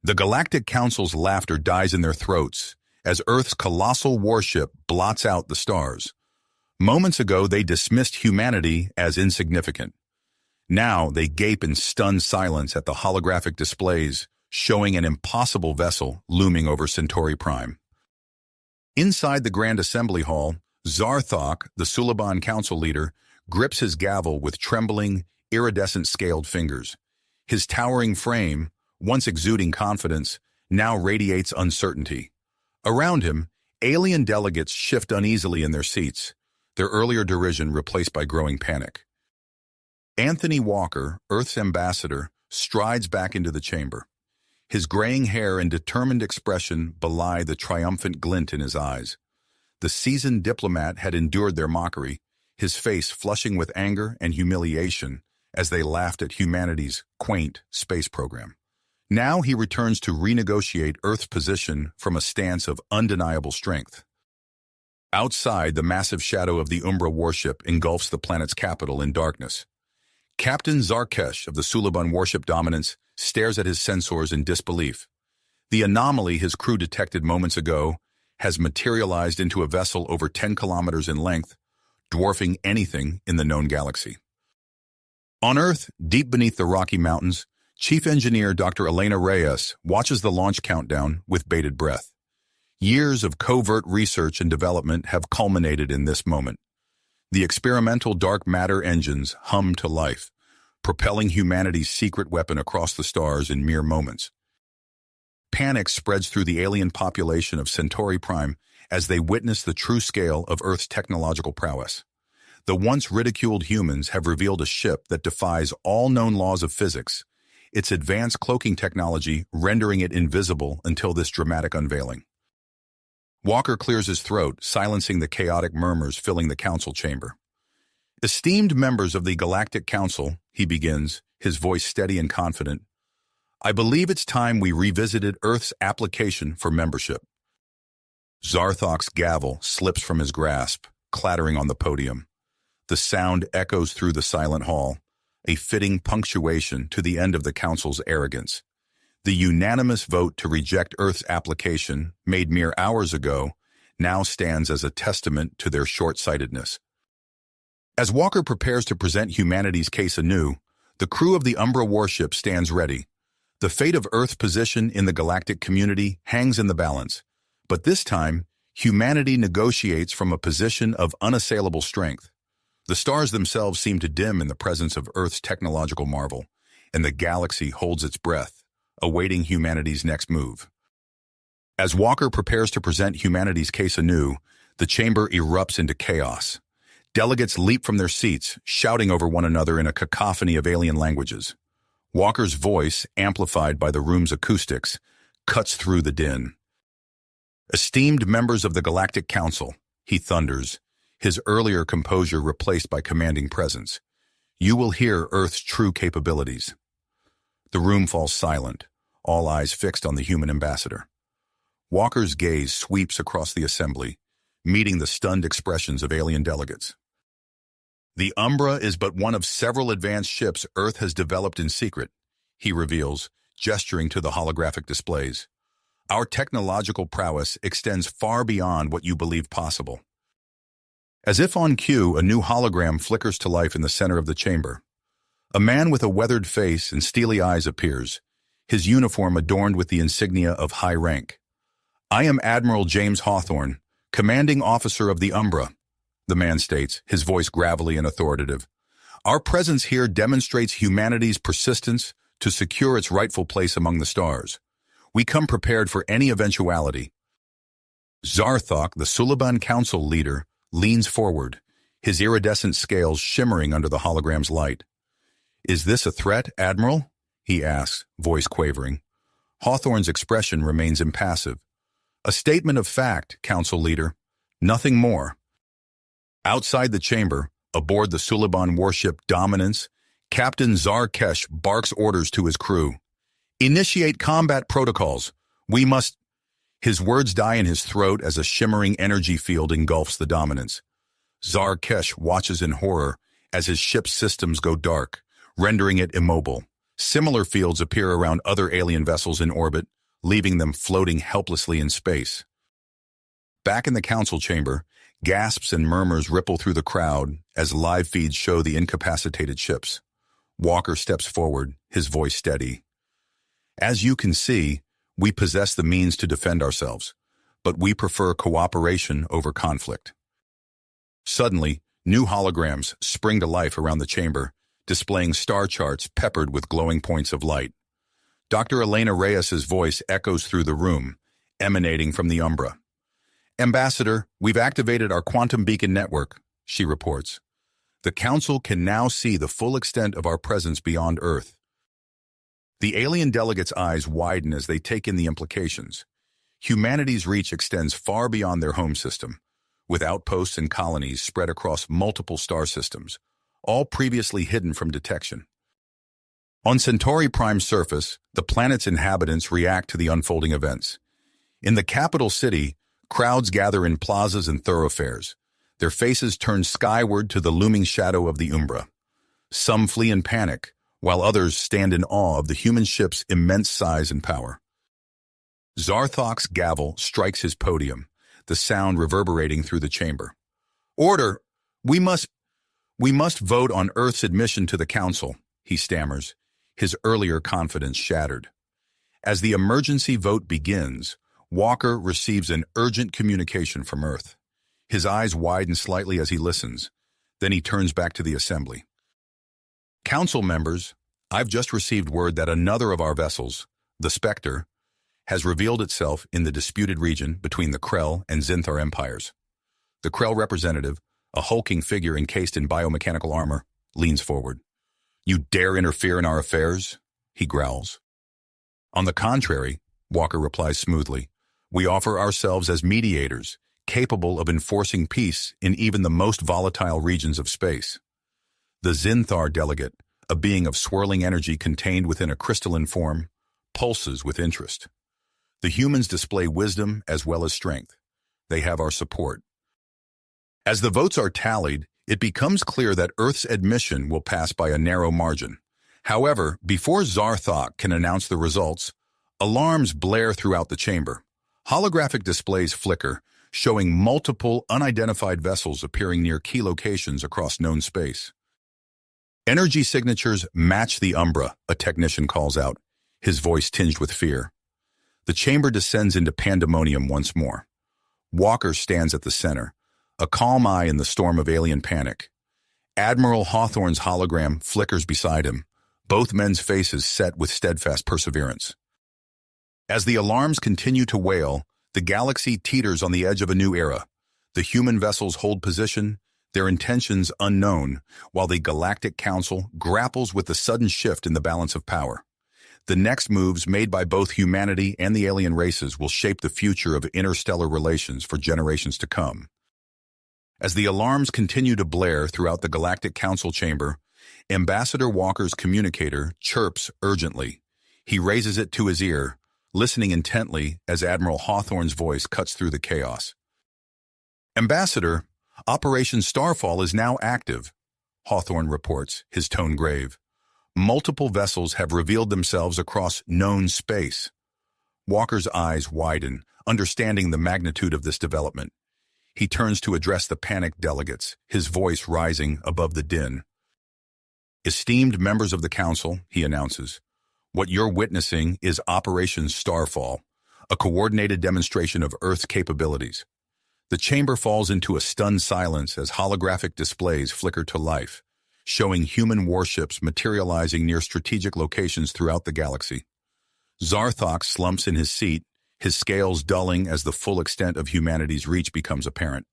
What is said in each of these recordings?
The Galactic Council's laughter dies in their throats as Earth's colossal warship blots out the stars. Moments ago, they dismissed humanity as insignificant. Now they gape in stunned silence at the holographic displays, showing an impossible vessel looming over Centauri Prime. Inside the Grand Assembly Hall, Zarthok, the Suliban Council leader, grips his gavel with trembling, iridescent scaled fingers. His towering frame, once exuding confidence, now radiates uncertainty. Around him, alien delegates shift uneasily in their seats, their earlier derision replaced by growing panic. Anthony Walker, Earth's ambassador, strides back into the chamber. His graying hair and determined expression belie the triumphant glint in his eyes. The seasoned diplomat had endured their mockery, his face flushing with anger and humiliation as they laughed at humanity's quaint space program. Now he returns to renegotiate Earth's position from a stance of undeniable strength. Outside, the massive shadow of the Umbra warship engulfs the planet's capital in darkness. Captain Zarkesh of the Suliban warship Dominance stares at his sensors in disbelief. The anomaly his crew detected moments ago has materialized into a vessel over 10 kilometers in length, dwarfing anything in the known galaxy. On Earth, deep beneath the Rocky Mountains, Chief Engineer Dr. Elena Reyes watches the launch countdown with bated breath. Years of covert research and development have culminated in this moment. The experimental dark matter engines hum to life, propelling humanity's secret weapon across the stars in mere moments. Panic spreads through the alien population of Centauri Prime as they witness the true scale of Earth's technological prowess. The once ridiculed humans have revealed a ship that defies all known laws of physics, its advanced cloaking technology rendering it invisible until this dramatic unveiling. Walker clears his throat, silencing the chaotic murmurs filling the council chamber. Esteemed members of the Galactic Council, he begins, his voice steady and confident, I believe it's time we revisited Earth's application for membership. Zarthok's gavel slips from his grasp, clattering on the podium. The sound echoes through the silent hall, a fitting punctuation to the end of the Council's arrogance. The unanimous vote to reject Earth's application, made mere hours ago, now stands as a testament to their short-sightedness. As Walker prepares to present humanity's case anew, the crew of the Umbra warship stands ready. The fate of Earth's position in the galactic community hangs in the balance, but this time, humanity negotiates from a position of unassailable strength. The stars themselves seem to dim in the presence of Earth's technological marvel, and the galaxy holds its breath, awaiting humanity's next move. As Walker prepares to present humanity's case anew, the chamber erupts into chaos. Delegates leap from their seats, shouting over one another in a cacophony of alien languages. Walker's voice, amplified by the room's acoustics, cuts through the din. Esteemed members of the Galactic Council, he thunders, his earlier composure replaced by commanding presence. You will hear Earth's true capabilities. The room falls silent, all eyes fixed on the human ambassador. Walker's gaze sweeps across the assembly, meeting the stunned expressions of alien delegates. The Umbra is but one of several advanced ships Earth has developed in secret, he reveals, gesturing to the holographic displays. Our technological prowess extends far beyond what you believe possible. As if on cue, a new hologram flickers to life in the center of the chamber. A man with a weathered face and steely eyes appears, his uniform adorned with the insignia of high rank. I am Admiral James Hawthorne, commanding officer of the Umbra, the man states, his voice gravelly and authoritative. Our presence here demonstrates humanity's persistence to secure its rightful place among the stars. We come prepared for any eventuality. Zarthok, the Suliban Council leader, leans forward, his iridescent scales shimmering under the hologram's light. Is this a threat, Admiral? He asks, voice quavering. Hawthorne's expression remains impassive. A statement of fact, Council leader. Nothing more. Outside the chamber, aboard the Suliban warship Dominance, Captain Zarkesh barks orders to his crew. Initiate combat protocols. We must... His words die in his throat as a shimmering energy field engulfs the Dominance. Zarkesh watches in horror as his ship's systems go dark, rendering it immobile. Similar fields appear around other alien vessels in orbit, leaving them floating helplessly in space. Back in the council chamber, gasps and murmurs ripple through the crowd as live feeds show the incapacitated ships. Walker steps forward, his voice steady. As you can see, we possess the means to defend ourselves, but we prefer cooperation over conflict. Suddenly, new holograms spring to life around the chamber, displaying star charts peppered with glowing points of light. Dr. Elena Reyes's voice echoes through the room, emanating from the Umbra. "Ambassador, we've activated our quantum beacon network," she reports. "The Council can now see the full extent of our presence beyond Earth." The alien delegates' eyes widen as they take in the implications. Humanity's reach extends far beyond their home system, with outposts and colonies spread across multiple star systems, all previously hidden from detection. On Centauri Prime's surface, the planet's inhabitants react to the unfolding events. In the capital city, crowds gather in plazas and thoroughfares, their faces turned skyward to the looming shadow of the Umbra. Some flee in panic, while others stand in awe of the human ship's immense size and power. Zarthok's gavel strikes his podium, the sound reverberating through the chamber. "Order! We must vote on Earth's admission to the Council," he stammers, his earlier confidence shattered. As the emergency vote begins, Walker receives an urgent communication from Earth. His eyes widen slightly as he listens, then he turns back to the assembly. "Council members, I've just received word that another of our vessels, the Spectre, has revealed itself in the disputed region between the Krell and Zinthar empires." The Krell representative, a hulking figure encased in biomechanical armor, leans forward. "You dare interfere in our affairs?" he growls. "On the contrary," Walker replies smoothly, "we offer ourselves as mediators, capable of enforcing peace in even the most volatile regions of space." The Zinthar delegate, a being of swirling energy contained within a crystalline form, pulses with interest. The humans display wisdom as well as strength. They have our support. As the votes are tallied, it becomes clear that Earth's admission will pass by a narrow margin. However, before Zarthok can announce the results, alarms blare throughout the chamber. Holographic displays flicker, showing multiple unidentified vessels appearing near key locations across known space. "Energy signatures match the Umbra," a technician calls out, his voice tinged with fear. The chamber descends into pandemonium once more. Walker stands at the center, a calm eye in the storm of alien panic. Admiral Hawthorne's hologram flickers beside him, both men's faces set with steadfast perseverance. As the alarms continue to wail, the galaxy teeters on the edge of a new era. The human vessels hold position, their intentions unknown, while the Galactic Council grapples with the sudden shift in the balance of power. The next moves made by both humanity and the alien races will shape the future of interstellar relations for generations to come. As the alarms continue to blare throughout the Galactic Council chamber, Ambassador Walker's communicator chirps urgently. He raises it to his ear, listening intently as Admiral Hawthorne's voice cuts through the chaos. "Ambassador, Operation Starfall is now active," Hawthorne reports, his tone grave. "Multiple vessels have revealed themselves across known space." Walker's eyes widen, understanding the magnitude of this development. He turns to address the panicked delegates, his voice rising above the din. "Esteemed members of the Council," he announces, "what you're witnessing is Operation Starfall, a coordinated demonstration of Earth's capabilities." The chamber falls into a stunned silence as holographic displays flicker to life, showing human warships materializing near strategic locations throughout the galaxy. Zarthok slumps in his seat, his scales dulling as the full extent of humanity's reach becomes apparent.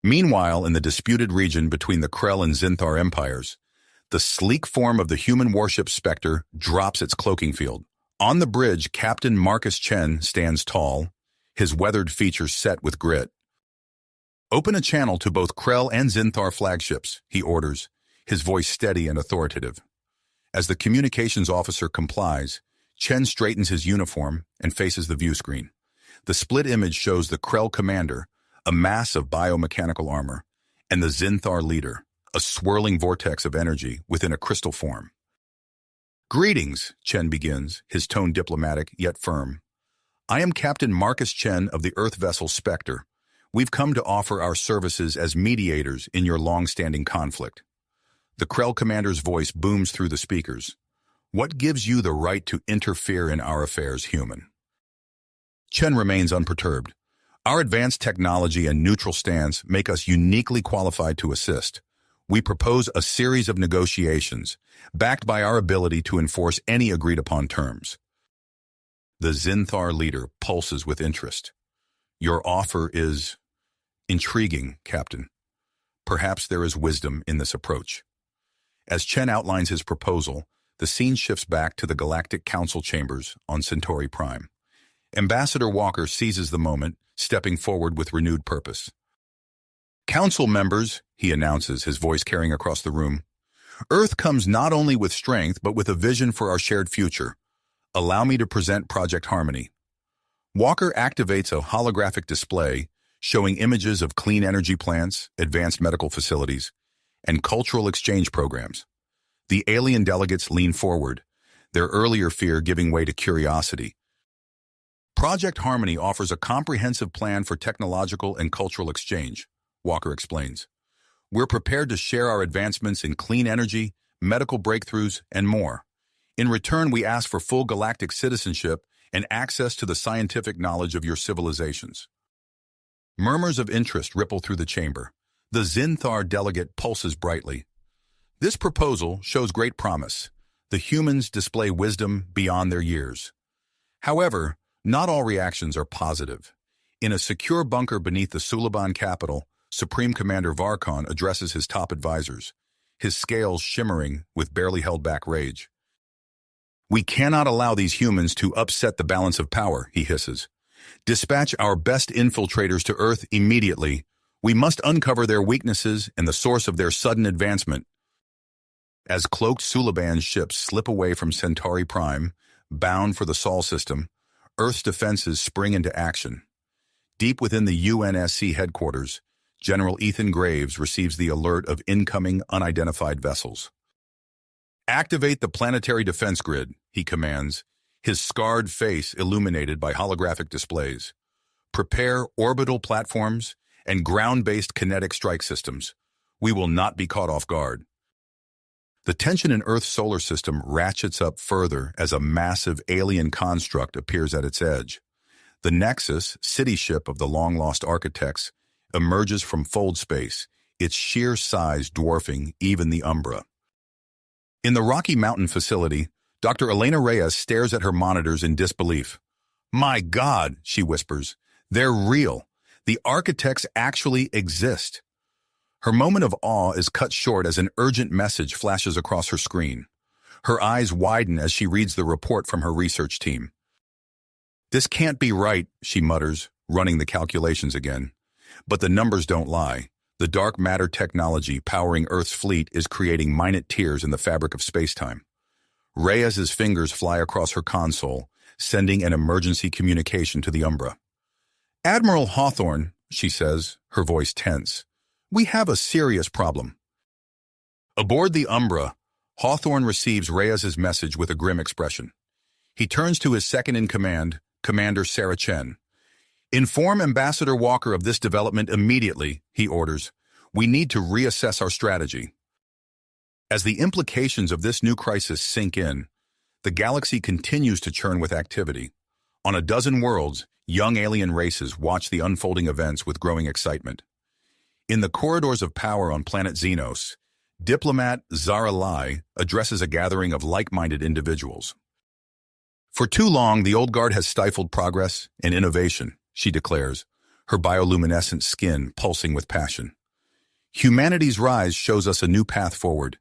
Meanwhile, in the disputed region between the Krell and Zinthar empires, the sleek form of the human warship Spectre drops its cloaking field. On the bridge, Captain Marcus Chen stands tall, his weathered features set with grit. "Open a channel to both Krell and Zinthar flagships," he orders, his voice steady and authoritative. As the communications officer complies, Chen straightens his uniform and faces the view screen. The split image shows the Krell commander, a mass of biomechanical armor, and the Zinthar leader, a swirling vortex of energy within a crystal form. Greetings, Chen begins, his tone diplomatic yet firm. I am Captain Marcus Chen of the Earth vessel Spectre. We've come to offer our services as mediators in your long-standing conflict. The Krell commander's voice booms through the speakers. What gives you the right to interfere in our affairs, human? Chen remains unperturbed. Our advanced technology and neutral stance make us uniquely qualified to assist. We propose a series of negotiations, backed by our ability to enforce any agreed-upon terms. The Zinthar leader pulses with interest. Your offer is intriguing, Captain. Perhaps there is wisdom in this approach. As Chen outlines his proposal, the scene shifts back to the Galactic Council chambers on Centauri Prime. Ambassador Walker seizes the moment, stepping forward with renewed purpose. Council members, he announces, his voice carrying across the room, Earth comes not only with strength, but with a vision for our shared future. Allow me to present Project Harmony. Walker activates a holographic display showing images of clean energy plants, advanced medical facilities, and cultural exchange programs. The alien delegates lean forward, their earlier fear giving way to curiosity. Project Harmony offers a comprehensive plan for technological and cultural exchange, Walker explains. We're prepared to share our advancements in clean energy, medical breakthroughs, and more. In return, we ask for full galactic citizenship and access to the scientific knowledge of your civilizations. Murmurs of interest ripple through the chamber. The Zinthar delegate pulses brightly. This proposal shows great promise. The humans display wisdom beyond their years. However, not all reactions are positive. In a secure bunker beneath the Suliban capital, Supreme Commander Varkon addresses his top advisors, his scales shimmering with barely held back rage. We cannot allow these humans to upset the balance of power, he hisses. Dispatch our best infiltrators to Earth immediately. We must uncover their weaknesses and the source of their sudden advancement. As cloaked Suliban ships slip away from Centauri Prime, bound for the Sol system, Earth's defenses spring into action. Deep within the UNSC headquarters, General Ethan Graves receives the alert of incoming unidentified vessels. Activate the planetary defense grid, he commands, his scarred face illuminated by holographic displays. Prepare orbital platforms and ground-based kinetic strike systems. We will not be caught off guard. The tension in Earth's solar system ratchets up further as a massive alien construct appears at its edge. The Nexus, city ship of the long-lost architects, emerges from fold space, its sheer size dwarfing even the Umbra. In the Rocky Mountain facility, Dr. Elena Reyes stares at her monitors in disbelief. My God, she whispers, they're real. The architects actually exist. Her moment of awe is cut short as an urgent message flashes across her screen. Her eyes widen as she reads the report from her research team. This can't be right, she mutters, running the calculations again. But the numbers don't lie. The dark matter technology powering Earth's fleet is creating minute tears in the fabric of spacetime. Reyes's fingers fly across her console, sending an emergency communication to the Umbra. Admiral Hawthorne, she says, her voice tense, we have a serious problem. Aboard the Umbra, Hawthorne receives Reyes's message with a grim expression. He turns to his second-in-command, Commander Sarah Chen. Inform Ambassador Walker of this development immediately, he orders. We need to reassess our strategy. As the implications of this new crisis sink in, the galaxy continues to churn with activity. On a dozen worlds, young alien races watch the unfolding events with growing excitement. In the corridors of power on planet Xenos, diplomat Zara Lai addresses a gathering of like-minded individuals. For too long, the old guard has stifled progress and innovation, she declares, her bioluminescent skin pulsing with passion. Humanity's rise shows us a new path forward.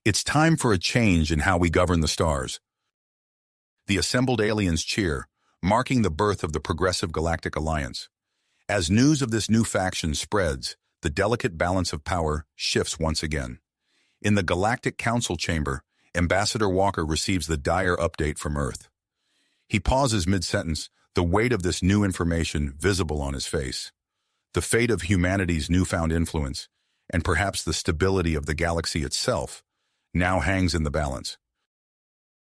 It's time for a change in how we govern the stars. The assembled aliens cheer, marking the birth of the Progressive Galactic Alliance. As news of this new faction spreads, the delicate balance of power shifts once again. In the Galactic Council chamber, Ambassador Walker receives the dire update from Earth. He pauses mid-sentence, the weight of this new information visible on his face. The fate of humanity's newfound influence, and perhaps the stability of the galaxy itself, now hangs in the balance.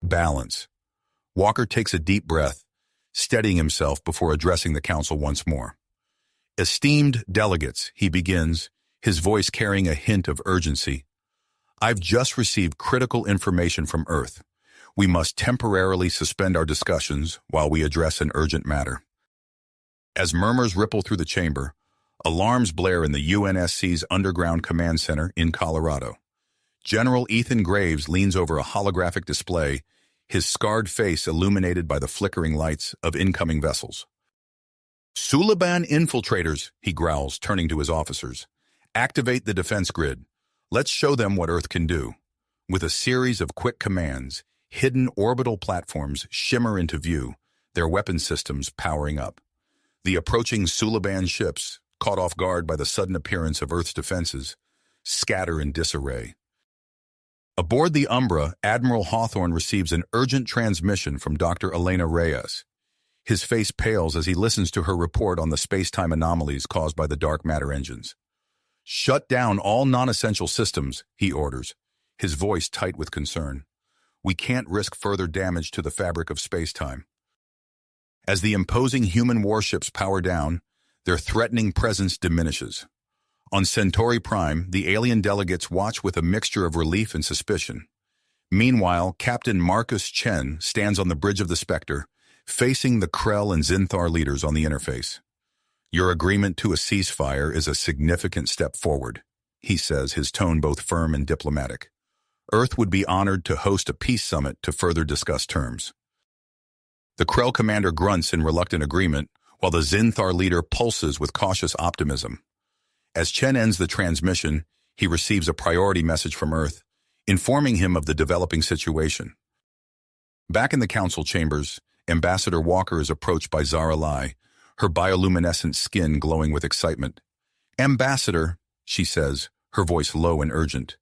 Balance. Walker takes a deep breath, steadying himself before addressing the council once more. Esteemed delegates, he begins, his voice carrying a hint of urgency. I've just received critical information from Earth. We must temporarily suspend our discussions while we address an urgent matter. As murmurs ripple through the chamber, alarms blare in the UNSC's underground command center in Colorado. General Ethan Graves leans over a holographic display, his scarred face illuminated by the flickering lights of incoming vessels. Suliban infiltrators, he growls, turning to his officers. Activate the defense grid. Let's show them what Earth can do. With a series of quick commands, hidden orbital platforms shimmer into view, their weapon systems powering up. The approaching Suliban ships, caught off guard by the sudden appearance of Earth's defenses, scatter in disarray. Aboard the Umbra, Admiral Hawthorne receives an urgent transmission from Dr. Elena Reyes. His face pales as he listens to her report on the space-time anomalies caused by the dark matter engines. Shut down all non-essential systems, he orders, his voice tight with concern. We can't risk further damage to the fabric of space-time. As the imposing human warships power down, their threatening presence diminishes. On Centauri Prime, the alien delegates watch with a mixture of relief and suspicion. Meanwhile, Captain Marcus Chen stands on the bridge of the Spectre, facing the Krell and Zinthar leaders on the interface. Your agreement to a ceasefire is a significant step forward, he says, his tone both firm and diplomatic. Earth would be honored to host a peace summit to further discuss terms. The Krell commander grunts in reluctant agreement, while the Zinthar leader pulses with cautious optimism. As Chen ends the transmission, he receives a priority message from Earth, informing him of the developing situation. Back in the council chambers, Ambassador Walker is approached by Zara Lai, her bioluminescent skin glowing with excitement. Ambassador, she says, her voice low and urgent.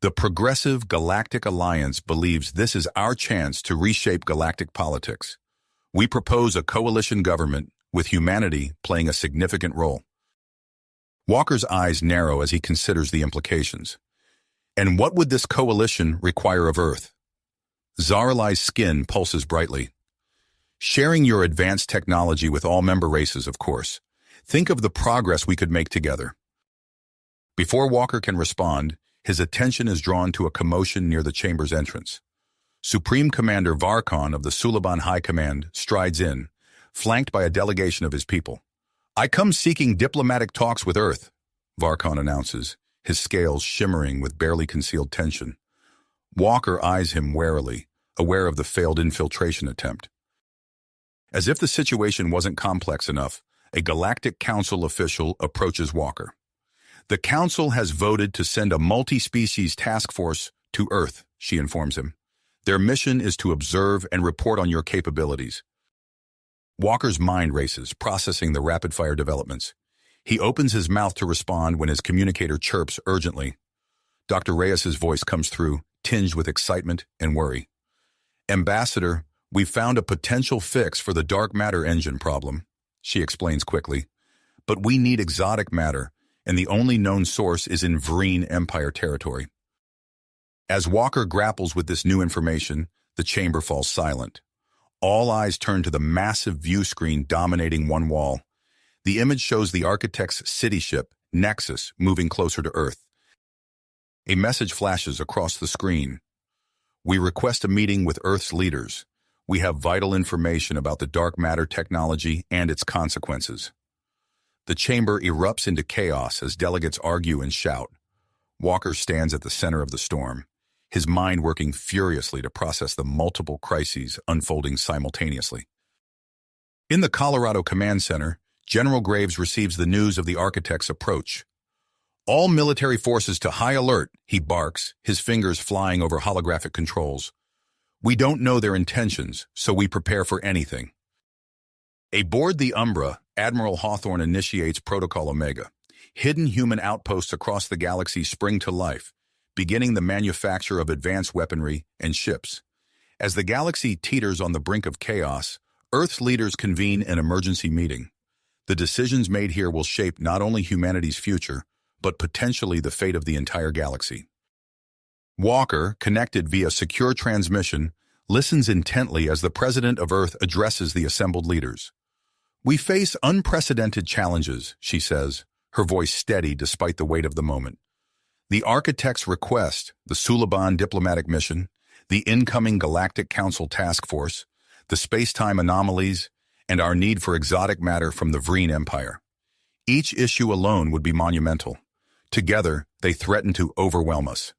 The Progressive Galactic Alliance believes this is our chance to reshape galactic politics. We propose a coalition government, with humanity playing a significant role. Walker's eyes narrow as he considers the implications. And what would this coalition require of Earth? Zaralai's skin pulses brightly. Sharing your advanced technology with all member races, of course. Think of the progress we could make together. Before Walker can respond, his attention is drawn to a commotion near the chamber's entrance. Supreme Commander Varkon of the Suliban High Command strides in, flanked by a delegation of his people. I come seeking diplomatic talks with Earth, Varkon announces, his scales shimmering with barely concealed tension. Walker eyes him warily, aware of the failed infiltration attempt. As if the situation wasn't complex enough, a Galactic Council official approaches Walker. The Council has voted to send a multi-species task force to Earth, she informs him. Their mission is to observe and report on your capabilities. Walker's mind races, processing the rapid-fire developments. He opens his mouth to respond when his communicator chirps urgently. Dr. Reyes's voice comes through, tinged with excitement and worry. Ambassador, we've found a potential fix for the dark matter engine problem, she explains quickly. But we need exotic matter, and the only known source is in Vreen Empire territory. As Walker grapples with this new information, the chamber falls silent. All eyes turn to the massive view screen dominating one wall. The image shows the architect's city ship, Nexus, moving closer to Earth. A message flashes across the screen. We request a meeting with Earth's leaders. We have vital information about the dark matter technology and its consequences. The chamber erupts into chaos as delegates argue and shout. Walker stands at the center of the storm, his mind working furiously to process the multiple crises unfolding simultaneously. In the Colorado Command Center, General Graves receives the news of the architect's approach. All military forces to high alert, he barks, his fingers flying over holographic controls. We don't know their intentions, so we prepare for anything. Aboard the Umbra, Admiral Hawthorne initiates Protocol Omega. Hidden human outposts across the galaxy spring to life, beginning the manufacture of advanced weaponry and ships. As the galaxy teeters on the brink of chaos, Earth's leaders convene an emergency meeting. The decisions made here will shape not only humanity's future, but potentially the fate of the entire galaxy. Walker, connected via secure transmission, listens intently as the President of Earth addresses the assembled leaders. "We face unprecedented challenges," she says, her voice steady despite the weight of the moment. "The Architect's request, the Suliban diplomatic mission, the incoming Galactic Council task force, the space-time anomalies, and our need for exotic matter from the Vreen Empire. Each issue alone would be monumental. Together, they threaten to overwhelm us."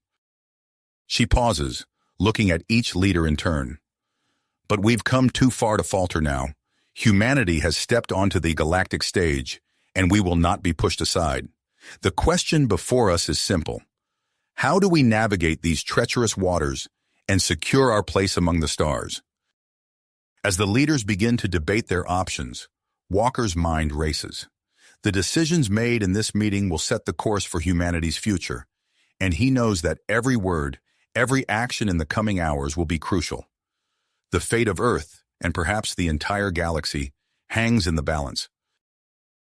She pauses, looking at each leader in turn. "But we've come too far to falter now. Humanity has stepped onto the galactic stage, and we will not be pushed aside. The question before us is simple. How do we navigate these treacherous waters and secure our place among the stars?" As the leaders begin to debate their options, Walker's mind races. The decisions made in this meeting will set the course for humanity's future, and he knows that every word, every action in the coming hours will be crucial. The fate of Earth, and perhaps the entire galaxy, hangs in the balance.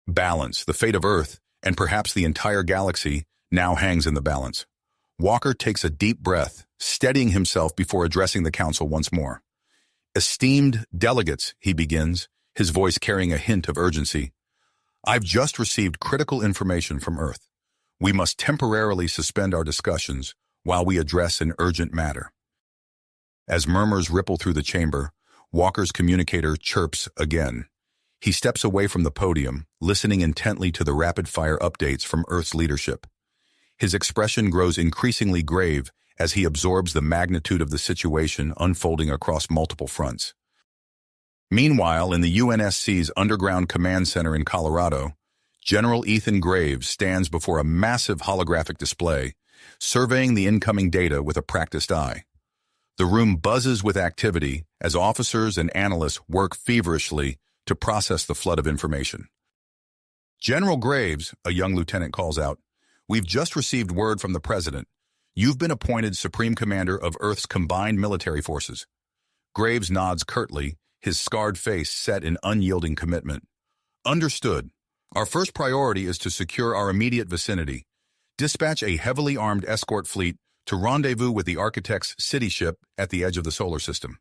The fate of Earth, and perhaps the entire galaxy, now hangs in the balance. Walker takes a deep breath, steadying himself before addressing the council once more. "Esteemed delegates," he begins, his voice carrying a hint of urgency. "I've just received critical information from Earth. We must temporarily suspend our discussions while we address an urgent matter." As murmurs ripple through the chamber, Walker's communicator chirps again. He steps away from the podium, listening intently to the rapid-fire updates from Earth's leadership. His expression grows increasingly grave as he absorbs the magnitude of the situation unfolding across multiple fronts. Meanwhile, in the UNSC's underground command center in Colorado, General Ethan Graves stands before a massive holographic display, surveying the incoming data with a practiced eye. The room buzzes with activity as officers and analysts work feverishly to process the flood of information. "General Graves," a young lieutenant calls out, "we've just received word from the President. You've been appointed Supreme Commander of Earth's combined military forces." Graves nods curtly, his scarred face set in unyielding commitment. "Understood. Our first priority is to secure our immediate vicinity. Dispatch a heavily armed escort fleet to rendezvous with the Architect's city ship at the edge of the solar system."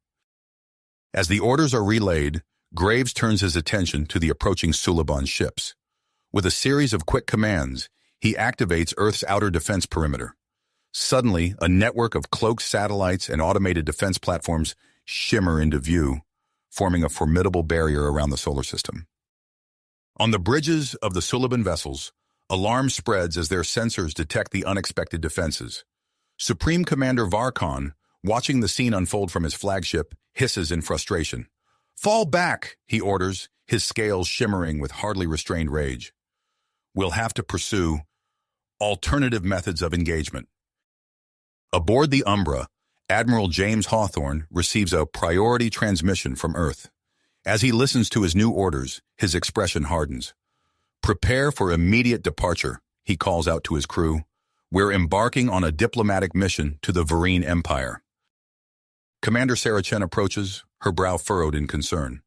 As the orders are relayed, Graves turns his attention to the approaching Suliban ships. With a series of quick commands, he activates Earth's outer defense perimeter. Suddenly, a network of cloaked satellites and automated defense platforms shimmer into view, forming a formidable barrier around the solar system. On the bridges of the Suliban vessels, alarm spreads as their sensors detect the unexpected defenses. Supreme Commander Varkon, watching the scene unfold from his flagship, hisses in frustration. "Fall back," he orders, his scales shimmering with hardly restrained rage. "We'll have to pursue alternative methods of engagement." Aboard the Umbra, Admiral James Hawthorne receives a priority transmission from Earth. As he listens to his new orders, his expression hardens. "Prepare for immediate departure," he calls out to his crew. "We're embarking on a diplomatic mission to the Vreen Empire." Commander Sarah Chen approaches, her brow furrowed in concern.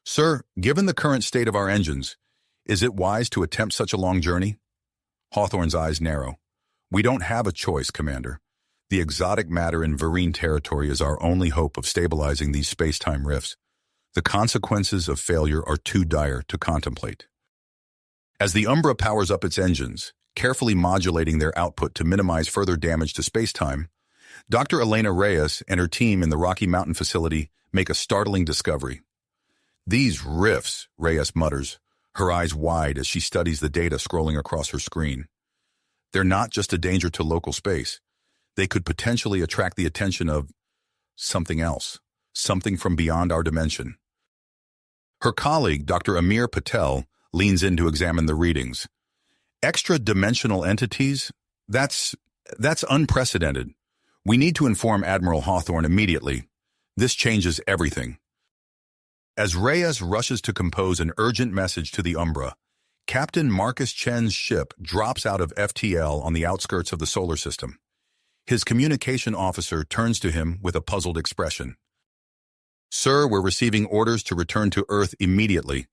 "Sir, given the current state of our engines, is it wise to attempt such a long journey?" Hawthorne's eyes narrow. "We don't have a choice, Commander. The exotic matter in Vreen territory is our only hope of stabilizing these space-time rifts. The consequences of failure are too dire to contemplate." As the Umbra powers up its engines, carefully modulating their output to minimize further damage to space-time, Dr. Elena Reyes and her team in the Rocky Mountain facility make a startling discovery. "These rifts," Reyes mutters, her eyes wide as she studies the data scrolling across her screen. "They're not just a danger to local space. They could potentially attract the attention of something else, something from beyond our dimension." Her colleague, Dr. Amir Patel, leans in to examine the readings. "Extra-dimensional entities? That's unprecedented. We need to inform Admiral Hawthorne immediately. This changes everything." As Reyes rushes to compose an urgent message to the Umbra, Captain Marcus Chen's ship drops out of FTL on the outskirts of the solar system. His communication officer turns to him with a puzzled expression. "Sir, we're receiving orders to return to Earth immediately.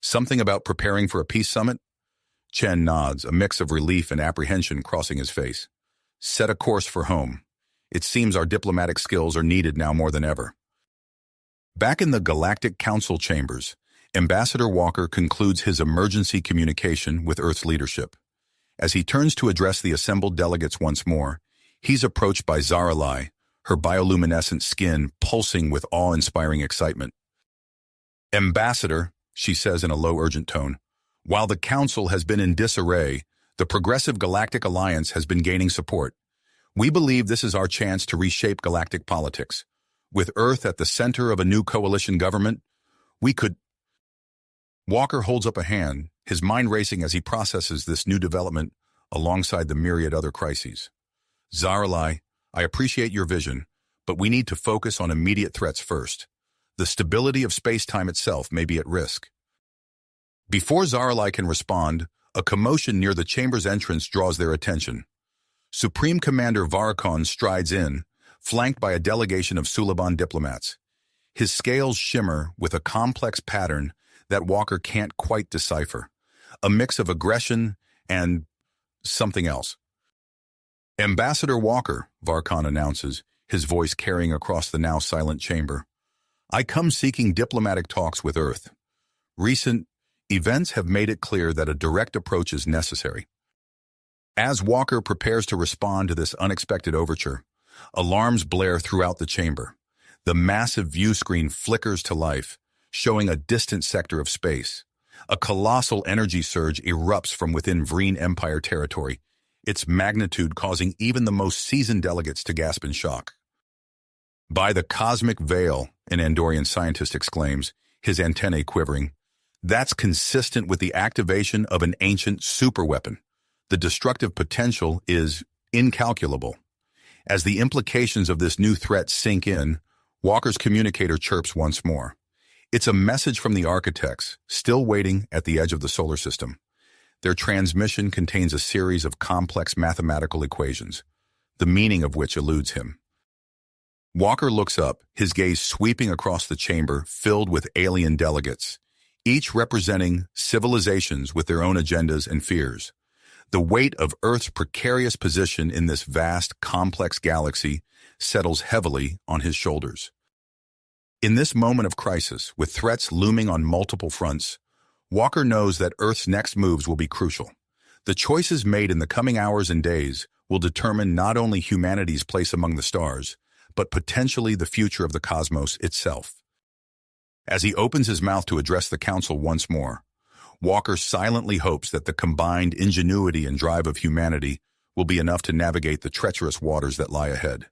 Something about preparing for a peace summit?" Chen nods, a mix of relief and apprehension crossing his face. "Set a course for home. It seems our diplomatic skills are needed now more than ever. Back in the Galactic Council chambers, Ambassador Walker concludes his emergency communication with Earth's leadership. As he turns to address the assembled delegates once more, he's approached by Zaralai, her bioluminescent skin pulsing with awe-inspiring excitement. "Ambassador," she says in a low, urgent tone, "while the Council has been in disarray, the Progressive Galactic Alliance has been gaining support. We believe this is our chance to reshape galactic politics. With Earth at the center of a new coalition government, we could—" Walker holds up a hand, his mind racing as he processes this new development alongside the myriad other crises. "Zaralai, I appreciate your vision, but we need to focus on immediate threats first. The stability of space-time itself may be at risk." Before Zaralai can respond, a commotion near the chamber's entrance draws their attention. Supreme Commander Varkon strides in, flanked by a delegation of Suliban diplomats. His scales shimmer with a complex pattern that Walker can't quite decipher, a mix of aggression and something else. "Ambassador Walker," Varkon announces, his voice carrying across the now silent chamber. "I come seeking diplomatic talks with Earth. Recent events have made it clear that a direct approach is necessary." As Walker prepares to respond to this unexpected overture, alarms blare throughout the chamber. The massive view screen flickers to life, showing a distant sector of space. A colossal energy surge erupts from within Vreen Empire territory, its magnitude causing even the most seasoned delegates to gasp in shock. "By the cosmic veil," an Andorian scientist exclaims, his antennae quivering. "That's consistent with the activation of an ancient superweapon. The destructive potential is incalculable." As the implications of this new threat sink in, Walker's communicator chirps once more. It's a message from the architects, still waiting at the edge of the solar system. Their transmission contains a series of complex mathematical equations, the meaning of which eludes him. Walker looks up, his gaze sweeping across the chamber filled with alien delegates, each representing civilizations with their own agendas and fears. The weight of Earth's precarious position in this vast, complex galaxy settles heavily on his shoulders. In this moment of crisis, with threats looming on multiple fronts, Walker knows that Earth's next moves will be crucial. The choices made in the coming hours and days will determine not only humanity's place among the stars, but potentially the future of the cosmos itself. As he opens his mouth to address the Council once more, Walker silently hopes that the combined ingenuity and drive of humanity will be enough to navigate the treacherous waters that lie ahead.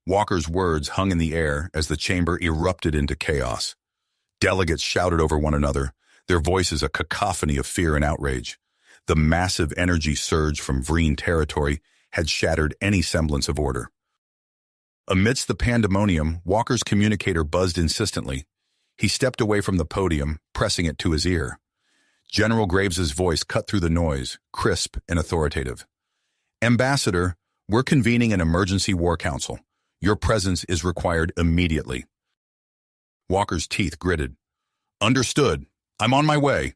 Walker's words hung in the air as the chamber erupted into chaos. Delegates shouted over one another, their voices a cacophony of fear and outrage. The massive energy surge from Vreen territory had shattered any semblance of order. Amidst the pandemonium, Walker's communicator buzzed insistently. He stepped away from the podium, pressing it to his ear. General Graves's voice cut through the noise, crisp and authoritative. "Ambassador, we're convening an emergency war council. Your presence is required immediately." Walker's teeth gritted. "Understood. I'm on my way."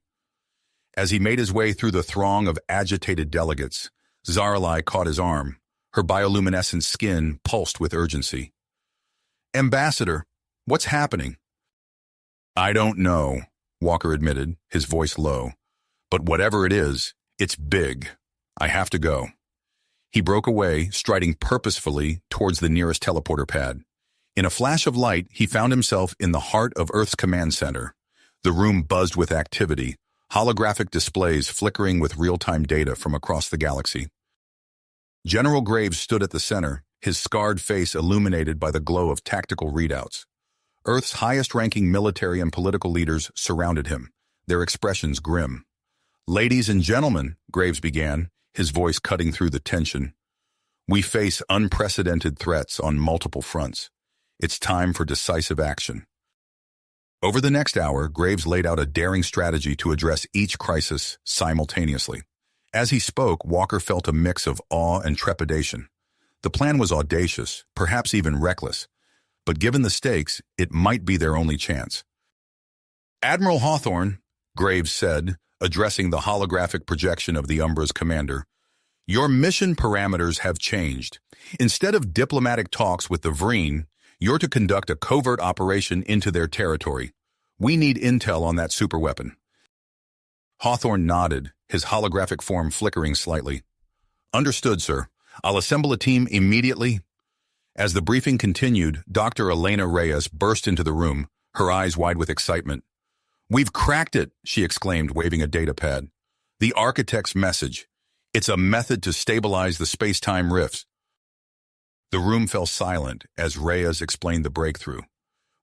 As he made his way through the throng of agitated delegates, Zaralai caught his arm. Her bioluminescent skin pulsed with urgency. "Ambassador, what's happening?" "I don't know," Walker admitted, his voice low. "But whatever it is, it's big. I have to go." He broke away, striding purposefully towards the nearest teleporter pad. In a flash of light, he found himself in the heart of Earth's command center. The room buzzed with activity, holographic displays flickering with real-time data from across the galaxy. General Graves stood at the center, his scarred face illuminated by the glow of tactical readouts. Earth's highest-ranking military and political leaders surrounded him, their expressions grim. "Ladies and gentlemen," Graves began, his voice cutting through the tension, "we face unprecedented threats on multiple fronts. It's time for decisive action." Over the next hour, Graves laid out a daring strategy to address each crisis simultaneously. As he spoke, Walker felt a mix of awe and trepidation. The plan was audacious, perhaps even reckless, but given the stakes, it might be their only chance. "Admiral Hawthorne," Graves said, addressing the holographic projection of the Umbra's commander, Your mission parameters have changed. Instead of diplomatic talks with the Vreen, you're to conduct a covert operation into their territory. We need intel on that superweapon. Hawthorne nodded, his holographic form flickering slightly. Understood, sir. I'll assemble a team immediately. As the briefing continued, Dr. Elena Reyes burst into the room, her eyes wide with excitement. We've cracked it, she exclaimed, waving a data pad. The architect's message. It's a method to stabilize the space-time rifts. The room fell silent as Reyes explained the breakthrough.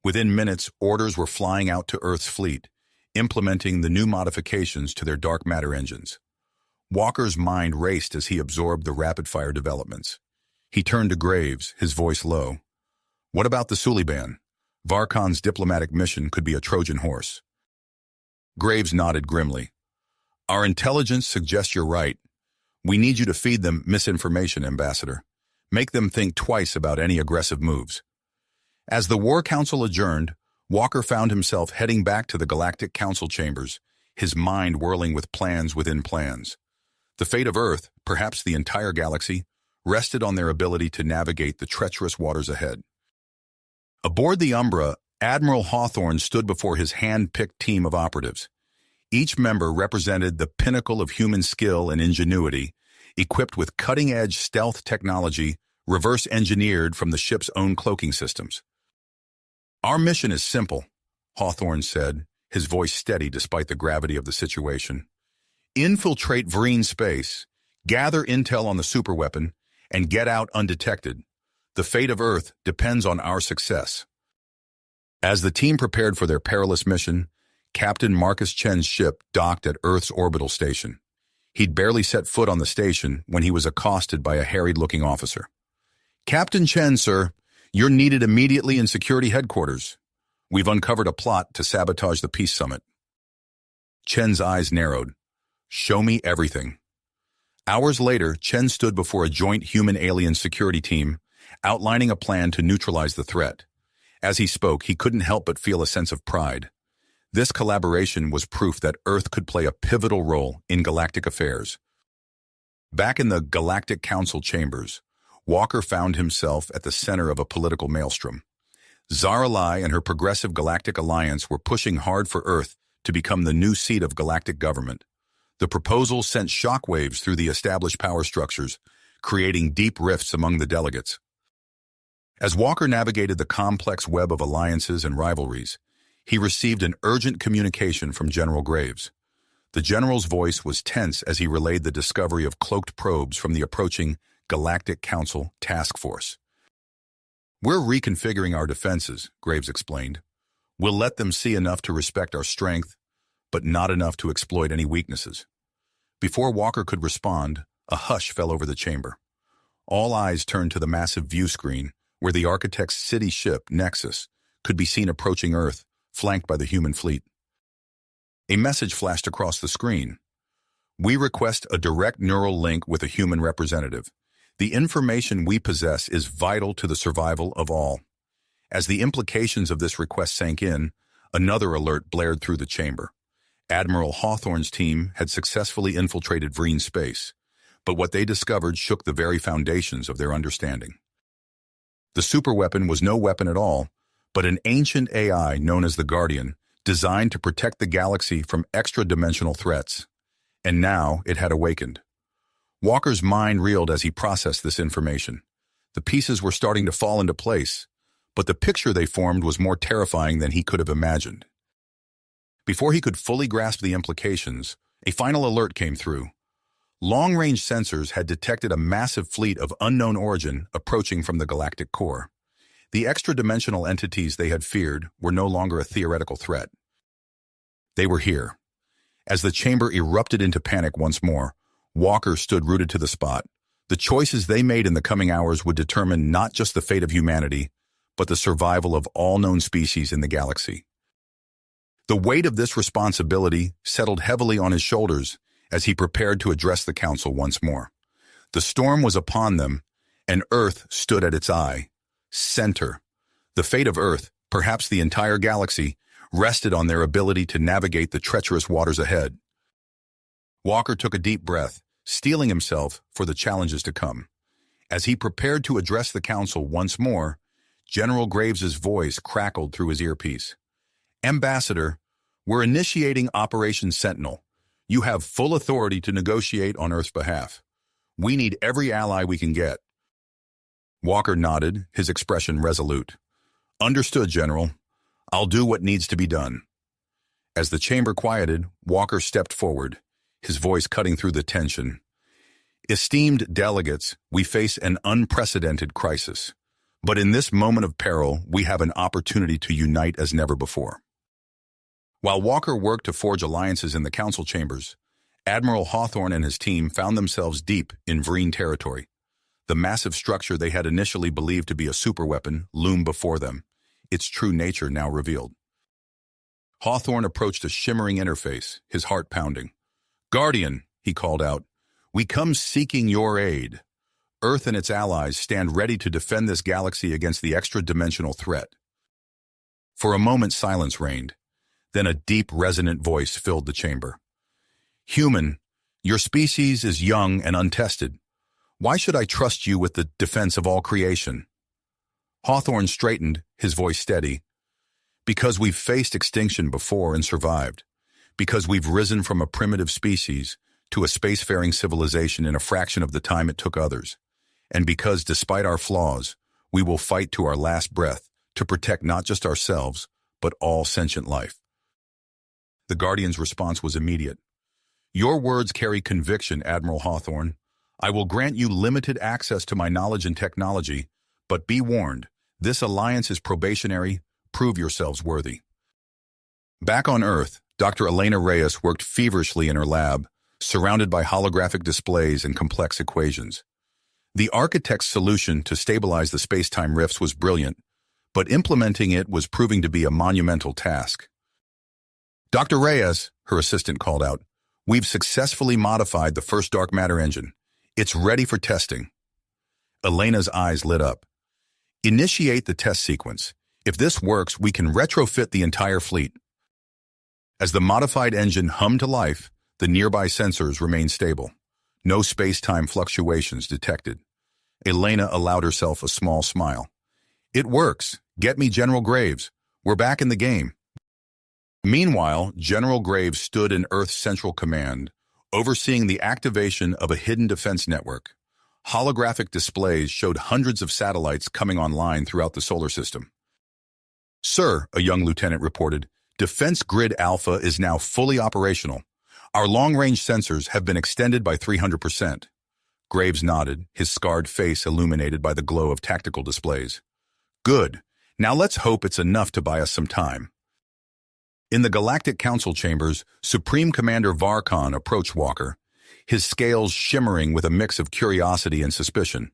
Within minutes, orders were flying out to Earth's fleet, implementing the new modifications to their dark matter engines. Walker's mind raced as he absorbed the rapid-fire developments. He turned to Graves, his voice low. What about the Suliban? Varkon's diplomatic mission could be a Trojan horse. Graves nodded grimly. Our intelligence suggests you're right. We need you to feed them misinformation, Ambassador. Make them think twice about any aggressive moves. As the War Council adjourned, Walker found himself heading back to the Galactic Council chambers, his mind whirling with plans within plans. The fate of Earth, perhaps the entire galaxy, rested on their ability to navigate the treacherous waters ahead. Aboard the Umbra, Admiral Hawthorne stood before his hand-picked team of operatives. Each member represented the pinnacle of human skill and ingenuity, equipped with cutting-edge stealth technology reverse-engineered from the ship's own cloaking systems. Our mission is simple, Hawthorne said, his voice steady despite the gravity of the situation. Infiltrate Vreen space, gather intel on the superweapon, and get out undetected. The fate of Earth depends on our success. As the team prepared for their perilous mission, Captain Marcus Chen's ship docked at Earth's orbital station. He'd barely set foot on the station when he was accosted by a harried-looking officer. Captain Chen, sir, you're needed immediately in security headquarters. We've uncovered a plot to sabotage the peace summit. Chen's eyes narrowed. Show me everything. Hours later, Chen stood before a joint human-alien security team, outlining a plan to neutralize the threat. As he spoke, he couldn't help but feel a sense of pride. This collaboration was proof that Earth could play a pivotal role in galactic affairs. Back in the Galactic Council chambers, Walker found himself at the center of a political maelstrom. Zaralai and her progressive Galactic Alliance were pushing hard for Earth to become the new seat of galactic government. The proposal sent shockwaves through the established power structures, creating deep rifts among the delegates. As Walker navigated the complex web of alliances and rivalries, he received an urgent communication from General Graves. The general's voice was tense as he relayed the discovery of cloaked probes from the approaching Galactic Council task force. We're reconfiguring our defenses, Graves explained. We'll let them see enough to respect our strength, but not enough to exploit any weaknesses. Before Walker could respond, a hush fell over the chamber. All eyes turned to the massive view screen where the architect's city ship, Nexus, could be seen approaching Earth, flanked by the human fleet. A message flashed across the screen. We request a direct neural link with a human representative. The information we possess is vital to the survival of all. As the implications of this request sank in, another alert blared through the chamber. Admiral Hawthorne's team had successfully infiltrated Vreen space, but what they discovered shook the very foundations of their understanding. The superweapon was no weapon at all, but an ancient AI known as the Guardian, designed to protect the galaxy from extra-dimensional threats. And now it had awakened. Walker's mind reeled as he processed this information. The pieces were starting to fall into place, but the picture they formed was more terrifying than he could have imagined. Before he could fully grasp the implications, a final alert came through. Long-range sensors had detected a massive fleet of unknown origin approaching from the galactic core. The extra-dimensional entities they had feared were no longer a theoretical threat. They were here. As the chamber erupted into panic once more, Walker stood rooted to the spot. The choices they made in the coming hours would determine not just the fate of humanity, but the survival of all known species in the galaxy. The weight of this responsibility settled heavily on his shoulders as he prepared to address the council once more. The storm was upon them, and Earth stood at its center. The fate of Earth, perhaps the entire galaxy, rested on their ability to navigate the treacherous waters ahead. Walker took a deep breath, steeling himself for the challenges to come. As he prepared to address the council once more, General Graves's voice crackled through his earpiece. "Ambassador, we're initiating Operation Sentinel. You have full authority to negotiate on Earth's behalf. We need every ally we can get." Walker nodded, his expression resolute. "Understood, General. I'll do what needs to be done." As the chamber quieted, Walker stepped forward, his voice cutting through the tension. "Esteemed delegates, we face an unprecedented crisis. But in this moment of peril, we have an opportunity to unite as never before." While Walker worked to forge alliances in the council chambers, Admiral Hawthorne and his team found themselves deep in Vreen territory. The massive structure they had initially believed to be a superweapon loomed before them, its true nature now revealed. Hawthorne approached a shimmering interface, his heart pounding. "Guardian," he called out, "we come seeking your aid. Earth and its allies stand ready to defend this galaxy against the extra-dimensional threat." For a moment silence reigned. Then a deep, resonant voice filled the chamber. "Human, your species is young and untested. Why should I trust you with the defense of all creation?" Hawthorne straightened, his voice steady. "Because we've faced extinction before and survived. Because we've risen from a primitive species to a spacefaring civilization in a fraction of the time it took others. And because, despite our flaws, we will fight to our last breath to protect not just ourselves, but all sentient life." The Guardian's response was immediate. "Your words carry conviction, Admiral Hawthorne. I will grant you limited access to my knowledge and technology, but be warned, this alliance is probationary. Prove yourselves worthy." Back on Earth, Dr. Elena Reyes worked feverishly in her lab, surrounded by holographic displays and complex equations. The architect's solution to stabilize the space-time rifts was brilliant, but implementing it was proving to be a monumental task. "Dr. Reyes," her assistant called out, "we've successfully modified the first dark matter engine. It's ready for testing." Elena's eyes lit up. "Initiate the test sequence. If this works, we can retrofit the entire fleet." As the modified engine hummed to life, the nearby sensors remained stable. No space-time fluctuations detected. Elena allowed herself a small smile. "It works. Get me General Graves. We're back in the game." Meanwhile, General Graves stood in Earth's Central Command, overseeing the activation of a hidden defense network. Holographic displays showed hundreds of satellites coming online throughout the solar system. "Sir," a young lieutenant reported, "Defense Grid Alpha is now fully operational. Our long-range sensors have been extended by 300%. Graves nodded, his scarred face illuminated by the glow of tactical displays. "Good. Now let's hope it's enough to buy us some time." In the Galactic Council chambers, Supreme Commander Varkon approached Walker, his scales shimmering with a mix of curiosity and suspicion.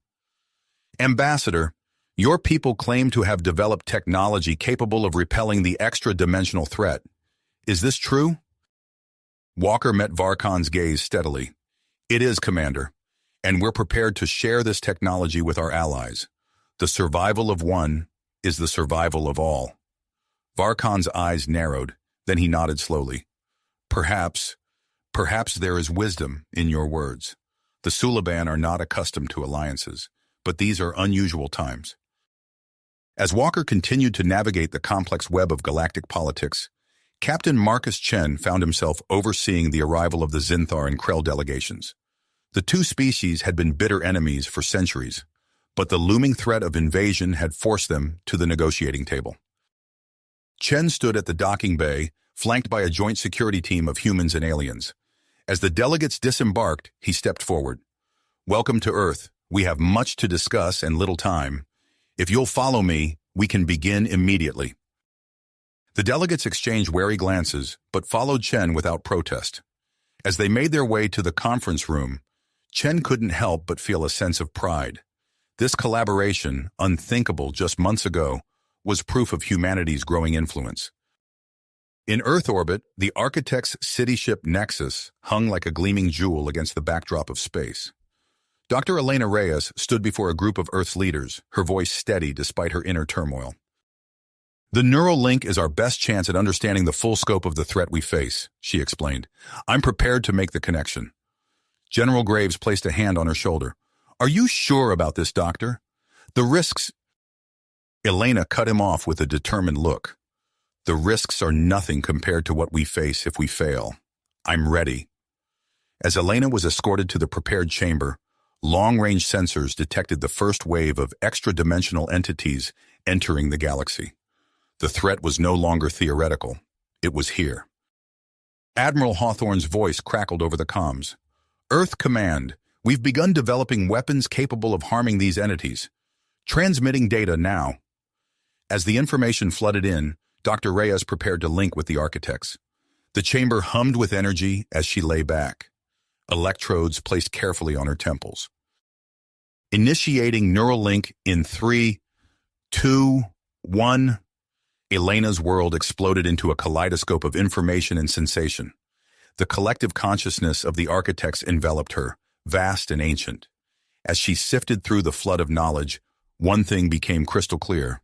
"Ambassador, your people claim to have developed technology capable of repelling the extra-dimensional threat. Is this true?" Walker met Varkon's gaze steadily. "It is, Commander, and we're prepared to share this technology with our allies. The survival of one is the survival of all." Varkon's eyes narrowed, then he nodded slowly. Perhaps there is wisdom in your words. The Suliban are not accustomed to alliances, but these are unusual times." As Walker continued to navigate the complex web of galactic politics, Captain Marcus Chen found himself overseeing the arrival of the Zinthar and Krell delegations. The two species had been bitter enemies for centuries, but the looming threat of invasion had forced them to the negotiating table. Chen stood at the docking bay, flanked by a joint security team of humans and aliens. As the delegates disembarked, he stepped forward. "Welcome to Earth. We have much to discuss and little time. If you'll follow me, we can begin immediately." The delegates exchanged wary glances, but followed Chen without protest. As they made their way to the conference room, Chen couldn't help but feel a sense of pride. This collaboration, unthinkable just months ago, was proof of humanity's growing influence. In Earth orbit, the architect's city ship Nexus hung like a gleaming jewel against the backdrop of space. Dr. Elena Reyes stood before a group of Earth's leaders, her voice steady despite her inner turmoil. "The neural link is our best chance at understanding the full scope of the threat we face," she explained. "I'm prepared to make the connection." General Graves placed a hand on her shoulder. Are you sure about this, Doctor? The risks... Elena cut him off with a determined look. The risks are nothing compared to what we face if we fail. I'm ready. As Elena was escorted to the prepared chamber, long-range sensors detected the first wave of extra-dimensional entities entering the galaxy. The threat was no longer theoretical. It was here. Admiral Hawthorne's voice crackled over the comms. Earth Command, we've begun developing weapons capable of harming these entities. Transmitting data now. As the information flooded in, Dr. Reyes prepared to link with the architects. The chamber hummed with energy as she lay back, electrodes placed carefully on her temples. Initiating neural link in 3, 2, 1. Elena's world exploded into a kaleidoscope of information and sensation. The collective consciousness of the architects enveloped her, vast and ancient. As she sifted through the flood of knowledge, one thing became crystal clear.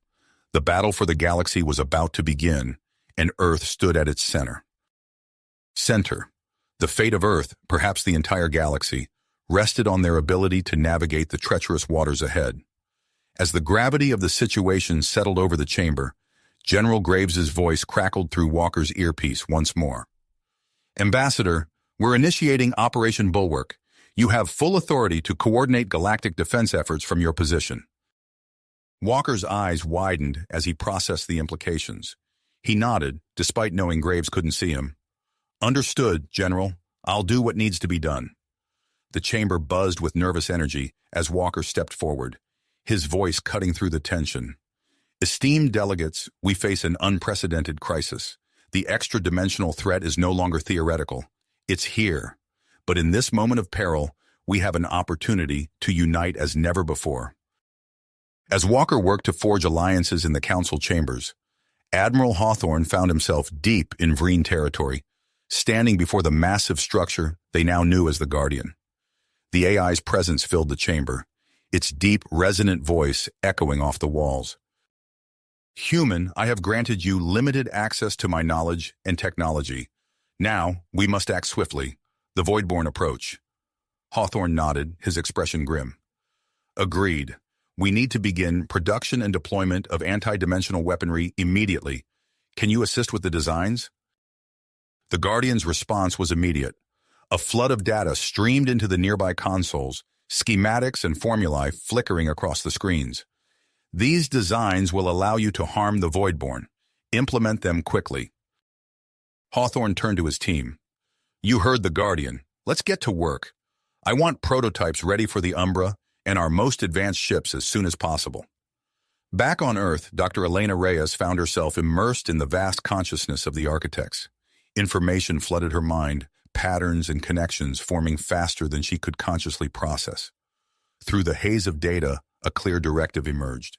The battle for the galaxy was about to begin, and Earth stood at its center. The fate of Earth, perhaps the entire galaxy, rested on their ability to navigate the treacherous waters ahead. As the gravity of the situation settled over the chamber, General Graves's voice crackled through Walker's earpiece once more. Ambassador, we're initiating Operation Bulwark. You have full authority to coordinate galactic defense efforts from your position. Walker's eyes widened as he processed the implications. He nodded, despite knowing Graves couldn't see him. Understood, General. I'll do what needs to be done. The chamber buzzed with nervous energy as Walker stepped forward, his voice cutting through the tension. Esteemed delegates, we face an unprecedented crisis. The extra-dimensional threat is no longer theoretical. It's here. But in this moment of peril, we have an opportunity to unite as never before. As Walker worked to forge alliances in the council chambers, Admiral Hawthorne found himself deep in Vreen territory, standing before the massive structure they now knew as the Guardian. The AI's presence filled the chamber, its deep, resonant voice echoing off the walls. Human, I have granted you limited access to my knowledge and technology. Now, we must act swiftly. The Voidborn approach. Hawthorne nodded, his expression grim. Agreed. We need to begin production and deployment of anti-dimensional weaponry immediately. Can you assist with the designs? The Guardian's response was immediate. A flood of data streamed into the nearby consoles, schematics and formulae flickering across the screens. These designs will allow you to harm the Voidborn. Implement them quickly. Hawthorne turned to his team. You heard the Guardian. Let's get to work. I want prototypes ready for the Umbra and our most advanced ships as soon as possible. Back on Earth, Dr. Elena Reyes found herself immersed in the vast consciousness of the architects. Information flooded her mind, patterns and connections forming faster than she could consciously process. Through the haze of data, a clear directive emerged.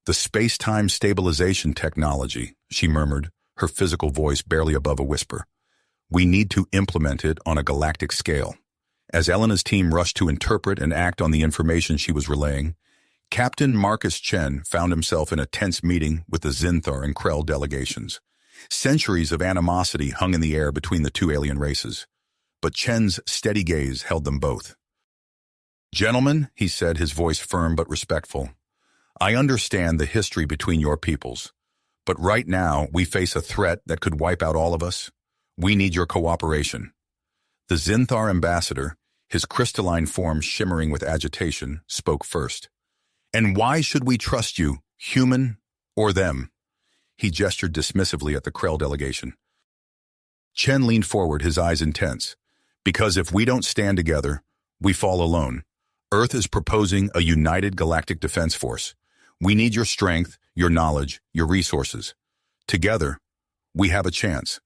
The space-time stabilization technology, she murmured, her physical voice barely above a whisper. We need to implement it on a galactic scale. As Elena's team rushed to interpret and act on the information she was relaying, Captain Marcus Chen found himself in a tense meeting with the Zinthar and Krell delegations. Centuries of animosity hung in the air between the two alien races, but Chen's steady gaze held them both. Gentlemen, he said, his voice firm but respectful, I understand the history between your peoples, but right now we face a threat that could wipe out all of us. We need your cooperation. The Zinthar ambassador, his crystalline form shimmering with agitation, spoke first. And why should we trust you, human or them? He gestured dismissively at the Krell delegation. Chen leaned forward, his eyes intense. Because if we don't stand together, we fall alone. Earth is proposing a united galactic defense force. We need your strength, your knowledge, your resources. Together, we have a chance.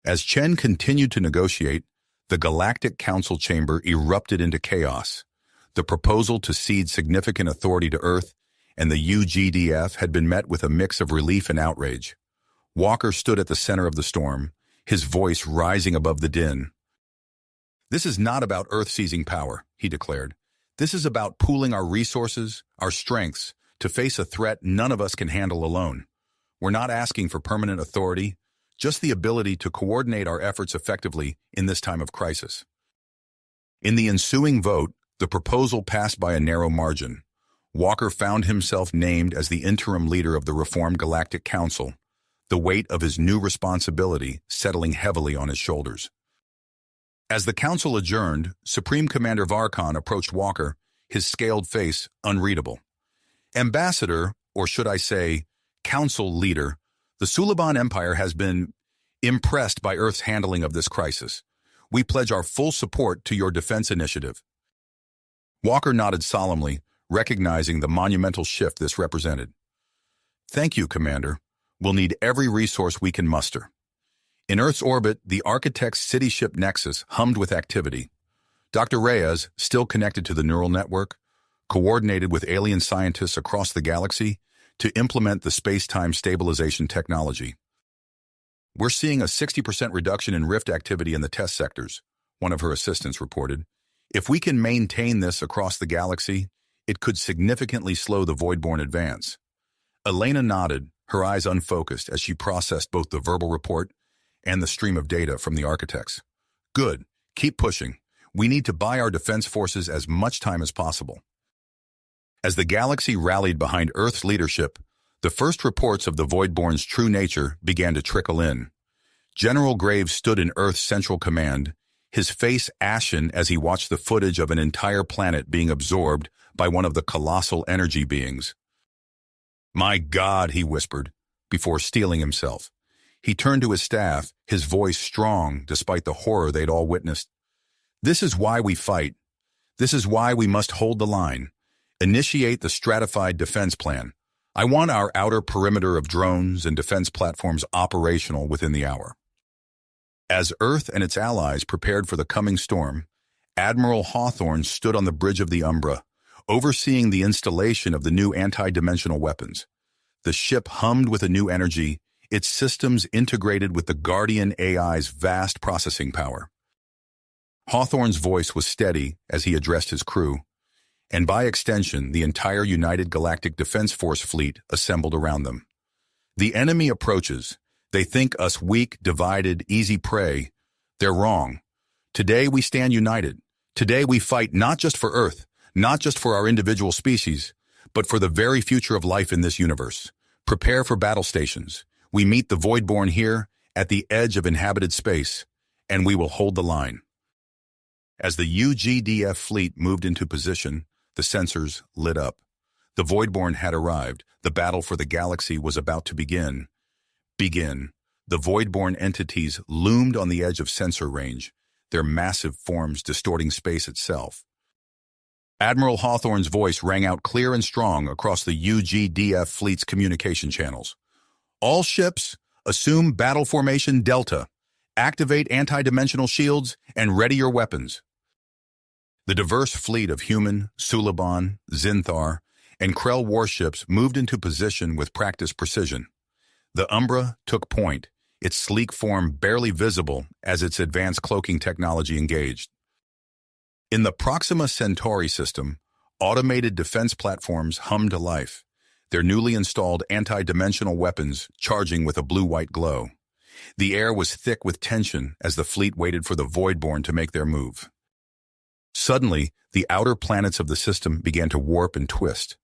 As Chen continued to negotiate, the Galactic Council chamber erupted into chaos. The proposal to cede significant authority to Earth and the UGDF had been met with a mix of relief and outrage. Walker stood at the center of the storm, his voice rising above the din. This is not about Earth seizing power, he declared. This is about pooling our resources, our strengths, to face a threat none of us can handle alone. We're not asking for permanent authority, just the ability to coordinate our efforts effectively in this time of crisis. In the ensuing vote, the proposal passed by a narrow margin. Walker found himself named as the interim leader of the reformed Galactic Council, the weight of his new responsibility settling heavily on his shoulders. As the council adjourned, Supreme Commander Varkon approached Walker, his scaled face unreadable. Ambassador, or should I say, council leader, the Suliban Empire has been impressed by Earth's handling of this crisis. We pledge our full support to your defense initiative. Walker nodded solemnly, recognizing the monumental shift this represented. Thank you, Commander. We'll need every resource we can muster. In Earth's orbit, the Architect's city ship Nexus hummed with activity. Dr. Reyes, still connected to the neural network, coordinated with alien scientists across the galaxy to implement the space-time stabilization technology. We're seeing a 60% reduction in rift activity in the test sectors, one of her assistants reported. If we can maintain this across the galaxy, it could significantly slow the Voidborn advance. Elena nodded, her eyes unfocused as she processed both the verbal report and the stream of data from the architects. Good. Keep pushing. We need to buy our defense forces as much time as possible. As the galaxy rallied behind Earth's leadership, the first reports of the Voidborn's true nature began to trickle in. General Graves stood in Earth's central command, his face ashen as he watched the footage of an entire planet being absorbed by one of the colossal energy beings. My God, he whispered, before steeling himself. He turned to his staff, his voice strong despite the horror they'd all witnessed. This is why we fight. This is why we must hold the line. Initiate the stratified defense plan. I want our outer perimeter of drones and defense platforms operational within the hour. As Earth and its allies prepared for the coming storm, Admiral Hawthorne stood on the bridge of the Umbra, overseeing the installation of the new anti-dimensional weapons. The ship hummed with a new energy, its systems integrated with the Guardian AI's vast processing power. Hawthorne's voice was steady as he addressed his crew, and by extension, the entire United Galactic Defense Force fleet assembled around them. The enemy approaches. They think us weak, divided, easy prey. They're wrong. Today we stand united. Today we fight not just for Earth, not just for our individual species, but for the very future of life in this universe. Prepare for battle stations. We meet the Voidborn here, at the edge of inhabited space, and we will hold the line. As the UGDF fleet moved into position, the sensors lit up. The Voidborn had arrived. The battle for the galaxy was about to begin. The Voidborn entities loomed on the edge of sensor range, their massive forms distorting space itself. Admiral Hawthorne's voice rang out clear and strong across the UGDF fleet's communication channels. All ships, assume battle formation Delta. Activate anti-dimensional shields and ready your weapons. The diverse fleet of human, Suliban, Zinthar, and Krell warships moved into position with practiced precision. The Umbra took point, its sleek form barely visible as its advanced cloaking technology engaged. In the Proxima Centauri system, automated defense platforms hummed to life, their newly installed anti-dimensional weapons charging with a blue-white glow. The air was thick with tension as the fleet waited for the Voidborn to make their move. Suddenly, the outer planets of the system began to warp and twist.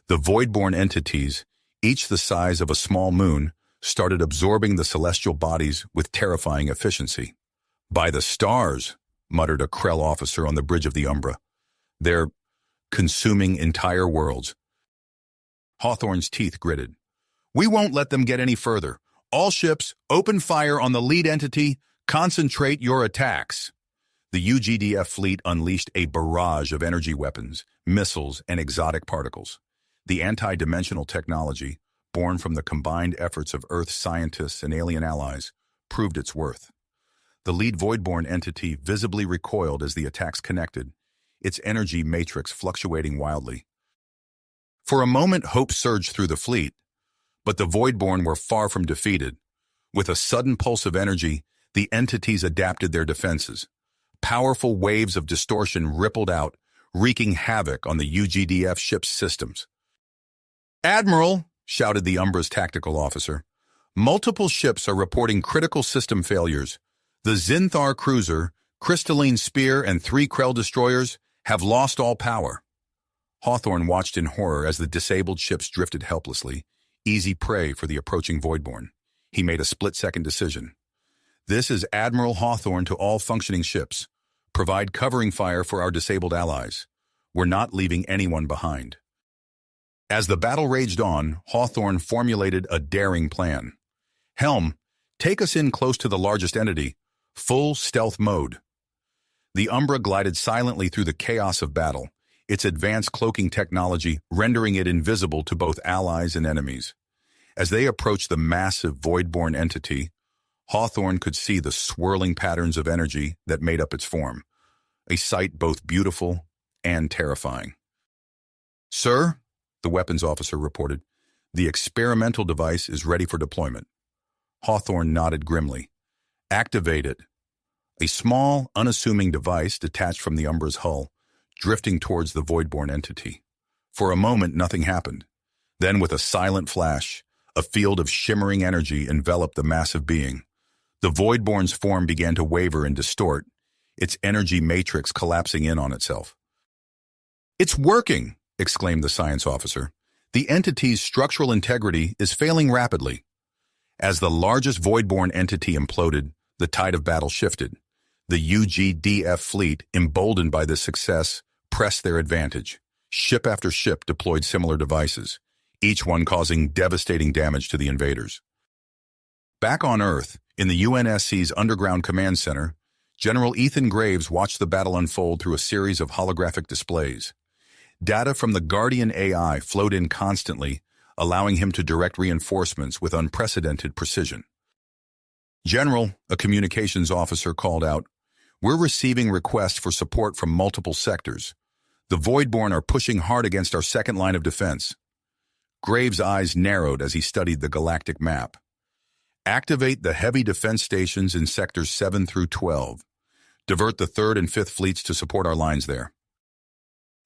The Voidborn entities, each the size of a small moon, started absorbing the celestial bodies with terrifying efficiency. By the stars, muttered a Krell officer on the bridge of the Umbra. They're consuming entire worlds. Hawthorne's teeth gritted. We won't let them get any further. All ships, open fire on the lead entity. Concentrate your attacks. The UGDF fleet unleashed a barrage of energy weapons, missiles, and exotic particles. The anti-dimensional technology, born from the combined efforts of Earth's scientists and alien allies, proved its worth. The lead Voidborn entity visibly recoiled as the attacks connected, its energy matrix fluctuating wildly. For a moment, hope surged through the fleet, but the Voidborn were far from defeated. With a sudden pulse of energy, the entities adapted their defenses. Powerful waves of distortion rippled out, wreaking havoc on the UGDF ship's systems. Admiral, shouted the Umbra's tactical officer, multiple ships are reporting critical system failures. The Zinthar cruiser, Crystalline Spear and 3 Krell destroyers have lost all power. Hawthorne watched in horror as the disabled ships drifted helplessly, easy prey for the approaching Voidborn. He made a split-second decision. This is Admiral Hawthorne to all functioning ships. Provide covering fire for our disabled allies. We're not leaving anyone behind. As the battle raged on, Hawthorne formulated a daring plan. Helm, take us in close to the largest entity, full stealth mode. The Umbra glided silently through the chaos of battle, its advanced cloaking technology rendering it invisible to both allies and enemies. As they approached the massive Voidborn entity, Hawthorne could see the swirling patterns of energy that made up its form, a sight both beautiful and terrifying. "Sir," the weapons officer reported, "the experimental device is ready for deployment." Hawthorne nodded grimly. "Activate it." A small, unassuming device detached from the Umbra's hull, drifting towards the Voidborn entity. For a moment, nothing happened. Then, with a silent flash, a field of shimmering energy enveloped the massive being. The Voidborn's form began to waver and distort, its energy matrix collapsing in on itself. "It's working!" exclaimed the science officer. "The entity's structural integrity is failing rapidly." As the largest Voidborn entity imploded, the tide of battle shifted. The UGDF fleet, emboldened by this success, pressed their advantage. Ship after ship deployed similar devices, each one causing devastating damage to the invaders. Back on Earth, in the UNSC's underground command center, General Ethan Graves watched the battle unfold through a series of holographic displays. Data from the Guardian AI flowed in constantly, allowing him to direct reinforcements with unprecedented precision. "General," a communications officer called out, "we're receiving requests for support from multiple sectors. The Voidborn are pushing hard against our second line of defense." Graves' eyes narrowed as he studied the galactic map. "Activate the heavy defense stations in sectors 7 through 12. Divert the 3rd and 5th fleets to support our lines there."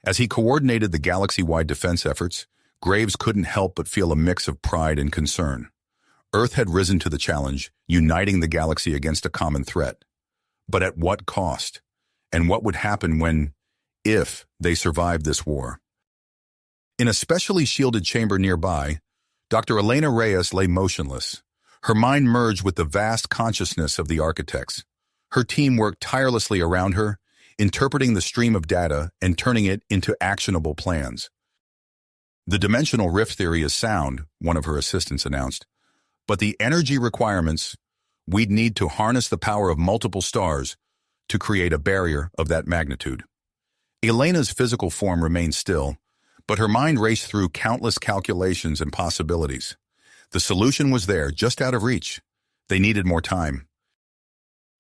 As he coordinated the galaxy-wide defense efforts, Graves couldn't help but feel a mix of pride and concern. Earth had risen to the challenge, uniting the galaxy against a common threat. But at what cost? And what would happen if they survived this war? In a specially shielded chamber nearby, Dr. Elena Reyes lay motionless. Her mind merged with the vast consciousness of the architects. Her team worked tirelessly around her, interpreting the stream of data and turning it into actionable plans. "The dimensional rift theory is sound," one of her assistants announced, "but the energy requirements, we'd need to harness the power of multiple stars to create a barrier of that magnitude." Elena's physical form remained still, but her mind raced through countless calculations and possibilities. The solution was there, just out of reach. They needed more time.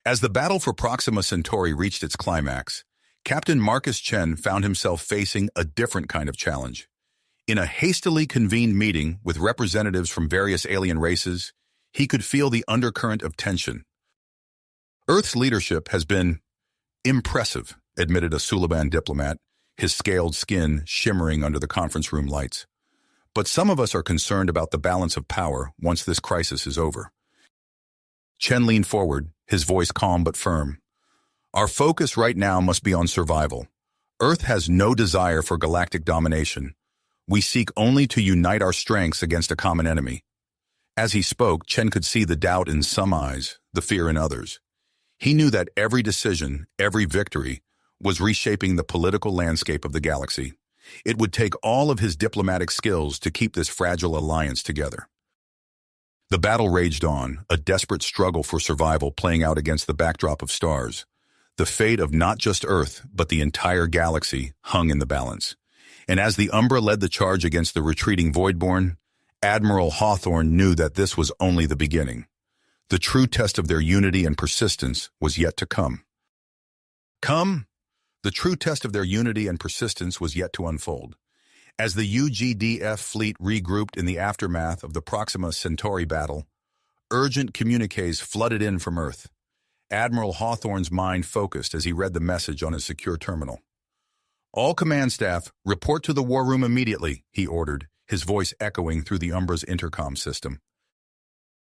As the battle for Proxima Centauri reached its climax, Captain Marcus Chen found himself facing a different kind of challenge. In a hastily convened meeting with representatives from various alien races, he could feel the undercurrent of tension. "Earth's leadership has been impressive," admitted a Sulaban diplomat, his scaled skin shimmering under the conference room lights. "But some of us are concerned about the balance of power once this crisis is over." Chen leaned forward, his voice calm but firm. "Our focus right now must be on survival. Earth has no desire for galactic domination. We seek only to unite our strengths against a common enemy." As he spoke, Chen could see the doubt in some eyes, the fear in others. He knew that every decision, every victory, was reshaping the political landscape of the galaxy. It would take all of his diplomatic skills to keep this fragile alliance together. The battle raged on, a desperate struggle for survival playing out against the backdrop of stars. The fate of not just Earth, but the entire galaxy hung in the balance. And as the Umbra led the charge against the retreating Voidborn, Admiral Hawthorne knew that this was only the beginning. The true test of their unity and persistence was yet to come. The true test of their unity and persistence was yet to unfold. As the UGDF fleet regrouped in the aftermath of the Proxima Centauri battle, urgent communiques flooded in from Earth. Admiral Hawthorne's mind focused as he read the message on his secure terminal. "All command staff, report to the war room immediately," he ordered, his voice echoing through the Umbra's intercom system.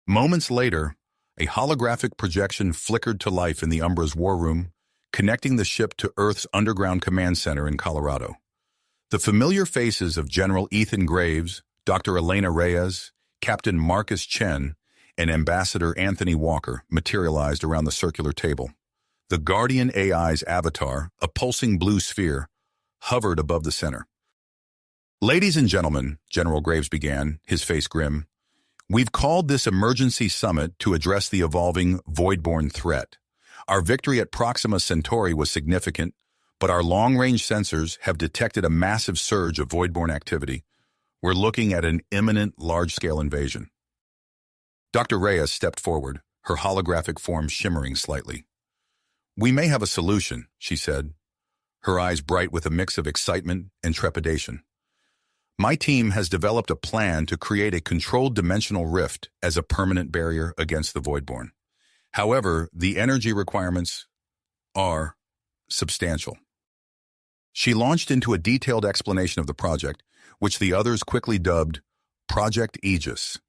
Moments later, a holographic projection flickered to life in the Umbra's war room, connecting the ship to Earth's underground command center in Colorado. The familiar faces of General Ethan Graves, Dr. Elena Reyes, Captain Marcus Chen, and Ambassador Anthony Walker materialized around the circular table. The Guardian AI's avatar, a pulsing blue sphere, hovered above the center. "Ladies and gentlemen," General Graves began, his face grim, "we've called this emergency summit to address the evolving voidborn threat. Our victory at Proxima Centauri was significant, but our long-range sensors have detected a massive surge of voidborn activity. We're looking at an imminent large-scale invasion." Dr. Reyes stepped forward, her holographic form shimmering slightly. "We may have a solution," she said, her eyes bright with a mix of excitement and trepidation. "My team has developed a plan to create a controlled dimensional rift as a permanent barrier against the voidborn. However, the energy requirements are substantial." She launched into a detailed explanation of the project, which the others quickly dubbed Project Aegis.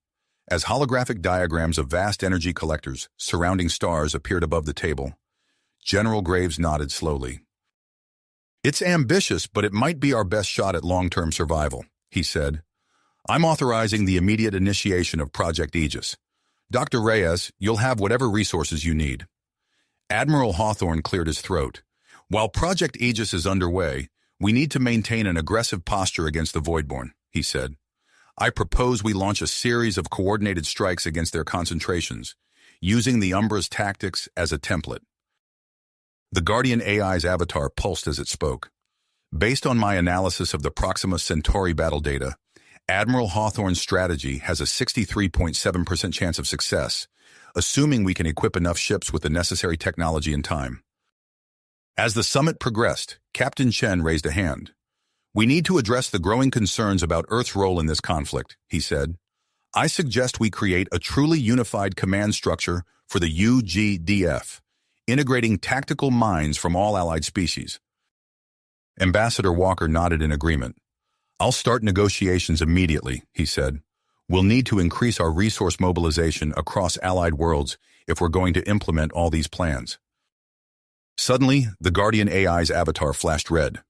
As holographic diagrams of vast energy collectors surrounding stars appeared above the table, General Graves nodded slowly. "It's ambitious, but it might be our best shot at long-term survival," he said. "I'm authorizing the immediate initiation of Project Aegis. Dr. Reyes, you'll have whatever resources you need." Admiral Hawthorne cleared his throat. "While Project Aegis is underway, we need to maintain an aggressive posture against the Voidborn," he said. "I propose we launch a series of coordinated strikes against their concentrations, using the Umbra's tactics as a template." The Guardian AI's avatar pulsed as it spoke. "Based on my analysis of the Proxima Centauri battle data, Admiral Hawthorne's strategy has a 63.7% chance of success, assuming we can equip enough ships with the necessary technology and time." As the summit progressed, Captain Chen raised a hand. "We need to address the growing concerns about Earth's role in this conflict," he said. "I suggest we create a truly unified command structure for the UGDF, integrating tactical minds from all allied species." Ambassador Walker nodded in agreement. "I'll start negotiations immediately," he said. "We'll need to increase our resource mobilization across allied worlds if we're going to implement all these plans." Suddenly, the Guardian AI's avatar flashed red.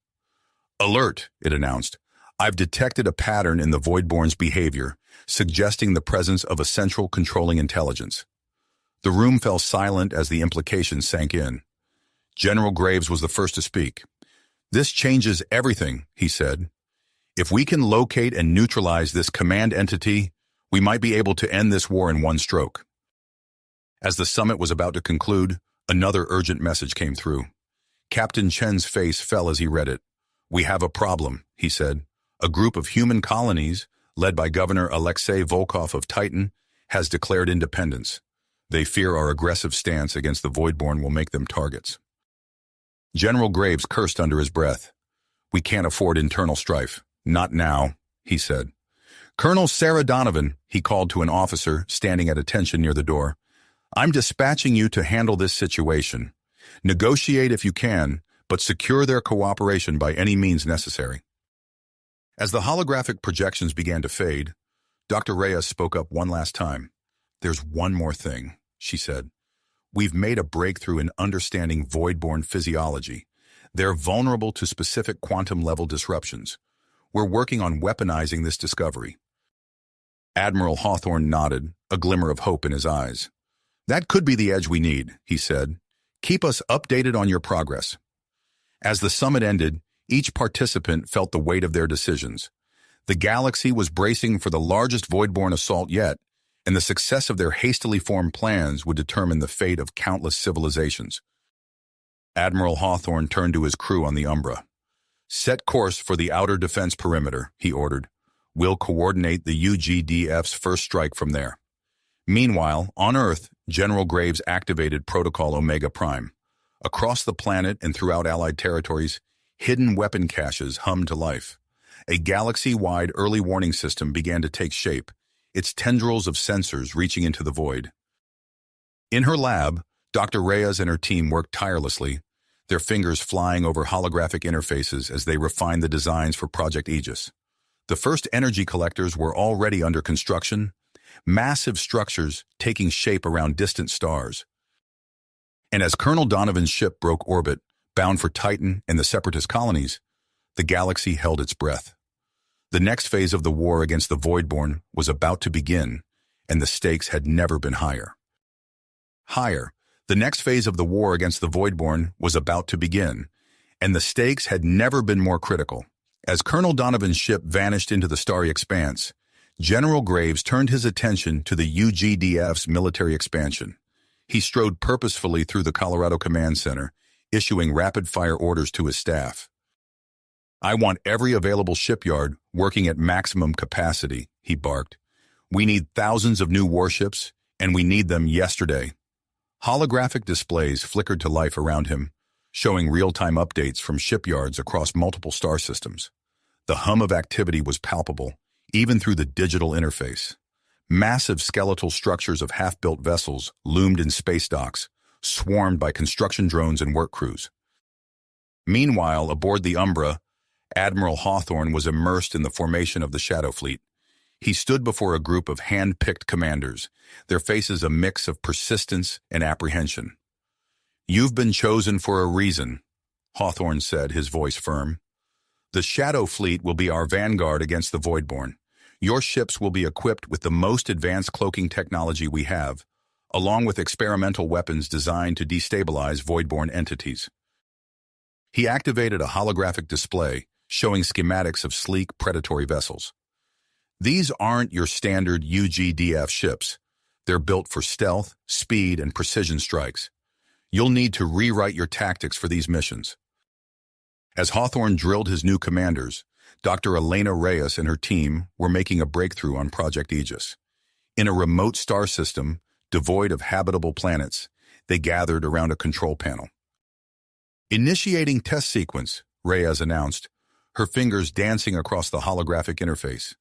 "Alert," it announced. "I've detected a pattern in the Voidborn's behavior, suggesting the presence of a central controlling intelligence." The room fell silent as the implications sank in. General Graves was the first to speak. "This changes everything," he said. "If we can locate and neutralize this command entity, we might be able to end this war in one stroke." As the summit was about to conclude, another urgent message came through. Captain Chen's face fell as he read it. "We have a problem," he said. "A group of human colonies, led by Governor Alexei Volkov of Titan, has declared independence. They fear our aggressive stance against the Voidborn will make them targets." General Graves cursed under his breath. "We can't afford internal strife. Not now," he said. "Colonel Sarah Donovan," he called to an officer standing at attention near the door. "I'm dispatching you to handle this situation. Negotiate if you can, but secure their cooperation by any means necessary." As the holographic projections began to fade, Dr. Reyes spoke up one last time. "There's one more thing," she said. "We've made a breakthrough in understanding voidborn physiology. They're vulnerable to specific quantum-level disruptions. We're working on weaponizing this discovery." Admiral Hawthorne nodded, a glimmer of hope in his eyes. "That could be the edge we need," he said. "Keep us updated on your progress." As the summit ended, each participant felt the weight of their decisions. The galaxy was bracing for the largest voidborn assault yet, and the success of their hastily formed plans would determine the fate of countless civilizations. Admiral Hawthorne turned to his crew on the Umbra. "Set course for the outer defense perimeter," he ordered. "We'll coordinate the UGDF's first strike from there." Meanwhile, on Earth, General Graves activated Protocol Omega Prime. Across the planet and throughout Allied territories, hidden weapon caches hummed to life. A galaxy-wide early warning system began to take shape, its tendrils of sensors reaching into the void. In her lab, Dr. Reyes and her team worked tirelessly, their fingers flying over holographic interfaces as they refined the designs for Project Aegis. The first energy collectors were already under construction, massive structures taking shape around distant stars. And as Colonel Donovan's ship broke orbit, bound for Titan and the Separatist colonies, the galaxy held its breath. The next phase of the war against the Voidborn was about to begin, and the stakes had never been higher. The next phase of the war against the Voidborn was about to begin, and the stakes had never been more critical. As Colonel Donovan's ship vanished into the starry expanse, General Graves turned his attention to the UGDF's military expansion. He strode purposefully through the Colorado Command Center, issuing rapid-fire orders to his staff. "I want every available shipyard working at maximum capacity," he barked. "We need thousands of new warships, and we need them yesterday." Holographic displays flickered to life around him, showing real-time updates from shipyards across multiple star systems. The hum of activity was palpable, even through the digital interface. Massive skeletal structures of half-built vessels loomed in space docks, swarmed by construction drones and work crews. Meanwhile, aboard the Umbra, Admiral Hawthorne was immersed in the formation of the Shadow Fleet. He stood before a group of hand-picked commanders, their faces a mix of persistence and apprehension. "You've been chosen for a reason," Hawthorne said, his voice firm. "The Shadow Fleet will be our vanguard against the Voidborn. Your ships will be equipped with the most advanced cloaking technology we have, along with experimental weapons designed to destabilize Voidborn entities." He activated a holographic display, showing schematics of sleek, predatory vessels. "These aren't your standard UGDF ships. They're built for stealth, speed, and precision strikes. You'll need to rewrite your tactics for these missions." As Hawthorne drilled his new commanders, Dr. Elena Reyes and her team were making a breakthrough on Project Aegis. In a remote star system, devoid of habitable planets, they gathered around a control panel. "Initiating test sequence," Reyes announced, her fingers dancing across the holographic interface.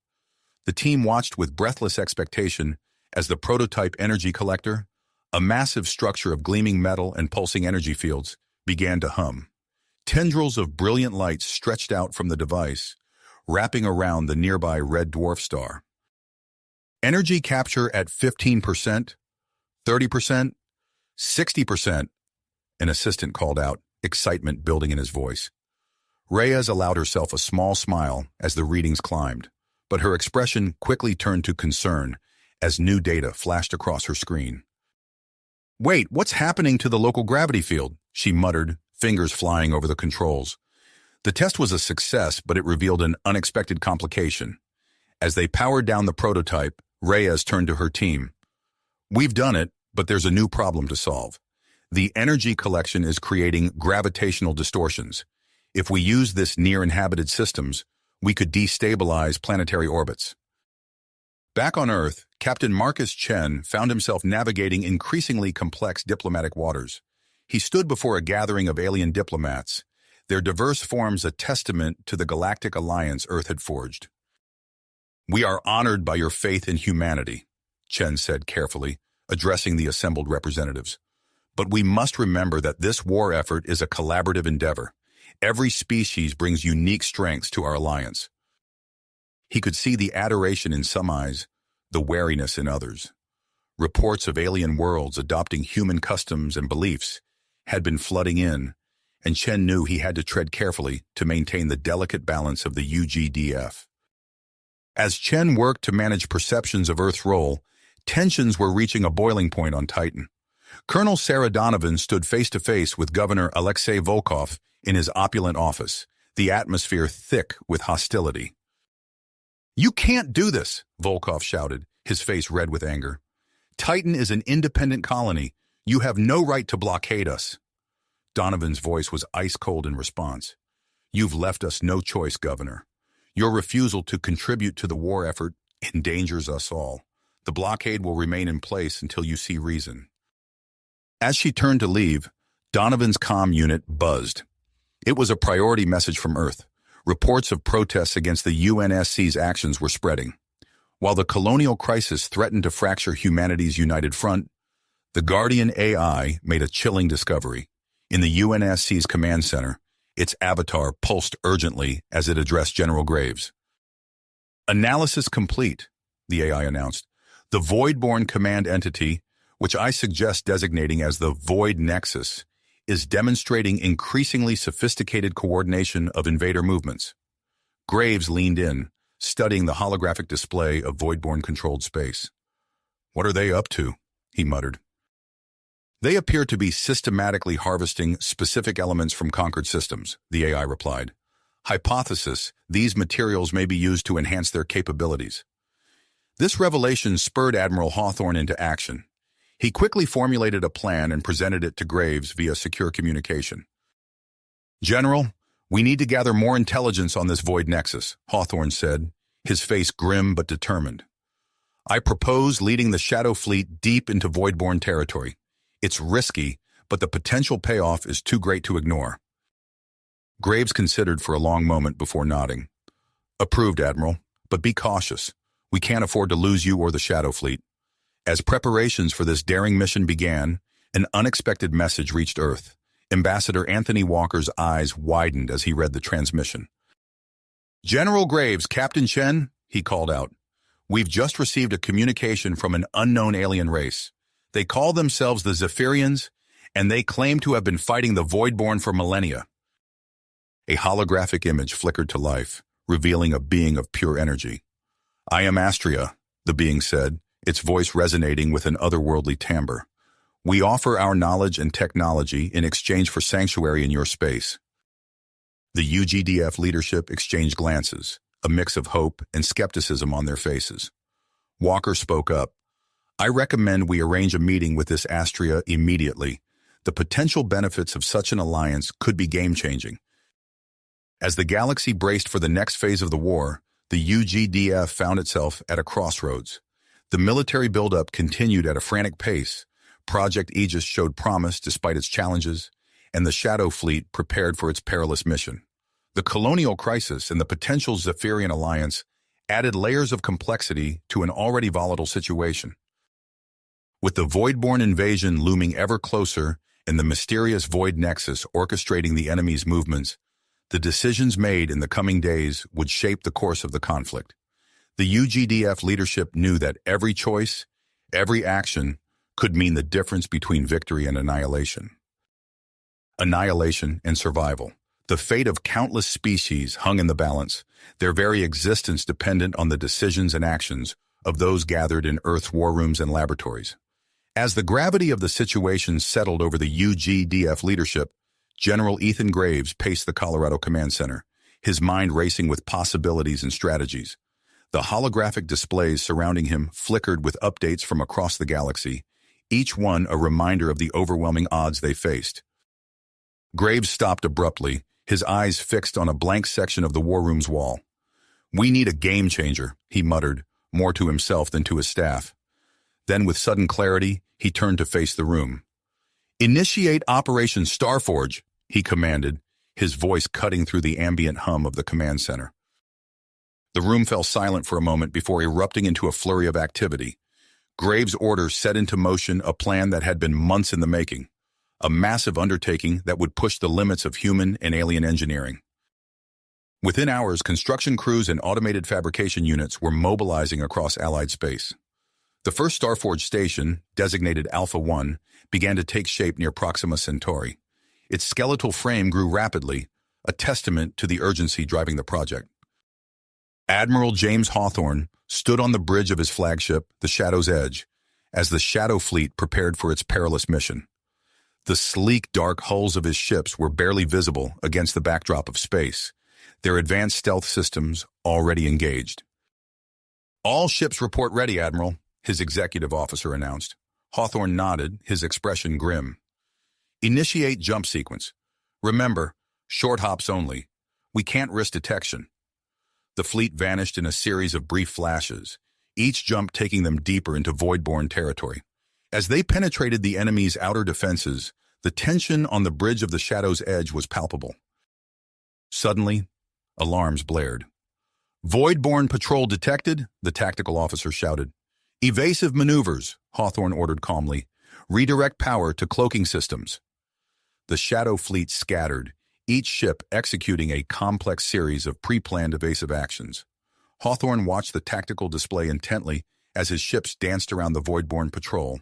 The team watched with breathless expectation as the prototype energy collector, a massive structure of gleaming metal and pulsing energy fields, began to hum. Tendrils of brilliant light stretched out from the device, wrapping around the nearby red dwarf star. "Energy capture at 15%, 30%, 60%, an assistant called out, excitement building in his voice. Reyes allowed herself a small smile as the readings climbed, but her expression quickly turned to concern as new data flashed across her screen. "Wait, what's happening to the local gravity field?" she muttered, fingers flying over the controls. The test was a success, but it revealed an unexpected complication. As they powered down the prototype, Reyes turned to her team. "We've done it, but there's a new problem to solve. The energy collection is creating gravitational distortions. If we use this near inhabited systems, we could destabilize planetary orbits." Back on Earth, Captain Marcus Chen found himself navigating increasingly complex diplomatic waters. He stood before a gathering of alien diplomats, their diverse forms a testament to the galactic alliance Earth had forged. "We are honored by your faith in humanity," Chen said carefully, addressing the assembled representatives. "But we must remember that this war effort is a collaborative endeavor. Every species brings unique strengths to our alliance." He could see the adoration in some eyes, the wariness in others. Reports of alien worlds adopting human customs and beliefs had been flooding in, and Chen knew he had to tread carefully to maintain the delicate balance of the UGDF. As Chen worked to manage perceptions of Earth's role, tensions were reaching a boiling point on Titan. Colonel Sarah Donovan stood face-to-face with Governor Alexei Volkov in his opulent office, the atmosphere thick with hostility. "You can't do this," Volkov shouted, his face red with anger. "Titan is an independent colony. You have no right to blockade us." Donovan's voice was ice-cold in response. "You've left us no choice, Governor. Your refusal to contribute to the war effort endangers us all. The blockade will remain in place until you see reason." As she turned to leave, Donovan's comm unit buzzed. It was a priority message from Earth. Reports of protests against the UNSC's actions were spreading. While the colonial crisis threatened to fracture humanity's united front, the Guardian AI made a chilling discovery. In the UNSC's command center, its avatar pulsed urgently as it addressed General Graves. "Analysis complete," the AI announced. "The Voidborn command entity, which I suggest designating as the Void Nexus, is demonstrating increasingly sophisticated coordination of invader movements. Graves leaned in, studying the holographic display of Voidborn-controlled space. "What are they up to?" he muttered. "They appear to be systematically harvesting specific elements from conquered systems," the AI replied. "Hypothesis, these materials may be used to enhance their capabilities." This revelation spurred Admiral Hawthorne into action. He quickly formulated a plan and presented it to Graves via secure communication. "General, we need to gather more intelligence on this Void Nexus," Hawthorne said, his face grim but determined. "I propose leading the Shadow Fleet deep into Voidborn territory. It's risky, but the potential payoff is too great to ignore." Graves considered for a long moment before nodding. "Approved, Admiral, but be cautious. We can't afford to lose you or the Shadow Fleet." As preparations for this daring mission began, an unexpected message reached Earth. Ambassador Anthony Walker's eyes widened as he read the transmission. "General Graves, Captain Chen," he called out. "We've just received a communication from an unknown alien race. They call themselves the Zephyrians, and they claim to have been fighting the Voidborn for millennia." A holographic image flickered to life, revealing a being of pure energy. "I am Astria," the being said, its voice resonating with an otherworldly timbre. "We offer our knowledge and technology in exchange for sanctuary in your space." The UGDF leadership exchanged glances, a mix of hope and skepticism on their faces. Walker spoke up. "I recommend we arrange a meeting with this Astria immediately. The potential benefits of such an alliance could be game-changing." As the galaxy braced for the next phase of the war, the UGDF found itself at a crossroads. The military buildup continued at a frantic pace. Project Aegis showed promise despite its challenges, and the Shadow Fleet prepared for its perilous mission. The colonial crisis and the potential Zephyrian alliance added layers of complexity to an already volatile situation. With the Voidborn invasion looming ever closer and the mysterious Void Nexus orchestrating the enemy's movements, the decisions made in the coming days would shape the course of the conflict. The UGDF leadership knew that every choice, every action, could mean the difference between victory and annihilation. Annihilation and survival. The fate of countless species hung in the balance, their very existence dependent on the decisions and actions of those gathered in Earth's war rooms and laboratories. As the gravity of the situation settled over the UGDF leadership, General Ethan Graves paced the Colorado Command Center, his mind racing with possibilities and strategies. The holographic displays surrounding him flickered with updates from across the galaxy, each one a reminder of the overwhelming odds they faced. Graves stopped abruptly, his eyes fixed on a blank section of the war room's wall. "We need a game changer," he muttered, more to himself than to his staff. Then with sudden clarity, he turned to face the room. "Initiate Operation Starforge," he commanded, his voice cutting through the ambient hum of the command center. The room fell silent for a moment before erupting into a flurry of activity. Graves' order set into motion a plan that had been months in the making, a massive undertaking that would push the limits of human and alien engineering. Within hours, construction crews and automated fabrication units were mobilizing across Allied space. The first Starforge station, designated Alpha 1, began to take shape near Proxima Centauri. Its skeletal frame grew rapidly, a testament to the urgency driving the project. Admiral James Hawthorne stood on the bridge of his flagship, the Shadow's Edge, as the Shadow Fleet prepared for its perilous mission. The sleek, dark hulls of his ships were barely visible against the backdrop of space, their advanced stealth systems already engaged. "All ships report ready, Admiral," his executive officer announced. Hawthorne nodded, his expression grim. "Initiate jump sequence. Remember, short hops only. We can't risk detection." The fleet vanished in a series of brief flashes, each jump taking them deeper into Voidborn territory. As they penetrated the enemy's outer defenses, the tension on the bridge of the Shadow's Edge was palpable. Suddenly, alarms blared. "Voidborn patrol detected," the tactical officer shouted. "Evasive maneuvers," Hawthorne ordered calmly. "Redirect power to cloaking systems." The Shadow Fleet scattered, each ship executing a complex series of pre-planned evasive actions. Hawthorne watched the tactical display intently as his ships danced around the Voidborn patrol,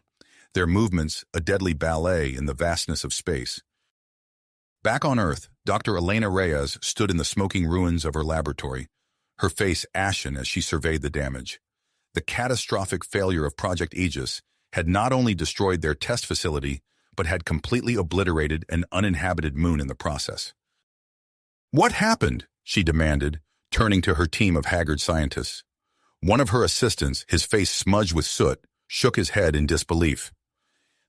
their movements a deadly ballet in the vastness of space. Back on Earth, Dr. Elena Reyes stood in the smoking ruins of her laboratory, her face ashen as she surveyed the damage. The catastrophic failure of Project Aegis had not only destroyed their test facility, but had completely obliterated an uninhabited moon in the process. "What happened?" she demanded, turning to her team of haggard scientists. One of her assistants, his face smudged with soot, shook his head in disbelief.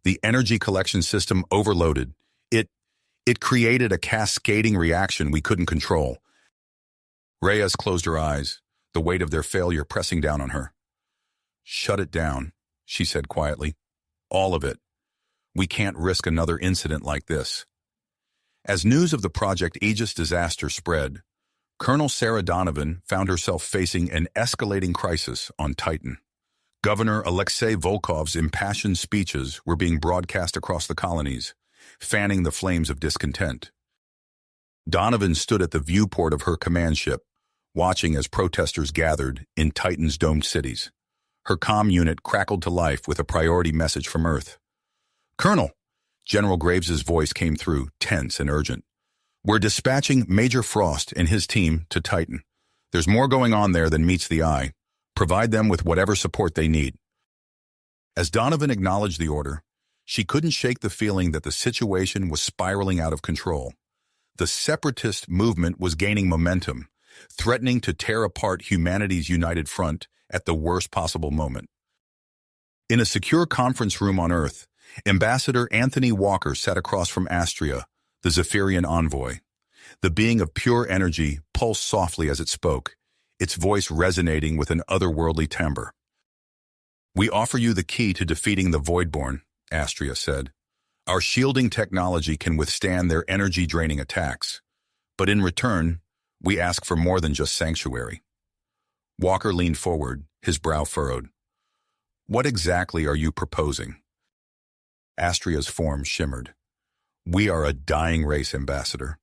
The energy collection system overloaded. It created a cascading reaction we couldn't control. Reyes closed her eyes, the weight of their failure pressing down on her. "Shut it down," she said quietly. "All of it. We can't risk another incident like this." As news of the Project Aegis disaster spread, Colonel Sarah Donovan found herself facing an escalating crisis on Titan. Governor Alexei Volkov's impassioned speeches were being broadcast across the colonies, fanning the flames of discontent. Donovan stood at the viewport of her command ship, watching as protesters gathered in Titan's domed cities. Her comm unit crackled to life with a priority message from Earth. "Colonel," General Graves's voice came through, tense and urgent. "We're dispatching Major Frost and his team to Titan. There's more going on there than meets the eye. Provide them with whatever support they need." As Donovan acknowledged the order, she couldn't shake the feeling that the situation was spiraling out of control. The separatist movement was gaining momentum, threatening to tear apart humanity's united front at the worst possible moment. In a secure conference room on Earth, Ambassador Anthony Walker sat across from Astria, the Zephyrian envoy. The being of pure energy pulsed softly as it spoke, its voice resonating with an otherworldly timbre. "We offer you the key to defeating the Voidborn," Astria said. "Our shielding technology can withstand their energy-draining attacks, but in return, we ask for more than just sanctuary." Walker leaned forward, his brow furrowed. "What exactly are you proposing?" Astria's form shimmered. "We are a dying race, Ambassador.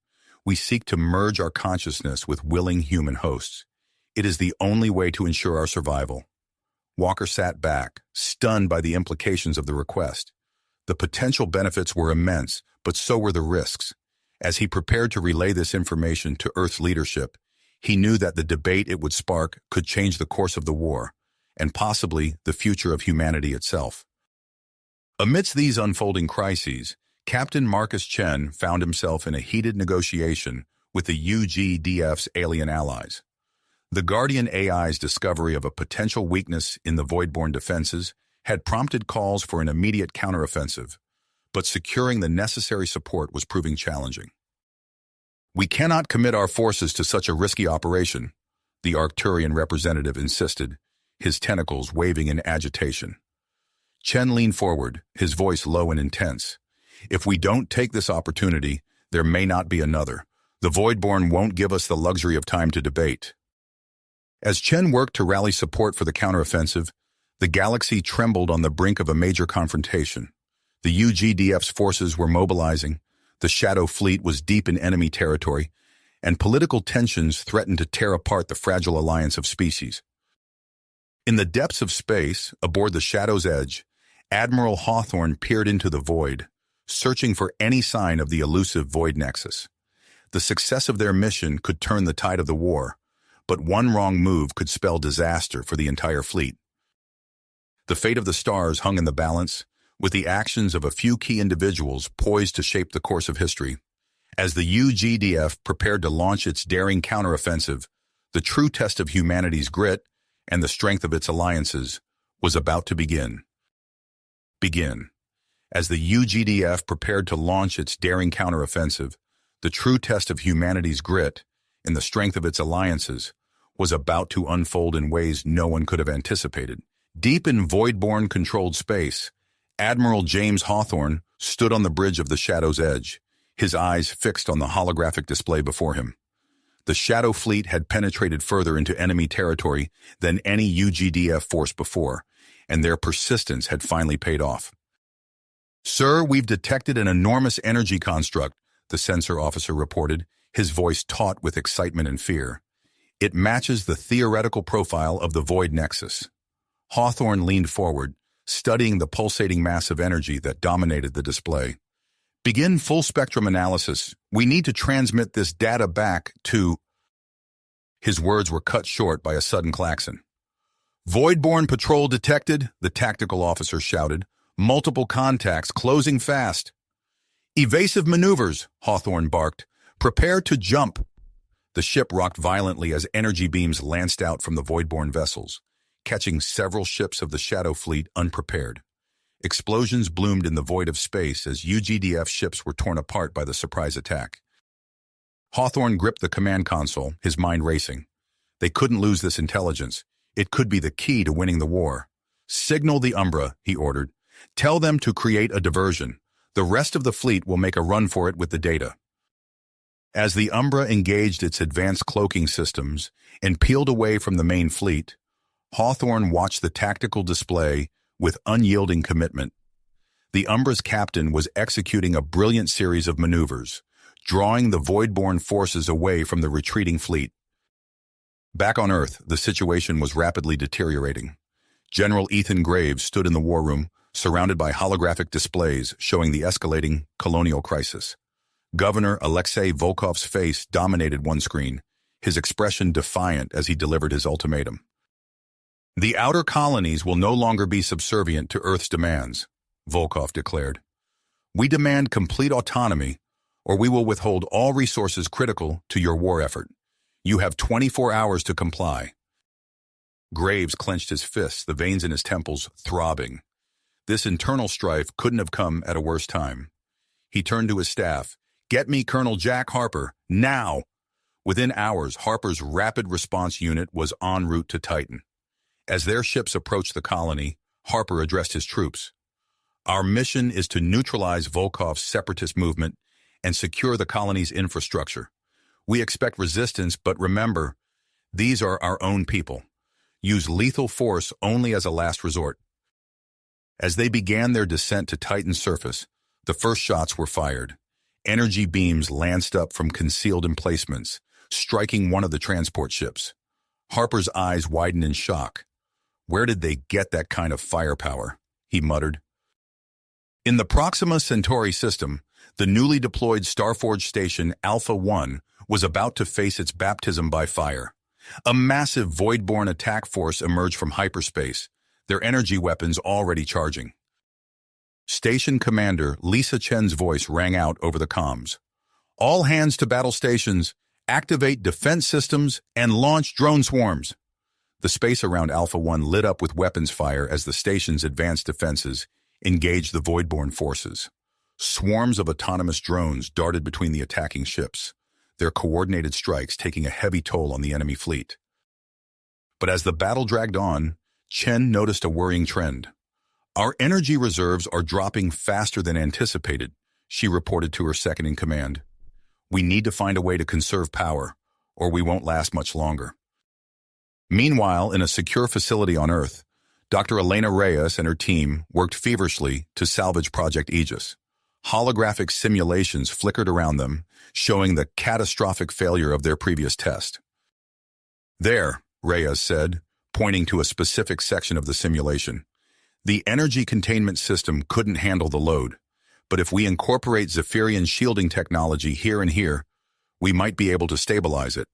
We seek to merge our consciousness with willing human hosts. It is the only way to ensure our survival." Walker sat back, stunned by the implications of the request. The potential benefits were immense, but so were the risks. As he prepared to relay this information to Earth's leadership, he knew that the debate it would spark could change the course of the war, and possibly the future of humanity itself. Amidst these unfolding crises, Captain Marcus Chen found himself in a heated negotiation with the UGDF's alien allies. The Guardian AI's discovery of a potential weakness in the Voidborn defenses had prompted calls for an immediate counteroffensive, but securing the necessary support was proving challenging. "We cannot commit our forces to such a risky operation," the Arcturian representative insisted, his tentacles waving in agitation. Chen leaned forward, his voice low and intense. "If we don't take this opportunity, there may not be another. The Voidborn won't give us the luxury of time to debate." As Chen worked to rally support for the counteroffensive, the galaxy trembled on the brink of a major confrontation. The UGDF's forces were mobilizing, the Shadow Fleet was deep in enemy territory, and political tensions threatened to tear apart the fragile alliance of species. In the depths of space, aboard the Shadow's Edge, Admiral Hawthorne peered into the void, searching for any sign of the elusive Void Nexus. The success of their mission could turn the tide of the war, but one wrong move could spell disaster for the entire fleet. The fate of the stars hung in the balance, with the actions of a few key individuals poised to shape the course of history. As the UGDF prepared to launch its daring counteroffensive, the true test of humanity's grit and the strength of its alliances was about to begin. As the UGDF prepared to launch its daring counteroffensive, the true test of humanity's grit and the strength of its alliances was about to unfold in ways no one could have anticipated. Deep in Voidborn-controlled space, Admiral James Hawthorne stood on the bridge of the Shadow's Edge, his eyes fixed on the holographic display before him. The Shadow Fleet had penetrated further into enemy territory than any UGDF force before, and their persistence had finally paid off. "Sir, we've detected an enormous energy construct," the sensor officer reported, his voice taut with excitement and fear. "It matches the theoretical profile of the Void Nexus." Hawthorne leaned forward, studying the pulsating mass of energy that dominated the display. Begin full spectrum analysis. We need to transmit this data back to... His words were cut short by a sudden klaxon. Voidborne patrol detected, the tactical officer shouted. Multiple contacts closing fast. Evasive maneuvers, Hawthorne barked. Prepare to jump. The ship rocked violently as energy beams lanced out from the Voidborne vessels, catching several ships of the Shadow Fleet unprepared. Explosions bloomed in the void of space as UGDF ships were torn apart by the surprise attack. Hawthorne gripped the command console, his mind racing. They couldn't lose this intelligence. It could be the key to winning the war. Signal the Umbra, he ordered. Tell them to create a diversion. The rest of the fleet will make a run for it with the data. As the Umbra engaged its advanced cloaking systems and peeled away from the main fleet, Hawthorne watched the tactical display with unyielding commitment. The Umbra's captain was executing a brilliant series of maneuvers, drawing the Voidborne forces away from the retreating fleet. Back on Earth, the situation was rapidly deteriorating. General Ethan Graves stood in the war room, surrounded by holographic displays showing the escalating colonial crisis. Governor Alexei Volkov's face dominated one screen, his expression defiant as he delivered his ultimatum. The outer colonies will no longer be subservient to Earth's demands, Volkov declared. We demand complete autonomy, or we will withhold all resources critical to your war effort. You have 24 hours to comply. Graves clenched his fists, the veins in his temples throbbing. This internal strife couldn't have come at a worse time. He turned to his staff. Get me Colonel Jack Harper, now! Within hours, Harper's rapid response unit was en route to Titan. As their ships approached the colony, Harper addressed his troops. Our mission is to neutralize Volkov's separatist movement and secure the colony's infrastructure. We expect resistance, but remember, these are our own people. Use lethal force only as a last resort. As they began their descent to Titan's surface, the first shots were fired. Energy beams lanced up from concealed emplacements, striking one of the transport ships. Harper's eyes widened in shock. Where did they get that kind of firepower? He muttered. In the Proxima Centauri system, the newly deployed Starforge station Alpha 1 was about to face its baptism by fire. A massive Voidborne attack force emerged from hyperspace, their energy weapons already charging. Station Commander Lisa Chen's voice rang out over the comms. All hands to battle stations, activate defense systems, and launch drone swarms. The space around Alpha 1 lit up with weapons fire as the station's advanced defenses engaged the Voidborne forces. Swarms of autonomous drones darted between the attacking ships, their coordinated strikes taking a heavy toll on the enemy fleet. But as the battle dragged on, Chen noticed a worrying trend. Our energy reserves are dropping faster than anticipated, she reported to her second-in-command. We need to find a way to conserve power, or we won't last much longer. Meanwhile, in a secure facility on Earth, Dr. Elena Reyes and her team worked feverishly to salvage Project Aegis. Holographic simulations flickered around them, showing the catastrophic failure of their previous test. There, Reyes said, pointing to a specific section of the simulation. The energy containment system couldn't handle the load, but if we incorporate Zephyrian shielding technology here and here, we might be able to stabilize it.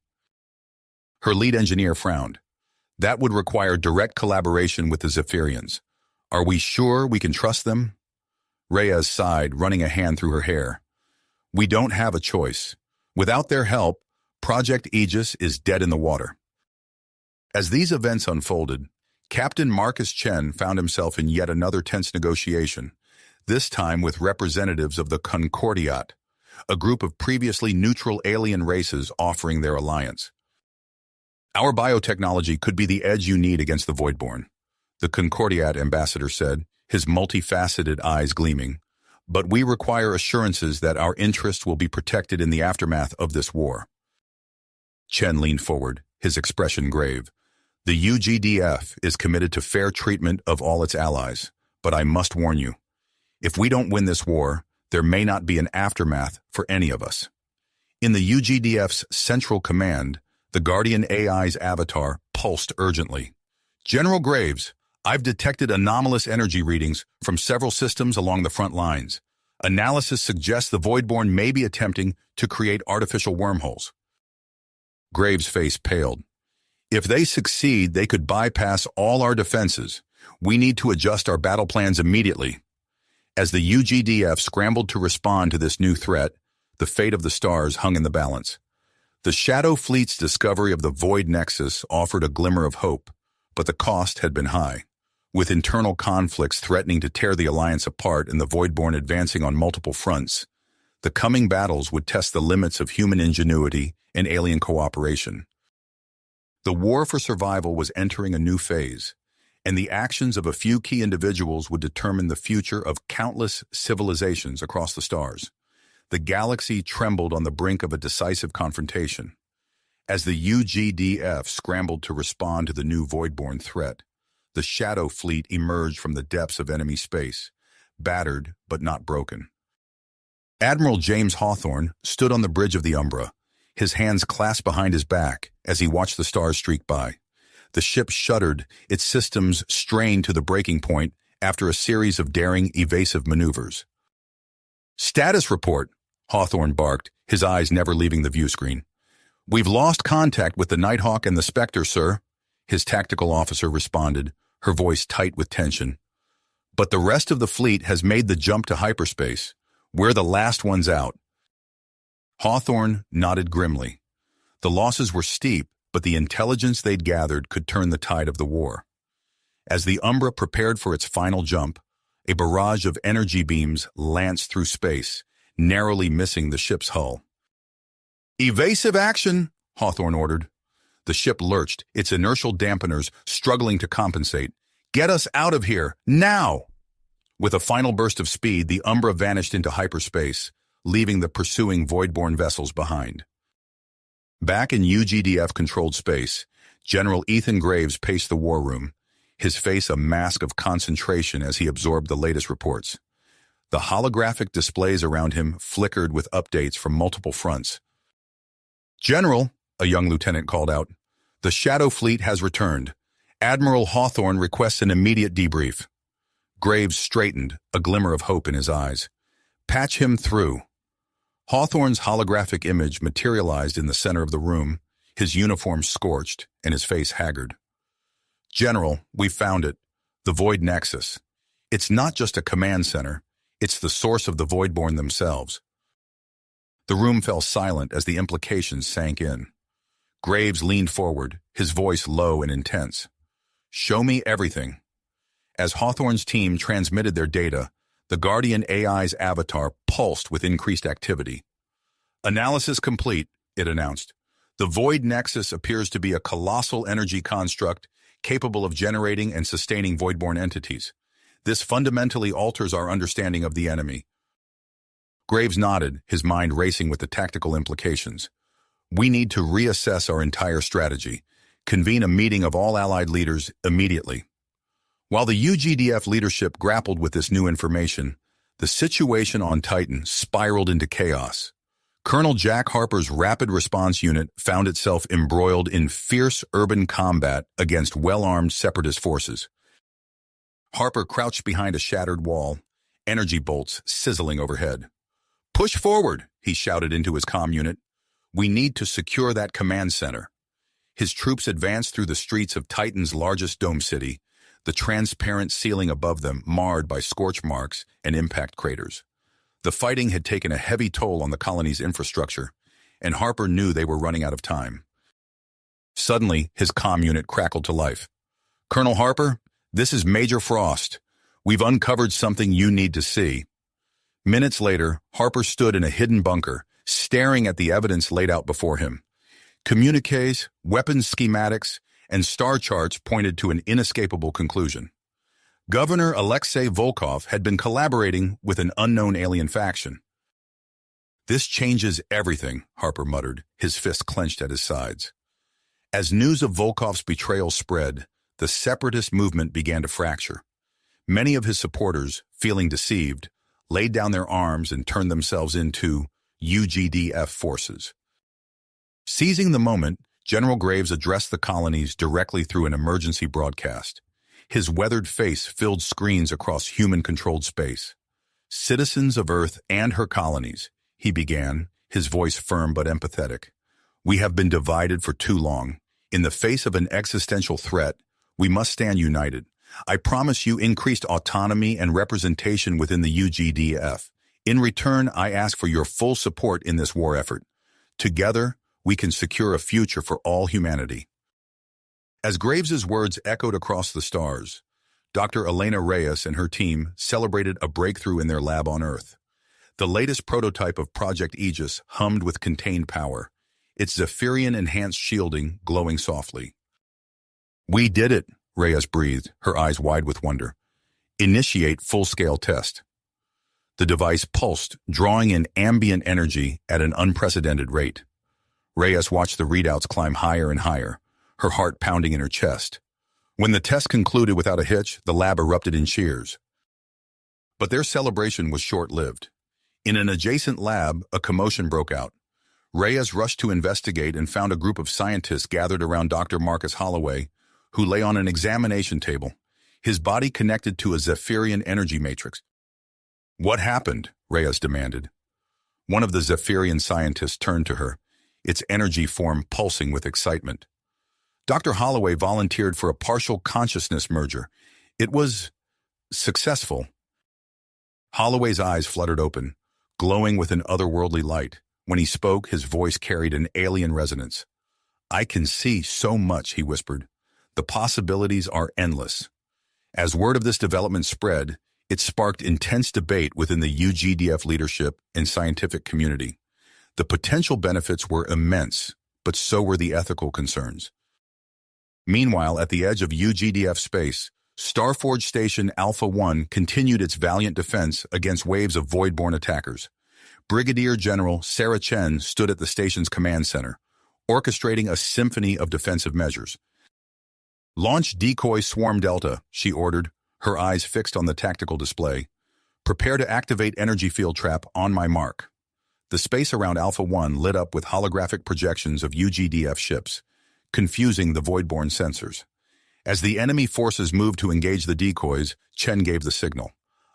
Her lead engineer frowned. That would require direct collaboration with the Zephyrians. Are we sure we can trust them? Reyes sighed, running a hand through her hair. We don't have a choice. Without their help, Project Aegis is dead in the water. As these events unfolded, Captain Marcus Chen found himself in yet another tense negotiation, this time with representatives of the Concordiat, a group of previously neutral alien races offering their alliance. Our biotechnology could be the edge you need against the Voidborne, the Concordiat ambassador said, his multifaceted eyes gleaming. But we require assurances that our interests will be protected in the aftermath of this war. Chen leaned forward, his expression grave. The UGDF is committed to fair treatment of all its allies, but I must warn you, if we don't win this war, there may not be an aftermath for any of us. In the UGDF's central command, the Guardian AI's avatar pulsed urgently. General Graves, I've detected anomalous energy readings from several systems along the front lines. Analysis suggests the Voidborn may be attempting to create artificial wormholes. Graves' face paled. If they succeed, they could bypass all our defenses. We need to adjust our battle plans immediately. As the UGDF scrambled to respond to this new threat, the fate of the stars hung in the balance. The Shadow Fleet's discovery of the Void Nexus offered a glimmer of hope, but the cost had been high. With internal conflicts threatening to tear the Alliance apart and the Voidborn advancing on multiple fronts, the coming battles would test the limits of human ingenuity and alien cooperation. The war for survival was entering a new phase, and the actions of a few key individuals would determine the future of countless civilizations across the stars. The galaxy trembled on the brink of a decisive confrontation. As the UGDF scrambled to respond to the new Voidborn threat, the Shadow Fleet emerged from the depths of enemy space, battered but not broken. Admiral James Hawthorne stood on the bridge of the Umbra, his hands clasped behind his back as he watched the stars streak by. The ship shuddered, its systems strained to the breaking point after a series of daring, evasive maneuvers. "Status report," Hawthorne barked, his eyes never leaving the view screen. "We've lost contact with the Nighthawk and the Spectre, sir," his tactical officer responded, her voice tight with tension. "But the rest of the fleet has made the jump to hyperspace. We're the last ones out." Hawthorne nodded grimly. The losses were steep, but the intelligence they'd gathered could turn the tide of the war. As the Umbra prepared for its final jump, a barrage of energy beams lanced through space, narrowly missing the ship's hull. "Evasive action," Hawthorne ordered. The ship lurched, its inertial dampeners struggling to compensate. "Get us out of here, now!" With a final burst of speed, the Umbra vanished into hyperspace, leaving the pursuing Voidborn vessels behind. Back in UGDF-controlled space, General Ethan Graves paced the war room, his face a mask of concentration as he absorbed the latest reports. The holographic displays around him flickered with updates from multiple fronts. "General," a young lieutenant called out, "the Shadow Fleet has returned. Admiral Hawthorne requests an immediate debrief." Graves straightened, a glimmer of hope in his eyes. "Patch him through." Hawthorne's holographic image materialized in the center of the room, his uniform scorched and his face haggard. "General, we found it. The Void Nexus. It's not just a command center. It's the source of the Voidborn themselves." The room fell silent as the implications sank in. Graves leaned forward, his voice low and intense. "Show me everything." As Hawthorne's team transmitted their data, the Guardian AI's avatar pulsed with increased activity. "Analysis complete," it announced. "The Void Nexus appears to be a colossal energy construct capable of generating and sustaining Voidborn entities. This fundamentally alters our understanding of the enemy." Graves nodded, his mind racing with the tactical implications. "We need to reassess our entire strategy. Convene a meeting of all Allied leaders immediately." While the UGDF leadership grappled with this new information, the situation on Titan spiraled into chaos. Colonel Jack Harper's Rapid Response Unit found itself embroiled in fierce urban combat against well-armed separatist forces. Harper crouched behind a shattered wall, energy bolts sizzling overhead. "Push forward," he shouted into his comm unit. "We need to secure that command center." His troops advanced through the streets of Titan's largest dome city, the transparent ceiling above them marred by scorch marks and impact craters. The fighting had taken a heavy toll on the colony's infrastructure, and Harper knew they were running out of time. Suddenly, his comm unit crackled to life. "Colonel Harper, this is Major Frost. We've uncovered something you need to see." Minutes later, Harper stood in a hidden bunker, staring at the evidence laid out before him. Communiques, weapons schematics, and star charts pointed to an inescapable conclusion. Governor Alexei Volkov had been collaborating with an unknown alien faction. "This changes everything," Harper muttered, his fists clenched at his sides. As news of Volkov's betrayal spread, the separatist movement began to fracture. Many of his supporters, feeling deceived, laid down their arms and turned themselves into UGDF forces. Seizing the moment, General Graves addressed the colonies directly through an emergency broadcast. His weathered face filled screens across human-controlled space. "Citizens of Earth and her colonies," he began, his voice firm but empathetic. "We have been divided for too long. In the face of an existential threat, we must stand united. I promise you increased autonomy and representation within the UGDF. In return, I ask for your full support in this war effort. Together, we can secure a future for all humanity." As Graves's words echoed across the stars, Dr. Elena Reyes and her team celebrated a breakthrough in their lab on Earth. The latest prototype of Project Aegis hummed with contained power, its Zephyrian-enhanced shielding glowing softly. "We did it," Reyes breathed, her eyes wide with wonder. "Initiate full-scale test." The device pulsed, drawing in ambient energy at an unprecedented rate. Reyes watched the readouts climb higher and higher, her heart pounding in her chest. When the test concluded without a hitch, the lab erupted in cheers. But their celebration was short-lived. In an adjacent lab, a commotion broke out. Reyes rushed to investigate and found a group of scientists gathered around Dr. Marcus Holloway, who lay on an examination table, his body connected to a Zephyrian energy matrix. "What happened?" Reyes demanded. One of the Zephyrian scientists turned to her, its energy form pulsing with excitement. Dr. Holloway volunteered for a partial consciousness merger. It was successful. Holloway's eyes fluttered open, glowing with an otherworldly light. When he spoke, his voice carried an alien resonance. "I can see so much," he whispered. "The possibilities are endless." As word of this development spread, it sparked intense debate within the UGDF leadership and scientific community. The potential benefits were immense, but so were the ethical concerns. Meanwhile, at the edge of UGDF space, Starforge Station Alpha 1 continued its valiant defense against waves of void-born attackers. Brigadier General Sarah Chen stood at the station's command center, orchestrating a symphony of defensive measures. "Launch decoy swarm Delta," she ordered, her eyes fixed on the tactical display. "Prepare to activate energy field trap on my mark." The space around Alpha 1 lit up with holographic projections of UGDF ships, confusing the void-born sensors. As the enemy forces moved to engage the decoys, Chen gave the signal.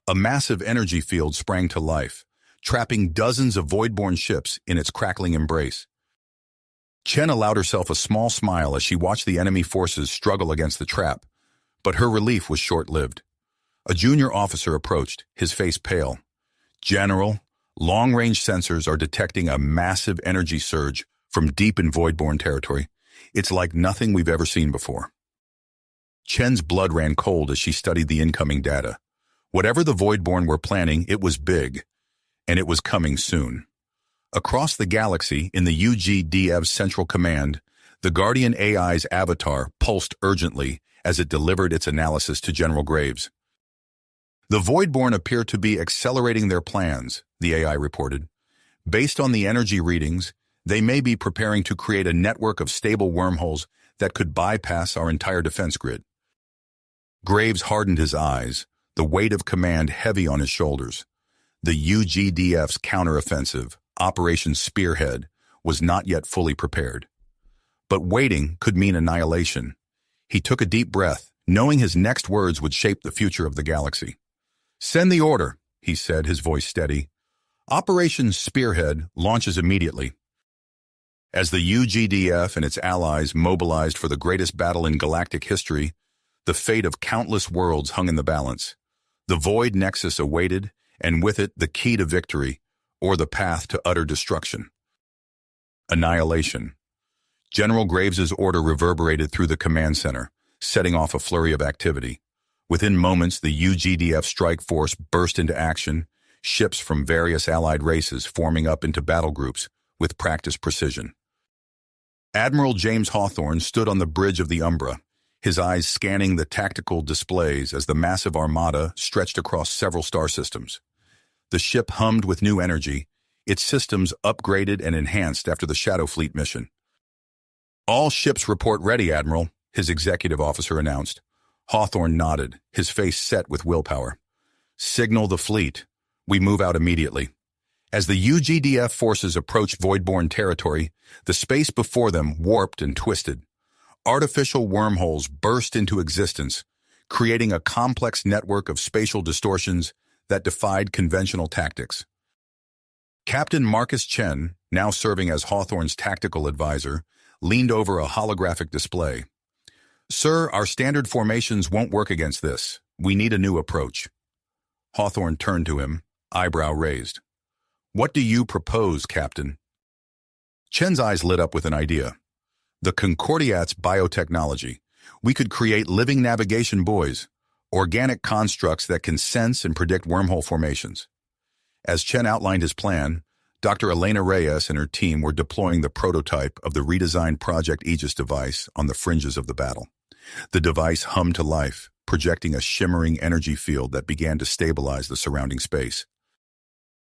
A massive energy field sprang to life, trapping dozens of void-born ships in its crackling embrace. Chen allowed herself a small smile as she watched the enemy forces struggle against the trap, but her relief was short-lived. A junior officer approached, his face pale. "General, long-range sensors are detecting a massive energy surge from deep in void-born territory. It's like nothing we've ever seen before." Chen's blood ran cold as she studied the incoming data. Whatever the void-born were planning, it was big, and it was coming soon. Across the galaxy, in the UGDF's Central Command, the Guardian AI's avatar pulsed urgently as it delivered its analysis to General Graves. "The void-born appear to be accelerating their plans," the AI reported. "Based on the energy readings, they may be preparing to create a network of stable wormholes that could bypass our entire defense grid." Graves hardened his eyes, the weight of command heavy on his shoulders. The UGDF's counteroffensive, Operation Spearhead, was not yet fully prepared. But waiting could mean annihilation. He took a deep breath, knowing his next words would shape the future of the galaxy. "Send the order," he said, his voice steady. "Operation Spearhead launches immediately." As the UGDF and its allies mobilized for the greatest battle in galactic history, the fate of countless worlds hung in the balance. The Void Nexus awaited, and with it the key to victory, or the path to utter destruction. Annihilation. General Graves's order reverberated through the command center, setting off a flurry of activity. Within moments, the UGDF strike force burst into action, ships from various allied races forming up into battle groups with practiced precision. Admiral James Hawthorne stood on the bridge of the Umbra, his eyes scanning the tactical displays as the massive armada stretched across several star systems. The ship hummed with new energy, its systems upgraded and enhanced after the Shadow Fleet mission. "All ships report ready, Admiral," his executive officer announced. Hawthorne nodded, his face set with willpower. "Signal the fleet. We move out immediately." As the UGDF forces approached void-born territory, the space before them warped and twisted. Artificial wormholes burst into existence, creating a complex network of spatial distortions that defied conventional tactics. Captain Marcus Chen, now serving as Hawthorne's tactical advisor, leaned over a holographic display. "Sir, our standard formations won't work against this. We need a new approach." Hawthorne turned to him, eyebrow raised. "What do you propose, Captain?" Chen's eyes lit up with an idea. "The Concordiat's biotechnology. We could create living navigation buoys, organic constructs that can sense and predict wormhole formations." As Chen outlined his plan, Dr. Elena Reyes and her team were deploying the prototype of the redesigned Project Aegis device on the fringes of the battle. The device hummed to life, projecting a shimmering energy field that began to stabilize the surrounding space.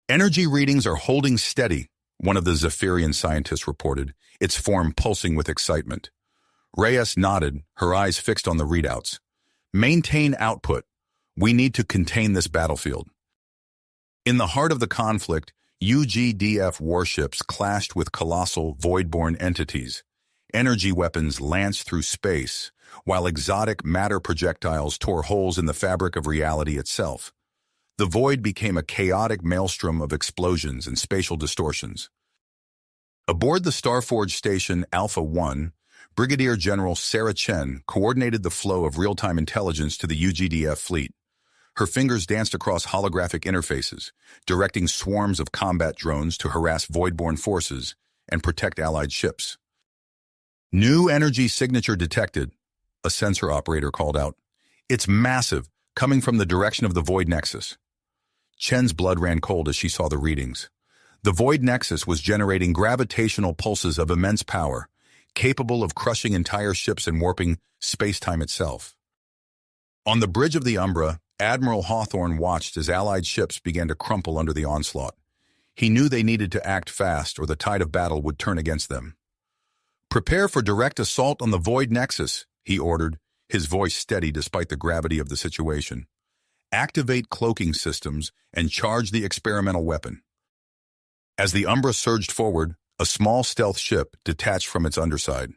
"Energy readings are holding steady," one of the Zephyrian scientists reported, its form pulsing with excitement. Reyes nodded, her eyes fixed on the readouts. "Maintain output. We need to contain this battlefield." In the heart of the conflict, UGDF warships clashed with colossal, void-born entities. Energy weapons lanced through space, while exotic matter projectiles tore holes in the fabric of reality itself. The void became a chaotic maelstrom of explosions and spatial distortions. Aboard the Starforge station Alpha 1, Brigadier General Sarah Chen coordinated the flow of real-time intelligence to the UGDF fleet. Her fingers danced across holographic interfaces, directing swarms of combat drones to harass void-born forces and protect allied ships. "New energy signature detected," a sensor operator called out. "It's massive, coming from the direction of the Void Nexus." Chen's blood ran cold as she saw the readings. The Void Nexus was generating gravitational pulses of immense power, capable of crushing entire ships and warping space-time itself. On the bridge of the Umbra, Admiral Hawthorne watched as Allied ships began to crumple under the onslaught. He knew they needed to act fast or the tide of battle would turn against them. "Prepare for direct assault on the Void Nexus," he ordered, his voice steady despite the gravity of the situation. "Activate cloaking systems and charge the experimental weapon." As the Umbra surged forward, a small stealth ship detached from its underside.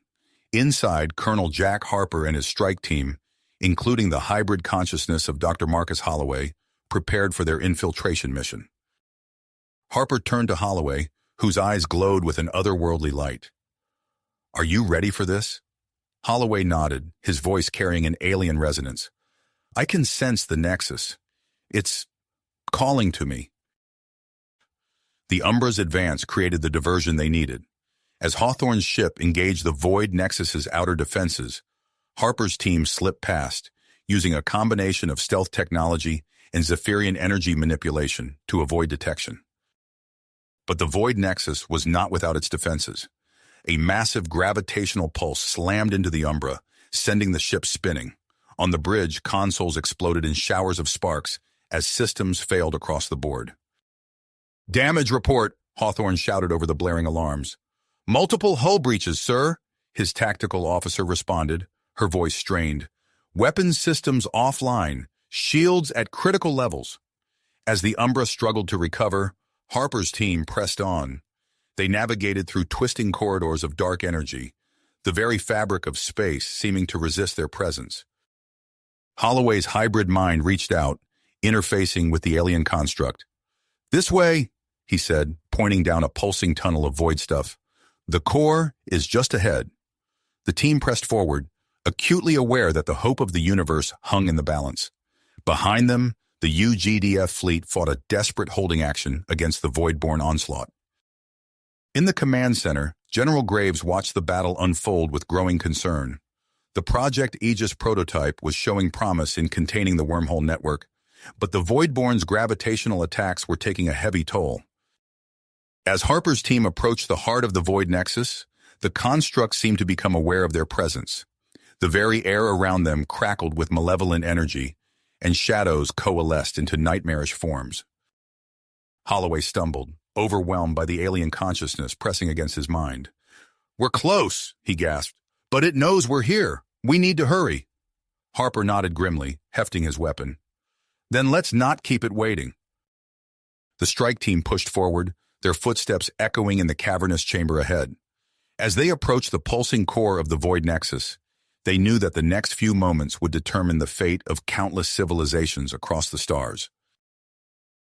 Inside, Colonel Jack Harper and his strike team, including the hybrid consciousness of Dr. Marcus Holloway, prepared for their infiltration mission. Harper turned to Holloway, whose eyes glowed with an otherworldly light. "Are you ready for this?" Holloway nodded, his voice carrying an alien resonance. "I can sense the Nexus. It's calling to me." The Umbra's advance created the diversion they needed. As Hawthorne's ship engaged the Void Nexus's outer defenses, Harper's team slipped past, using a combination of stealth technology and Zephyrian energy manipulation to avoid detection. But the Void Nexus was not without its defenses. A massive gravitational pulse slammed into the Umbra, sending the ship spinning. On the bridge, consoles exploded in showers of sparks as systems failed across the board. "Damage report," Hawthorne shouted over the blaring alarms. "Multiple hull breaches, sir," his tactical officer responded, her voice strained. "Weapons systems offline, shields at critical levels." As the Umbra struggled to recover, Harper's team pressed on. They navigated through twisting corridors of dark energy, the very fabric of space seeming to resist their presence. Holloway's hybrid mind reached out, interfacing with the alien construct. "This way," he said, pointing down a pulsing tunnel of void stuff. "The core is just ahead." The team pressed forward, acutely aware that the hope of the universe hung in the balance. Behind them, the UGDF fleet fought a desperate holding action against the void-born onslaught. In the command center, General Graves watched the battle unfold with growing concern. The Project Aegis prototype was showing promise in containing the wormhole network, but the Voidborn's gravitational attacks were taking a heavy toll. As Harper's team approached the heart of the Void Nexus, the constructs seemed to become aware of their presence. The very air around them crackled with malevolent energy, and shadows coalesced into nightmarish forms. Holloway stumbled, overwhelmed by the alien consciousness pressing against his mind. "We're close," he gasped, "but it knows we're here. We need to hurry." Harper nodded grimly, hefting his weapon. "Then let's not keep it waiting." The strike team pushed forward, their footsteps echoing in the cavernous chamber ahead. As they approached the pulsing core of the Void Nexus, They knew that the next few moments would determine the fate of countless civilizations across the stars.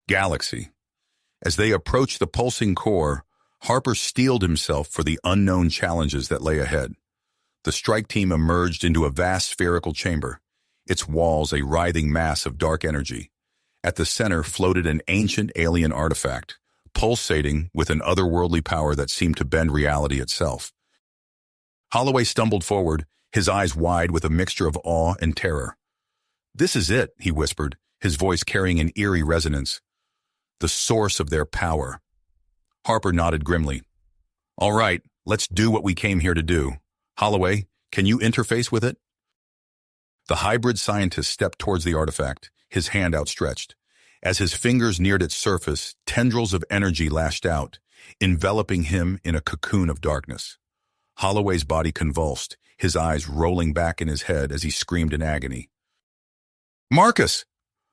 Galaxy. As they approached the pulsing core, Harper steeled himself for the unknown challenges that lay ahead. The strike team emerged into a vast spherical chamber, its walls a writhing mass of dark energy. At the center floated an ancient alien artifact, pulsating with an otherworldly power that seemed to bend reality itself. Holloway stumbled forward, his eyes wide with a mixture of awe and terror. "This is it," he whispered, his voice carrying an eerie resonance. "The source of their power." Harper nodded grimly. "All right, let's do what we came here to do. Holloway, can you interface with it?" The hybrid scientist stepped towards the artifact, his hand outstretched. As his fingers neared its surface, tendrils of energy lashed out, enveloping him in a cocoon of darkness. Holloway's body convulsed, his eyes rolling back in his head as he screamed in agony. "Marcus!"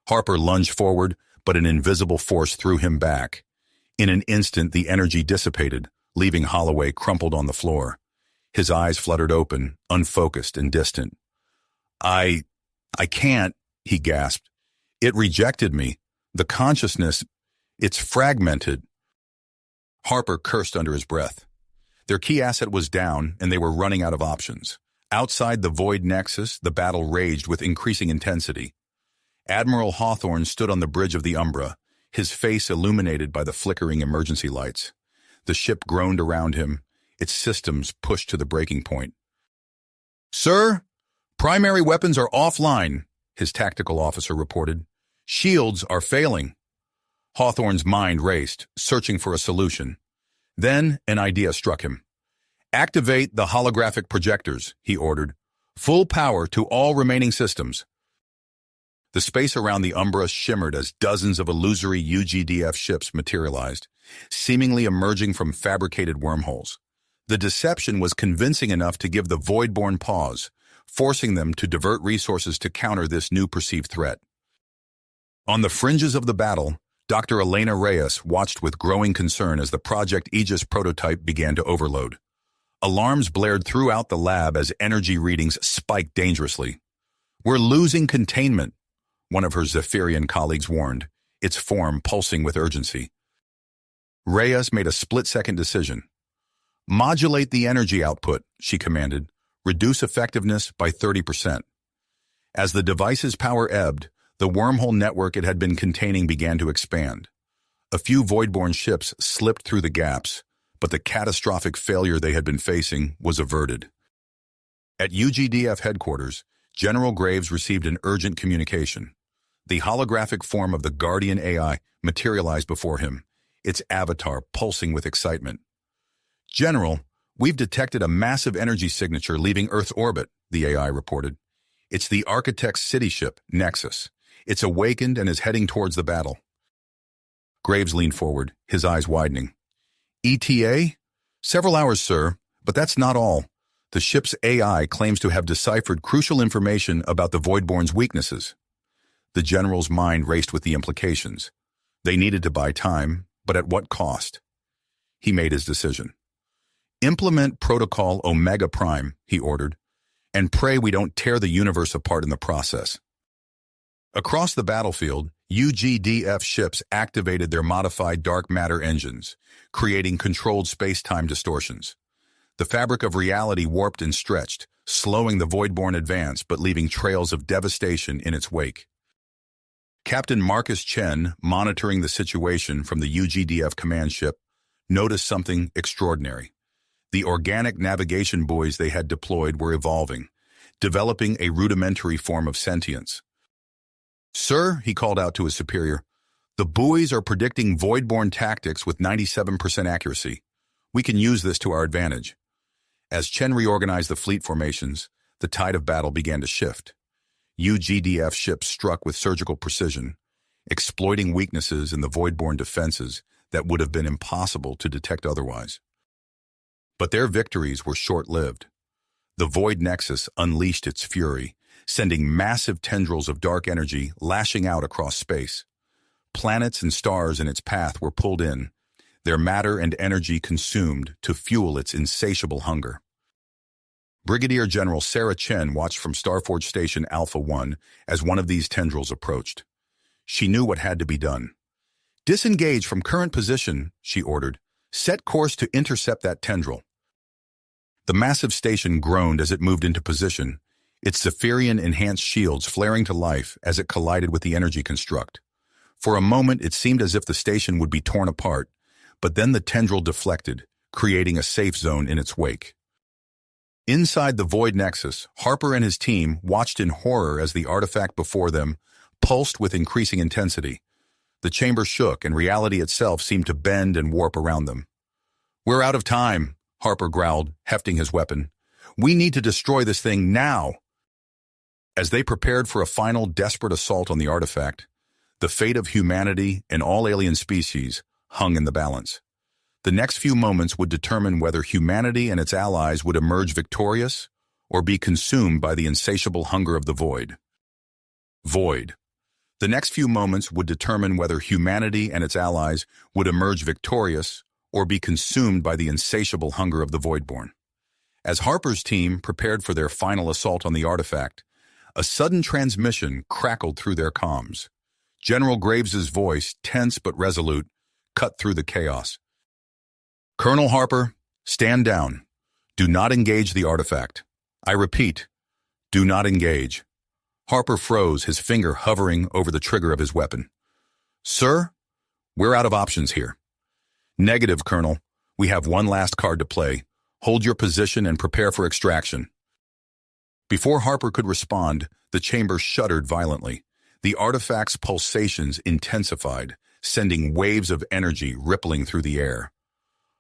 Harper lunged forward, but an invisible force threw him back. In an instant, the energy dissipated, leaving Holloway crumpled on the floor. His eyes fluttered open, unfocused and distant. I can't," he gasped. "It rejected me. The consciousness, it's fragmented." Harper cursed under his breath. Their key asset was down, and they were running out of options. Outside the void nexus, the battle raged with increasing intensity. Admiral Hawthorne stood on the bridge of the Umbra, his face illuminated by the flickering emergency lights. The ship groaned around him, its systems pushed to the breaking point. "Sir, primary weapons are offline," his tactical officer reported. "Shields are failing." Hawthorne's mind raced, searching for a solution. Then an idea struck him. "Activate the holographic projectors," he ordered. "Full power to all remaining systems." The space around the Umbra shimmered as dozens of illusory UGDF ships materialized, seemingly emerging from fabricated wormholes. The deception was convincing enough to give the Voidborn pause, forcing them to divert resources to counter this new perceived threat. On the fringes of the battle, Dr. Elena Reyes watched with growing concern as the Project Aegis prototype began to overload. Alarms blared throughout the lab as energy readings spiked dangerously. "We're losing containment," one of her Zephyrian colleagues warned, its form pulsing with urgency. Reyes made a split-second decision. "Modulate the energy output," she commanded. "Reduce effectiveness by 30%. As the device's power ebbed, the wormhole network it had been containing began to expand. A few Voidborn ships slipped through the gaps, but the catastrophic failure they had been facing was averted. At UGDF headquarters, General Graves received an urgent communication. The holographic form of the Guardian AI materialized before him, its avatar pulsing with excitement. "General, we've detected a massive energy signature leaving Earth's orbit," the AI reported. "It's the Architect's city ship, Nexus. It's awakened and is heading towards the battle." Graves leaned forward, his eyes widening. "ETA? Several hours, sir, but that's not all. The ship's AI claims to have deciphered crucial information about the Voidborn's weaknesses." The general's mind raced with the implications. They needed to buy time, but at what cost? He made his decision. "Implement Protocol Omega Prime," he ordered, "and pray we don't tear the universe apart in the process." Across the battlefield, UGDF ships activated their modified dark matter engines, creating controlled space-time distortions. The fabric of reality warped and stretched, slowing the Voidborn advance but leaving trails of devastation in its wake. Captain Marcus Chen, monitoring the situation from the UGDF command ship, noticed something extraordinary. The organic navigation buoys they had deployed were evolving, developing a rudimentary form of sentience. "Sir," he called out to his superior, "the buoys are predicting Voidborn tactics with 97% accuracy. We can use this to our advantage." As Chen reorganized the fleet formations, the tide of battle began to shift. UGDF ships struck with surgical precision, exploiting weaknesses in the Voidborn defenses that would have been impossible to detect otherwise. But their victories were short-lived. The Void Nexus unleashed its fury, sending massive tendrils of dark energy lashing out across space. Planets and stars in its path were pulled in, their matter and energy consumed to fuel its insatiable hunger. Brigadier General Sarah Chen watched from Starforge Station Alpha 1 as one of these tendrils approached. She knew what had to be done. "Disengage from current position," she ordered. "Set course to intercept that tendril." The massive station groaned as it moved into position, its Zephyrian-enhanced shields flaring to life as it collided with the energy construct. For a moment, it seemed as if the station would be torn apart, but then the tendril deflected, creating a safe zone in its wake. Inside the Void Nexus, Harper and his team watched in horror as the artifact before them pulsed with increasing intensity. The chamber shook, and reality itself seemed to bend and warp around them. "We're out of time," Harper growled, hefting his weapon. "We need to destroy this thing now." As they prepared for a final desperate assault on the artifact, the fate of humanity and all alien species hung in the balance. The next few moments would determine whether humanity and its allies would emerge victorious or be consumed by the insatiable hunger of the void. Void. The next few moments would determine whether humanity and its allies would emerge victorious or be consumed by the insatiable hunger of the Voidborn. As Harper's team prepared for their final assault on the artifact, a sudden transmission crackled through their comms. General Graves's voice, tense but resolute, cut through the chaos. "Colonel Harper, stand down. Do not engage the artifact. I repeat, do not engage." Harper froze, his finger hovering over the trigger of his weapon. "Sir, we're out of options here." "Negative, Colonel. We have one last card to play. Hold your position and prepare for extraction." Before Harper could respond, the chamber shuddered violently. The artifact's pulsations intensified, sending waves of energy rippling through the air.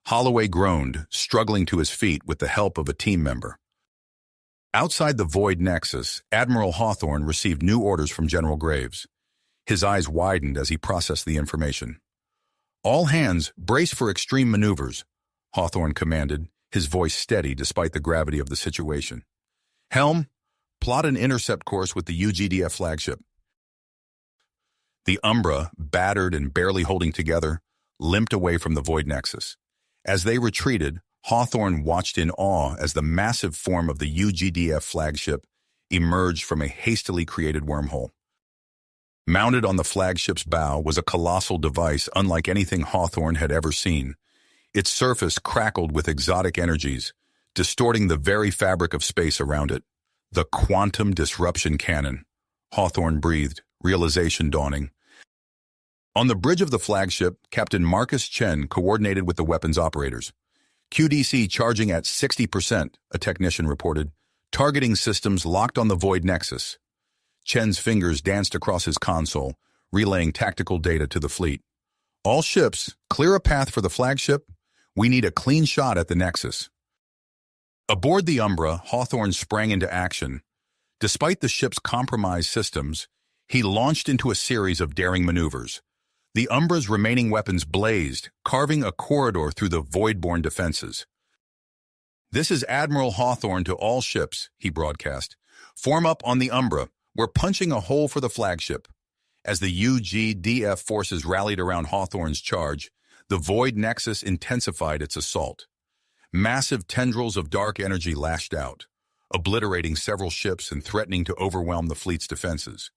Holloway groaned, struggling to his feet with the help of a team member. Outside the Void Nexus, Admiral Hawthorne received new orders from General Graves. His eyes widened as he processed the information. "All hands, brace for extreme maneuvers," Hawthorne commanded, his voice steady despite the gravity of the situation. "Helm, plot an intercept course with the UGDF flagship." The Umbra, battered and barely holding together, limped away from the Void Nexus. As they retreated, Hawthorne watched in awe as the massive form of the UGDF flagship emerged from a hastily created wormhole. Mounted on the flagship's bow was a colossal device unlike anything Hawthorne had ever seen. Its surface crackled with exotic energies, distorting the very fabric of space around it. "The quantum disruption cannon," Hawthorne breathed, realization dawning. On the bridge of the flagship, Captain Marcus Chen coordinated with the weapons operators. "QDC charging at 60%, a technician reported. "Targeting systems locked on the Void Nexus." Chen's fingers danced across his console, relaying tactical data to the fleet. "All ships, clear a path for the flagship. We need a clean shot at the Nexus." Aboard the Umbra, Hawthorne sprang into action. Despite the ship's compromised systems, he launched into a series of daring maneuvers. The Umbra's remaining weapons blazed, carving a corridor through the Voidborn defenses. "This is Admiral Hawthorne to all ships," he broadcast. "Form up on the Umbra. We're punching a hole for the flagship." As the UGDF forces rallied around Hawthorne's charge, the Void Nexus intensified its assault. Massive tendrils of dark energy lashed out, obliterating several ships and threatening to overwhelm the fleet's defenses.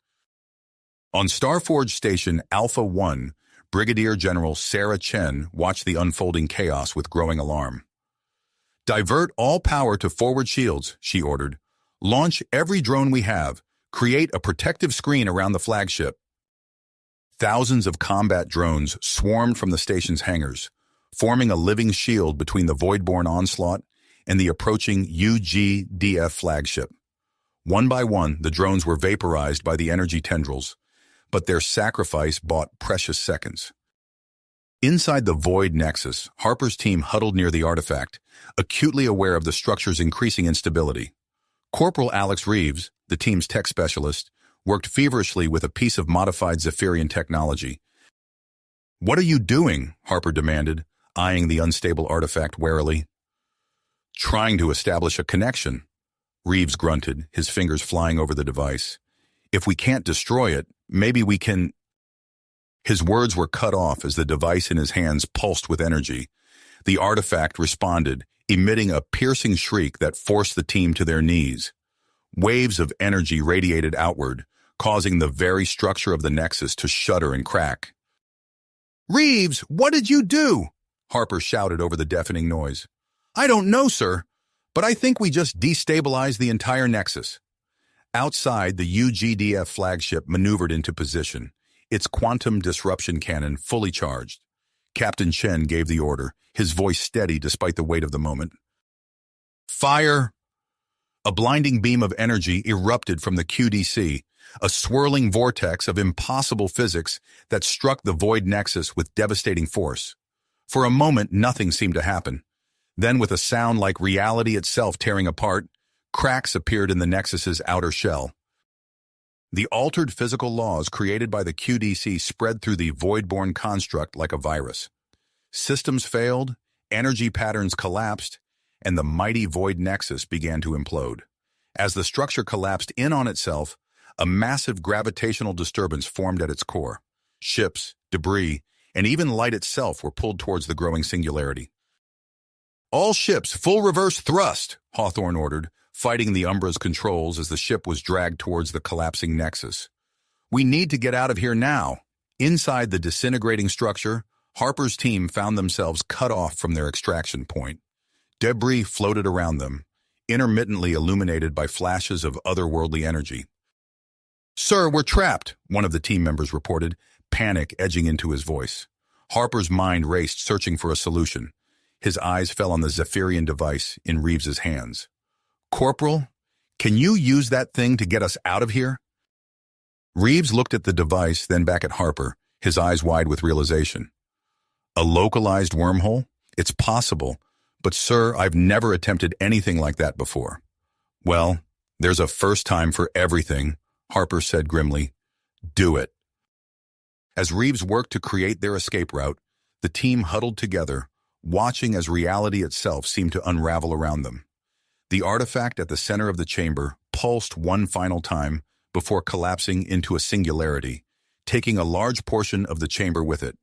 On Starforge Station Alpha 1, Brigadier General Sarah Chen watched the unfolding chaos with growing alarm. "Divert all power to forward shields," she ordered. "Launch every drone we have. Create a protective screen around the flagship." Thousands of combat drones swarmed from the station's hangars, forming a living shield between the Voidborn onslaught and the approaching UGDF flagship. One by one, the drones were vaporized by the energy tendrils, but their sacrifice bought precious seconds. Inside the Void Nexus, Harper's team huddled near the artifact, acutely aware of the structure's increasing instability. Corporal Alex Reeves, the team's tech specialist, worked feverishly with a piece of modified Zephyrian technology. "What are you doing?" Harper demanded, eyeing the unstable artifact warily. "Trying to establish a connection," Reeves grunted, his fingers flying over the device. "If we can't destroy it, maybe we can—" His words were cut off as the device in his hands pulsed with energy. The artifact responded, emitting a piercing shriek that forced the team to their knees. Waves of energy radiated outward, causing the very structure of the Nexus to shudder and crack. "Reeves, what did you do?" Harper shouted over the deafening noise. "I don't know, sir, but I think we just destabilized the entire Nexus." Outside, the UGDF flagship maneuvered into position, its quantum disruption cannon fully charged. Captain Chen gave the order, his voice steady despite the weight of the moment. "Fire!" A blinding beam of energy erupted from the QDC, a swirling vortex of impossible physics that struck the Void Nexus with devastating force. For a moment, nothing seemed to happen. Then, with a sound like reality itself tearing apart, cracks appeared in the Nexus's outer shell. The altered physical laws created by the QDC spread through the void-borne construct like a virus. Systems failed, energy patterns collapsed, and the mighty Void Nexus began to implode. As the structure collapsed in on itself, a massive gravitational disturbance formed at its core. Ships, debris, and even light itself were pulled towards the growing singularity. "All ships, full reverse thrust," Hawthorne ordered, fighting the Umbra's controls as the ship was dragged towards the collapsing Nexus. "We need to get out of here now." Inside the disintegrating structure, Harper's team found themselves cut off from their extraction point. Debris floated around them, intermittently illuminated by flashes of otherworldly energy. "Sir, we're trapped," one of the team members reported, panic edging into his voice. Harper's mind raced, searching for a solution. His eyes fell on the Zephyrian device in Reeves's hands. "Corporal, can you use that thing to get us out of here?" Reeves looked at the device, then back at Harper, his eyes wide with realization. "A localized wormhole? It's possible, but sir, I've never attempted anything like that before." "Well, there's a first time for everything," Harper said grimly. "Do it." As Reeves worked to create their escape route, the team huddled together, watching as reality itself seemed to unravel around them. The artifact at the center of the chamber pulsed one final time before collapsing into a singularity, taking a large portion of the chamber with it.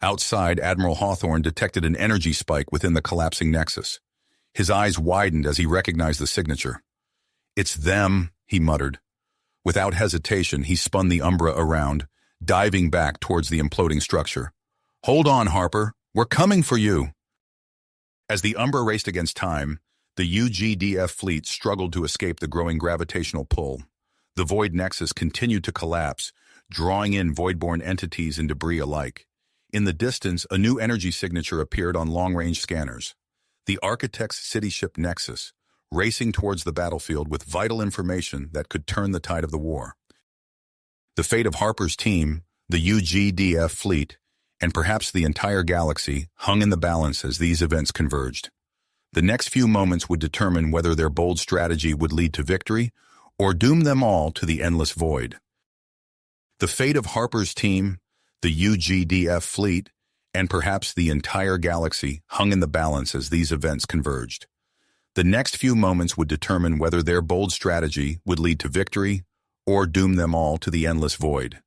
Outside, Admiral Hawthorne detected an energy spike within the collapsing Nexus. His eyes widened as he recognized the signature. "It's them," he muttered. Without hesitation, he spun the Umbra around, diving back towards the imploding structure. "Hold on, Harper. We're coming for you." As the Umbra raced against time, the UGDF fleet struggled to escape the growing gravitational pull. The Void Nexus continued to collapse, drawing in void-borne entities and debris alike. In the distance, a new energy signature appeared on long-range scanners. The Architect's city ship Nexus, racing towards the battlefield with vital information that could turn the tide of the war. The fate of Harper's team, the UGDF fleet, and perhaps the entire galaxy hung in the balance as these events converged. The next few moments would determine whether their bold strategy would lead to victory or doom them all to the endless void. The fate of Harper's team, the UGDF fleet, and perhaps the entire galaxy hung in the balance as these events converged. The next few moments would determine whether their bold strategy would lead to victory or doom them all to the endless void.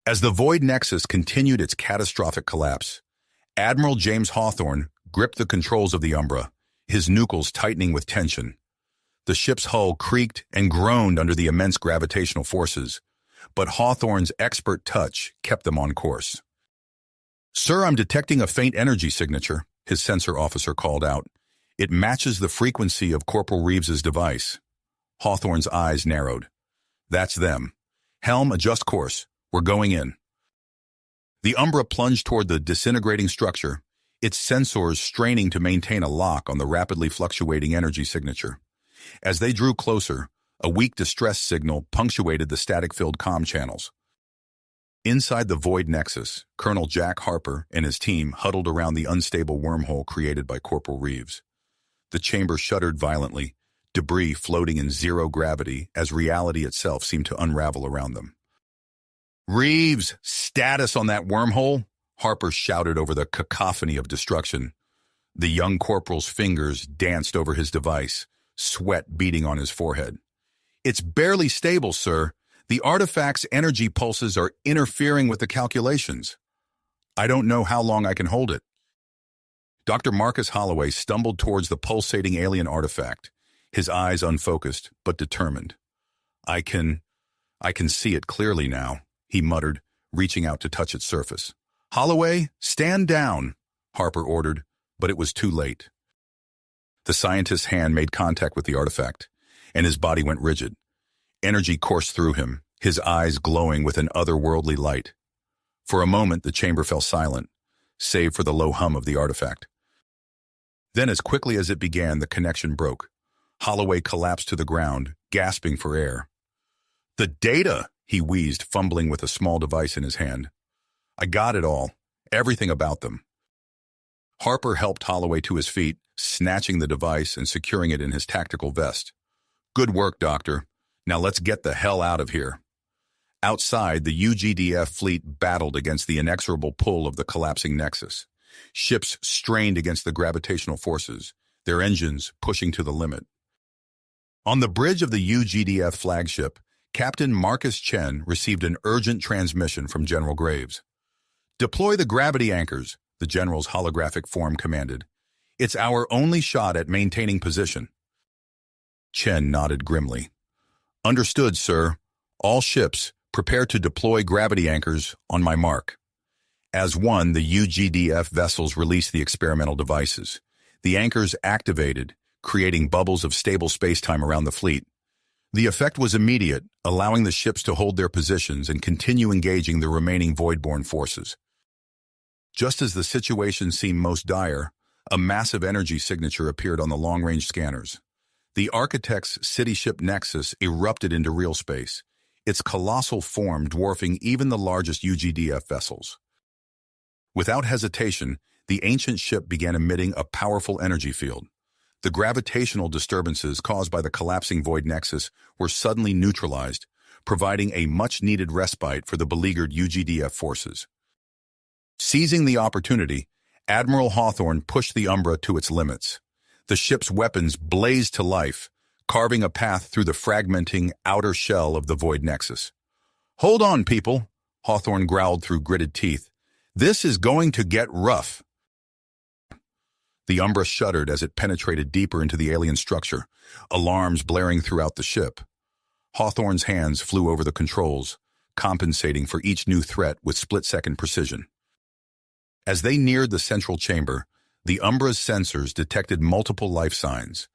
As the Void Nexus continued its catastrophic collapse, Admiral James Hawthorne gripped the controls of the Umbra, his nucleus tightening with tension. The ship's hull creaked and groaned under the immense gravitational forces, but Hawthorne's expert touch kept them on course. "Sir, I'm detecting a faint energy signature," his sensor officer called out. "It matches the frequency of Corporal Reeves's device." Hawthorne's eyes narrowed. "That's them. Helm, adjust course. We're going in." The Umbra plunged toward the disintegrating structure, its sensors straining to maintain a lock on the rapidly fluctuating energy signature. As they drew closer, a weak distress signal punctuated the static-filled comm channels. Inside the Void Nexus, Colonel Jack Harper and his team huddled around the unstable wormhole created by Corporal Reeves. The chamber shuddered violently, debris floating in zero gravity as reality itself seemed to unravel around them. "Reeves, status on that wormhole?" Harper shouted over the cacophony of destruction. The young corporal's fingers danced over his device, sweat beading on his forehead. "It's barely stable, sir. The artifact's energy pulses are interfering with the calculations. I don't know how long I can hold it." Dr. Marcus Holloway stumbled towards the pulsating alien artifact, his eyes unfocused but determined. I can see it clearly now, he muttered, reaching out to touch its surface. Holloway, stand down, Harper ordered, but it was too late. The scientist's hand made contact with the artifact, and his body went rigid. Energy coursed through him, his eyes glowing with an otherworldly light. For a moment, the chamber fell silent, save for the low hum of the artifact. Then, as quickly as it began, the connection broke. Holloway collapsed to the ground, gasping for air. The data, he wheezed, fumbling with a small device in his hand. I got it all, everything about them. Harper helped Holloway to his feet, snatching the device and securing it in his tactical vest. Good work, Doctor. Now let's get the hell out of here. Outside, the UGDF fleet battled against the inexorable pull of the collapsing nexus. Ships strained against the gravitational forces, their engines pushing to the limit. On the bridge of the UGDF flagship, Captain Marcus Chen received an urgent transmission from General Graves. Deploy the gravity anchors, the general's holographic form commanded. It's our only shot at maintaining position. Chen nodded grimly. Understood, sir. All ships, prepare to deploy gravity anchors on my mark. As one, the UGDF vessels released the experimental devices. The anchors activated, creating bubbles of stable spacetime around the fleet. The effect was immediate, allowing the ships to hold their positions and continue engaging the remaining void-born forces. Just as the situation seemed most dire, a massive energy signature appeared on the long-range scanners. The Architect's city ship Nexus erupted into real space, its colossal form dwarfing even the largest UGDF vessels. Without hesitation, the ancient ship began emitting a powerful energy field. The gravitational disturbances caused by the collapsing void nexus were suddenly neutralized, providing a much-needed respite for the beleaguered UGDF forces. Seizing the opportunity, Admiral Hawthorne pushed the Umbra to its limits. The ship's weapons blazed to life, carving a path through the fragmenting outer shell of the void nexus. Hold on, people, Hawthorne growled through gritted teeth. This is going to get rough. The Umbra shuddered as it penetrated deeper into the alien structure, alarms blaring throughout the ship. Hawthorne's hands flew over the controls, compensating for each new threat with split-second precision. As they neared the central chamber, the Umbra's sensors detected multiple life signs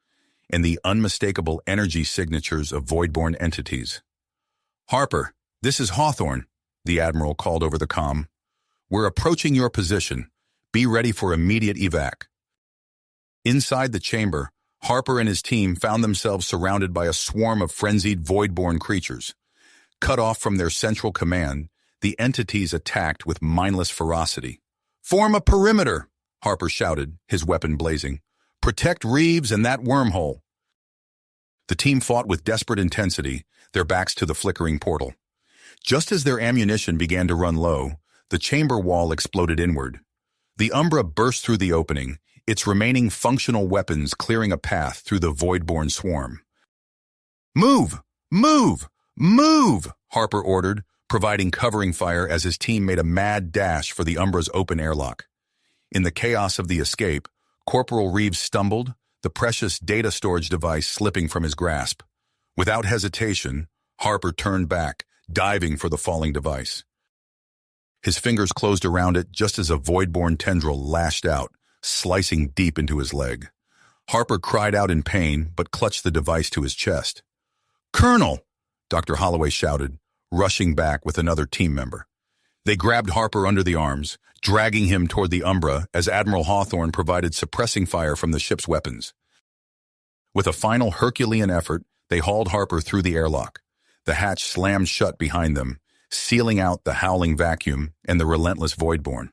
and the unmistakable energy signatures of void-born entities. Harper, this is Hawthorne, the Admiral called over the comm. We're approaching your position. Be ready for immediate evac. Inside the chamber, Harper and his team found themselves surrounded by a swarm of frenzied void-born creatures. Cut off from their central command, the entities attacked with mindless ferocity. Form a perimeter, Harper shouted, his weapon blazing. Protect Reeves and that wormhole. The team fought with desperate intensity, their backs to the flickering portal. Just as their ammunition began to run low, the chamber wall exploded inward. The Umbra burst through the opening, its remaining functional weapons clearing a path through the void-born swarm. Move! Move! Move! Harper ordered, providing covering fire as his team made a mad dash for the Umbra's open airlock. In the chaos of the escape, Corporal Reeves stumbled, the precious data storage device slipping from his grasp. Without hesitation, Harper turned back, diving for the falling device. His fingers closed around it just as a void-born tendril lashed out, slicing deep into his leg. Harper cried out in pain, but clutched the device to his chest. Colonel! Dr. Holloway shouted, rushing back with another team member. They grabbed Harper under the arms, dragging him toward the Umbra as Admiral Hawthorne provided suppressing fire from the ship's weapons. With a final Herculean effort, they hauled Harper through the airlock. The hatch slammed shut behind them, sealing out the howling vacuum and the relentless voidborn.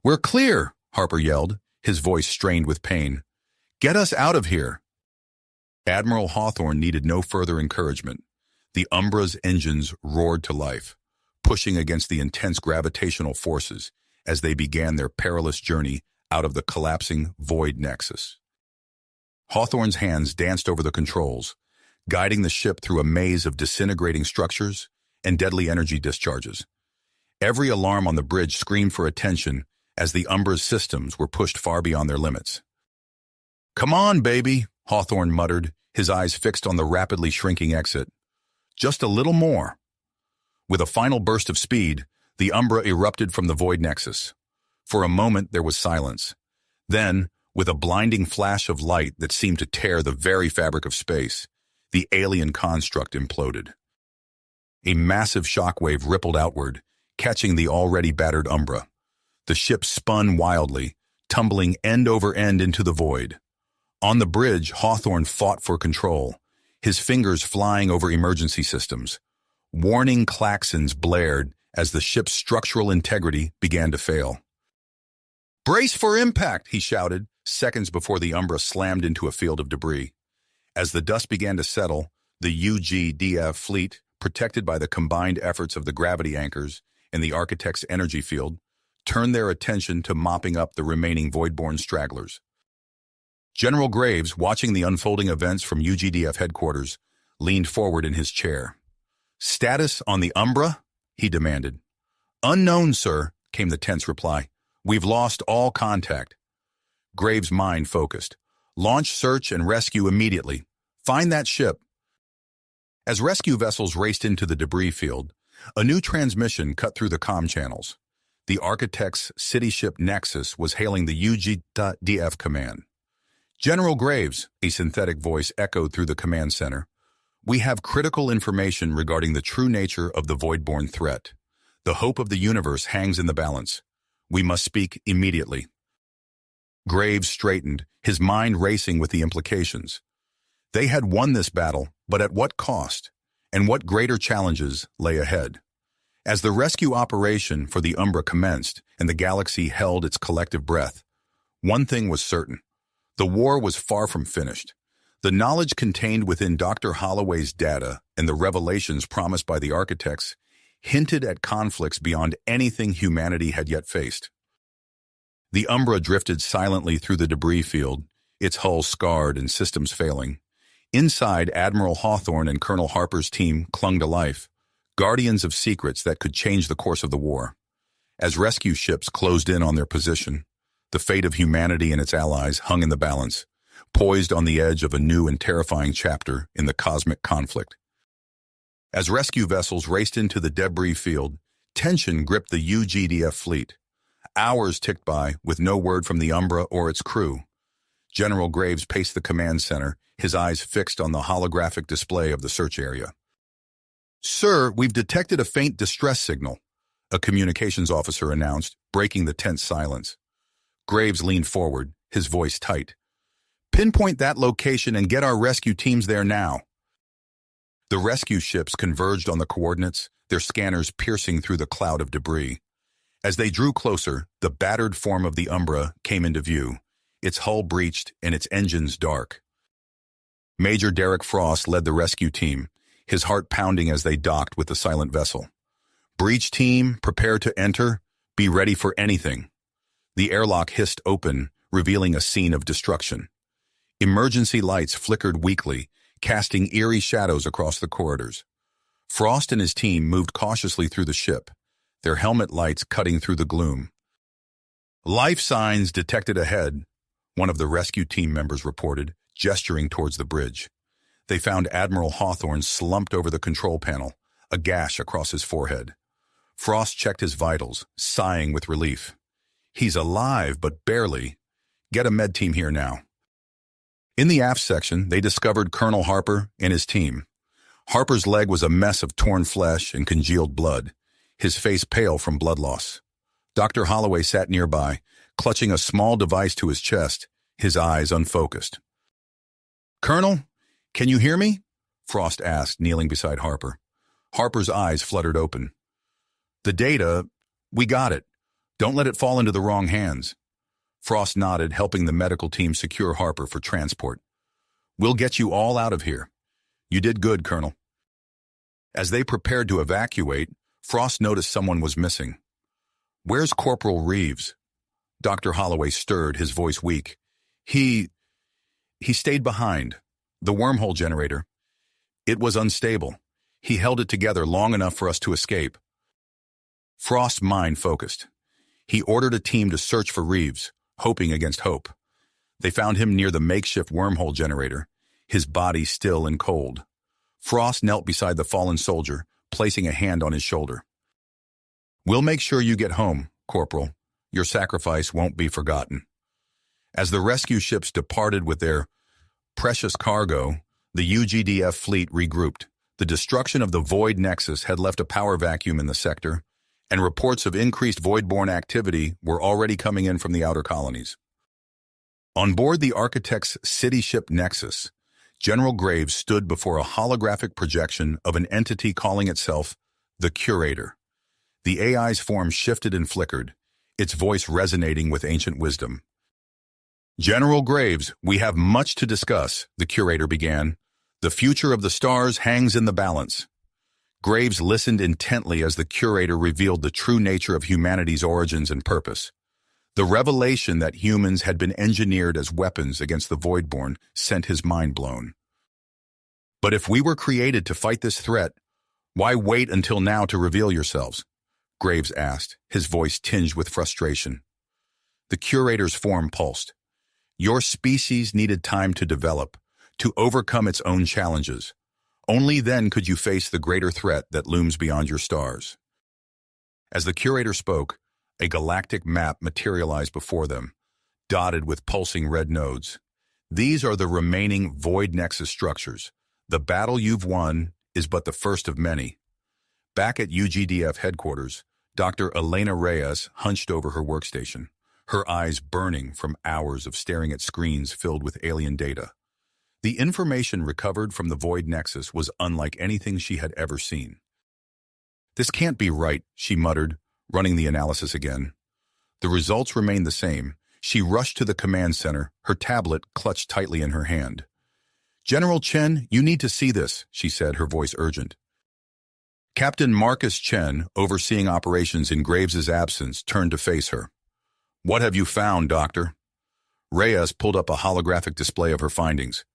We're clear, Harper yelled, his voice strained with pain. Get us out of here. Admiral Hawthorne needed no further encouragement. The Umbra's engines roared to life, pushing against the intense gravitational forces as they began their perilous journey out of the collapsing void nexus. Hawthorne's hands danced over the controls, guiding the ship through a maze of disintegrating structures and deadly energy discharges. Every alarm on the bridge screamed for attention as the Umbra's systems were pushed far beyond their limits. "Come on, baby," Hawthorne muttered, his eyes fixed on the rapidly shrinking exit. "Just a little more." With a final burst of speed, the Umbra erupted from the void nexus. For a moment there was silence. Then, with a blinding flash of light that seemed to tear the very fabric of space, the alien construct imploded. A massive shockwave rippled outward, catching the already battered Umbra. The ship spun wildly, tumbling end over end into the void. On the bridge, Hawthorne fought for control, his fingers flying over emergency systems. Warning klaxons blared as the ship's structural integrity began to fail. "Brace for impact," he shouted, seconds before the Umbra slammed into a field of debris. As the dust began to settle, the UGDF fleet, protected by the combined efforts of the gravity anchors and the Architect's energy field, turned their attention to mopping up the remaining voidborn stragglers. General Graves, watching the unfolding events from UGDF headquarters, leaned forward in his chair. "Status on the Umbra?" he demanded. "Unknown, sir," came the tense reply. "We've lost all contact." Graves' mind focused. "Launch search and rescue immediately. Find that ship." As rescue vessels raced into the debris field, a new transmission cut through the comm channels. The Architect's city ship Nexus was hailing the UGDF command. "General Graves," a synthetic voice echoed through the command center. "We have critical information regarding the true nature of the voidborn threat. The hope of the universe hangs in the balance. We must speak immediately." Graves straightened, his mind racing with the implications. They had won this battle, but at what cost? And what greater challenges lay ahead? As the rescue operation for the Umbra commenced and the galaxy held its collective breath, one thing was certain. The war was far from finished. The knowledge contained within Dr. Holloway's data and the revelations promised by the Architects hinted at conflicts beyond anything humanity had yet faced. The Umbra drifted silently through the debris field, its hull scarred and systems failing. Inside, Admiral Hawthorne and Colonel Harper's team clung to life, guardians of secrets that could change the course of the war. As rescue ships closed in on their position, the fate of humanity and its allies hung in the balance, poised on the edge of a new and terrifying chapter in the cosmic conflict. As rescue vessels raced into the debris field, tension gripped the UGDF fleet. Hours ticked by with no word from the Umbra or its crew. General Graves paced the command center, his eyes fixed on the holographic display of the search area. "Sir, we've detected a faint distress signal," a communications officer announced, breaking the tense silence. Graves leaned forward, his voice tight. "Pinpoint that location and get our rescue teams there now." The rescue ships converged on the coordinates, their scanners piercing through the cloud of debris. As they drew closer, the battered form of the Umbra came into view, its hull breached and its engines dark. Major Derek Frost led the rescue team, his heart pounding as they docked with the silent vessel. "Breach team, prepare to enter. Be ready for anything." The airlock hissed open, revealing a scene of destruction. Emergency lights flickered weakly, casting eerie shadows across the corridors. Frost and his team moved cautiously through the ship, their helmet lights cutting through the gloom. "Life signs detected ahead," one of the rescue team members reported, gesturing towards the bridge. They found Admiral Hawthorne slumped over the control panel, a gash across his forehead. Frost checked his vitals, sighing with relief. "He's alive, but barely. Get a med team here now." In the aft section, they discovered Colonel Harper and his team. Harper's leg was a mess of torn flesh and congealed blood, his face pale from blood loss. Dr. Holloway sat nearby, clutching a small device to his chest, his eyes unfocused. "Colonel, can you hear me?" Frost asked, kneeling beside Harper. Harper's eyes fluttered open. "The data, we got it. Don't let it fall into the wrong hands." Frost nodded, helping the medical team secure Harper for transport. "We'll get you all out of here. You did good, Colonel." As they prepared to evacuate, Frost noticed someone was missing. "Where's Corporal Reeves?" Dr. Holloway stirred, his voice weak. He stayed behind. The wormhole generator. It was unstable. He held it together long enough for us to escape." Frost's mind focused. He ordered a team to search for Reeves, hoping against hope. They found him near the makeshift wormhole generator, his body still and cold. Frost knelt beside the fallen soldier, placing a hand on his shoulder. "We'll make sure you get home, Corporal. Your sacrifice won't be forgotten." As the rescue ships departed with their precious cargo, the UGDF fleet regrouped. The destruction of the Void Nexus had left a power vacuum in the sector, and reports of increased Voidborne activity were already coming in from the outer colonies. On board the Architect's city ship Nexus, General Graves stood before a holographic projection of an entity calling itself the Curator. The AI's form shifted and flickered, its voice resonating with ancient wisdom. "General Graves, we have much to discuss," the Curator began. "The future of the stars hangs in the balance." Graves listened intently as the Curator revealed the true nature of humanity's origins and purpose. The revelation that humans had been engineered as weapons against the Voidborn sent his mind blown. "But if we were created to fight this threat, why wait until now to reveal yourselves?" Graves asked, his voice tinged with frustration. The Curator's form pulsed. "Your species needed time to develop, to overcome its own challenges. Only then could you face the greater threat that looms beyond your stars." As the Curator spoke, a galactic map materialized before them, dotted with pulsing red nodes. "These are the remaining Void Nexus structures. The battle you've won is but the first of many." Back at UGDF headquarters, Dr. Elena Reyes hunched over her workstation, her eyes burning from hours of staring at screens filled with alien data. The information recovered from the Void Nexus was unlike anything she had ever seen. "This can't be right," she muttered, running the analysis again. The results remained the same. She rushed to the command center, her tablet clutched tightly in her hand. "General Chen, you need to see this," she said, her voice urgent. Captain Marcus Chen, overseeing operations in Graves's absence, turned to face her. "What have you found, Doctor?" Reyes pulled up a holographic display of her findings.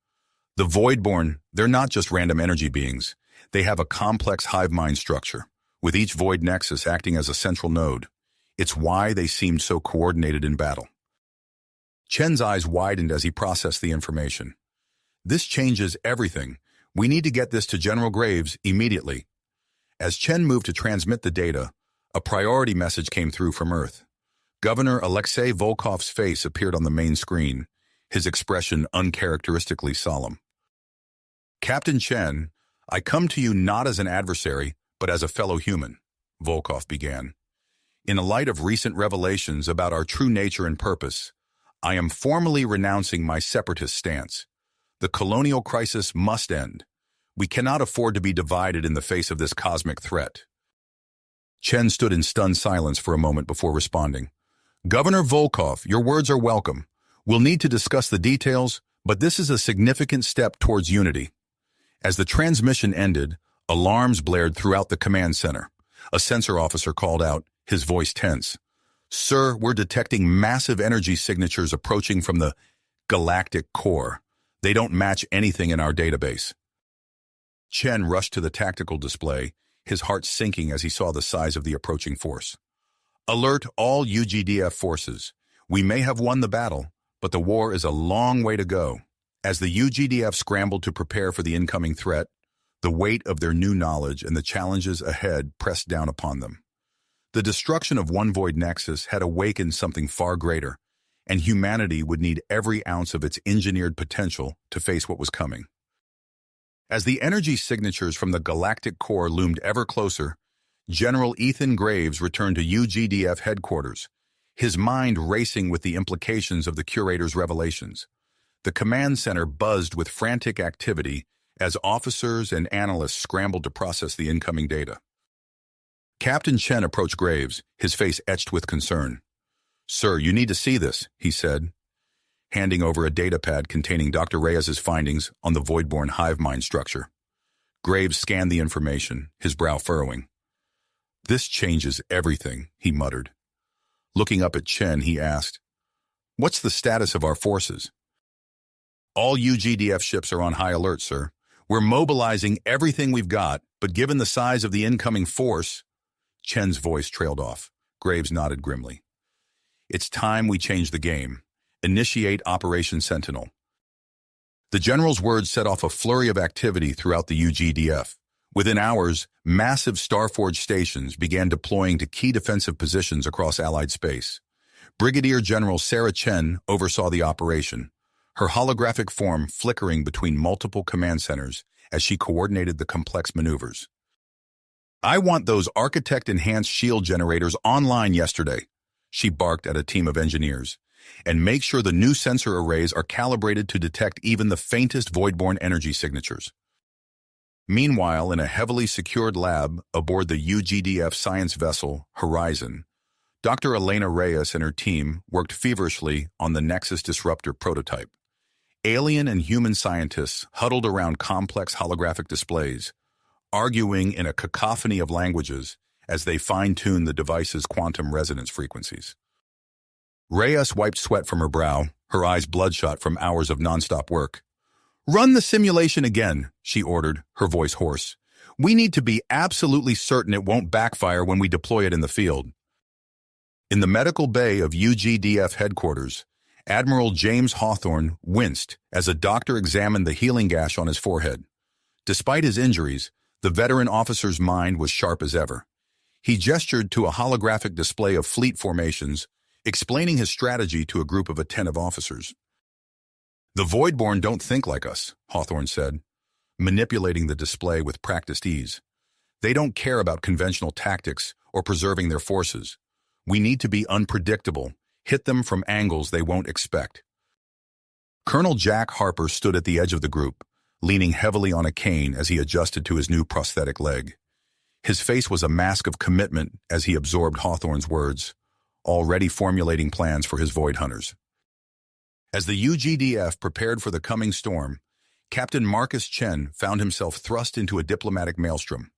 "The Voidborn, they're not just random energy beings. They have a complex hive mind structure, with each Void Nexus acting as a central node. It's why they seemed so coordinated in battle." Chen's eyes widened as he processed the information. "This changes everything. We need to get this to General Graves immediately." As Chen moved to transmit the data, a priority message came through from Earth. Governor Alexei Volkov's face appeared on the main screen, his expression uncharacteristically solemn. "Captain Chen, I come to you not as an adversary, but as a fellow human," Volkov began. "In the light of recent revelations about our true nature and purpose, I am formally renouncing my separatist stance. The colonial crisis must end. We cannot afford to be divided in the face of this cosmic threat." Chen stood in stunned silence for a moment before responding. "Governor Volkov, your words are welcome. We'll need to discuss the details, but this is a significant step towards unity." As the transmission ended, alarms blared throughout the command center. A sensor officer called out, his voice tense. "Sir, we're detecting massive energy signatures approaching from the Galactic core. They don't match anything in our database." Chen rushed to the tactical display, his heart sinking as he saw the size of the approaching force. "Alert all UGDF forces. We may have won the battle, but the war is a long way to go." As the UGDF scrambled to prepare for the incoming threat, the weight of their new knowledge and the challenges ahead pressed down upon them. The destruction of one Void Nexus had awakened something far greater, and humanity would need every ounce of its engineered potential to face what was coming. As the energy signatures from the Galactic core loomed ever closer, General Ethan Graves returned to UGDF headquarters, his mind racing with the implications of the Curator's revelations. The command center buzzed with frantic activity as officers and analysts scrambled to process the incoming data. Captain Chen approached Graves, his face etched with concern. "Sir, you need to see this," he said, handing over a datapad containing Dr. Reyes's findings on the Voidborn hive mind structure. Graves scanned the information, his brow furrowing. "This changes everything," he muttered. Looking up at Chen, he asked, "What's the status of our forces?" "All UGDF ships are on high alert, sir. We're mobilizing everything we've got, but given the size of the incoming force..." Chen's voice trailed off. Graves nodded grimly. It's time we change the game. Initiate Operation Sentinel. The general's words set off a flurry of activity throughout the UGDF. Within hours, massive Starforge stations began deploying to key defensive positions across Allied space. Brigadier General Sarah Chen oversaw the operation, her holographic form flickering between multiple command centers as she coordinated the complex maneuvers. "I want those architect-enhanced shield generators online yesterday," she barked at a team of engineers. "And make sure the new sensor arrays are calibrated to detect even the faintest voidborne energy signatures." Meanwhile, in a heavily secured lab aboard the UGDF science vessel Horizon, Dr. Elena Reyes and her team worked feverishly on the Nexus Disruptor prototype. Alien and human scientists huddled around complex holographic displays, arguing in a cacophony of languages as they fine-tuned the device's quantum resonance frequencies. Reyes wiped sweat from her brow, her eyes bloodshot from hours of nonstop work. "Run the simulation again," she ordered, her voice hoarse. "We need to be absolutely certain it won't backfire when we deploy it in the field." In the medical bay of UGDF headquarters, Admiral James Hawthorne winced as a doctor examined the healing gash on his forehead. Despite his injuries, the veteran officer's mind was sharp as ever. He gestured to a holographic display of fleet formations, explaining his strategy to a group of attentive officers. "The Voidborn don't think like us," Hawthorne said, manipulating the display with practiced ease. "They don't care about conventional tactics or preserving their forces. We need to be unpredictable, hit them from angles they won't expect." Colonel Jack Harper stood at the edge of the group, leaning heavily on a cane as he adjusted to his new prosthetic leg. His face was a mask of commitment as he absorbed Hawthorne's words, already formulating plans for his Void Hunters. As the UGDF prepared for the coming storm, Captain Marcus Chen found himself thrust into a diplomatic maelstrom.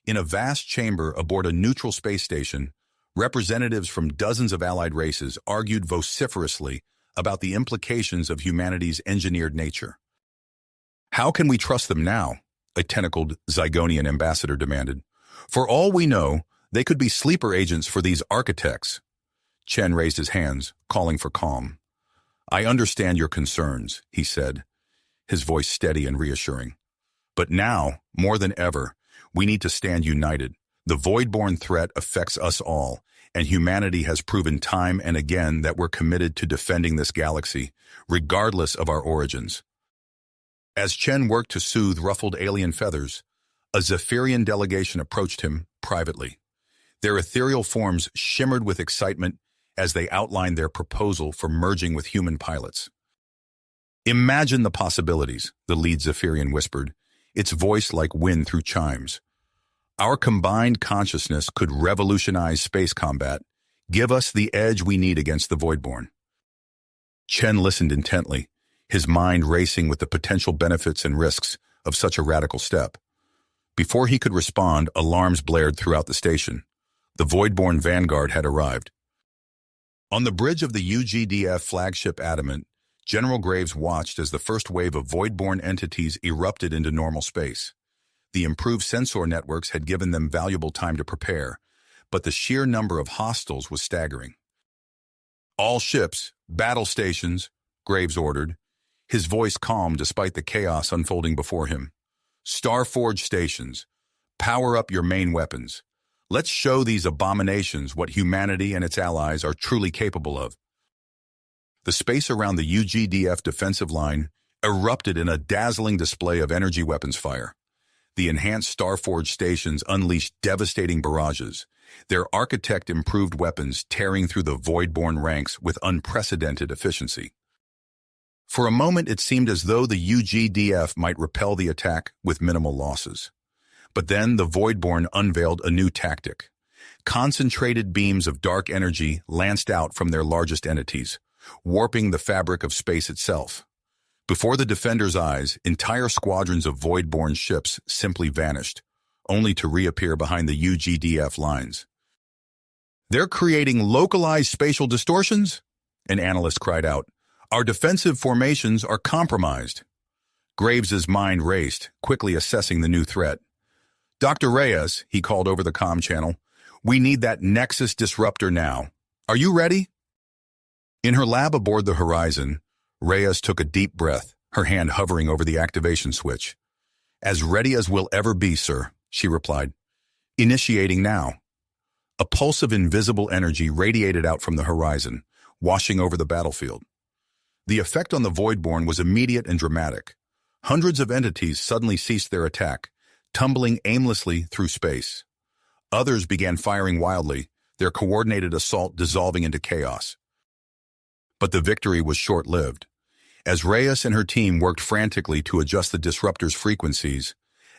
In a vast chamber aboard a neutral space station, representatives from dozens of allied races argued vociferously about the implications of humanity's engineered nature. "How can we trust them now?" a tentacled Zygonian ambassador demanded. "For all we know, they could be sleeper agents for these architects." Chen raised his hands, calling for calm. "I understand your concerns," he said, his voice steady and reassuring. "But now, more than ever, we need to stand united. The Voidborn threat affects us all, and humanity has proven time and again that we're committed to defending this galaxy, regardless of our origins." As Chen worked to soothe ruffled alien feathers, a Zephyrian delegation approached him privately. Their ethereal forms shimmered with excitement as they outlined their proposal for merging with human pilots. "Imagine the possibilities," the lead Zephyrian whispered, its voice like wind through chimes. "Our combined consciousness could revolutionize space combat, give us the edge we need against the Voidborn." Chen listened intently, his mind racing with the potential benefits and risks of such a radical step. Before he could respond, alarms blared throughout the station. The Voidborn vanguard had arrived. On the bridge of the UGDF flagship Adamant, General Graves watched as the first wave of Voidborn entities erupted into normal space. The improved sensor networks had given them valuable time to prepare, but the sheer number of hostiles was staggering. "All ships, battle stations," Graves ordered, his voice calm despite the chaos unfolding before him. "Starforge stations, power up your main weapons. Let's show these abominations what humanity and its allies are truly capable of." The space around the UGDF defensive line erupted in a dazzling display of energy weapons fire. The enhanced Starforge stations unleashed devastating barrages, their architect-improved weapons tearing through the Voidborn ranks with unprecedented efficiency. For a moment, it seemed as though the UGDF might repel the attack with minimal losses. But then the Voidborn unveiled a new tactic. Concentrated beams of dark energy lanced out from their largest entities, warping the fabric of space itself. Before the defenders' eyes, entire squadrons of Voidborn ships simply vanished, only to reappear behind the UGDF lines. "They're creating localized spatial distortions?" an analyst cried out. "Our defensive formations are compromised." Graves's mind raced, quickly assessing the new threat. "Dr. Reyes," he called over the comm channel, "we need that Nexus disruptor now. Are you ready?" In her lab aboard the Horizon, Reyes took a deep breath, her hand hovering over the activation switch. "As ready as we'll ever be, sir," she replied. "Initiating now." A pulse of invisible energy radiated out from the Horizon, washing over the battlefield. The effect on the Voidborn was immediate and dramatic. Hundreds of entities suddenly ceased their attack, tumbling aimlessly through space. Others began firing wildly, their coordinated assault dissolving into chaos. But the victory was short-lived. As Reyes and her team worked frantically to adjust the disruptor's frequencies,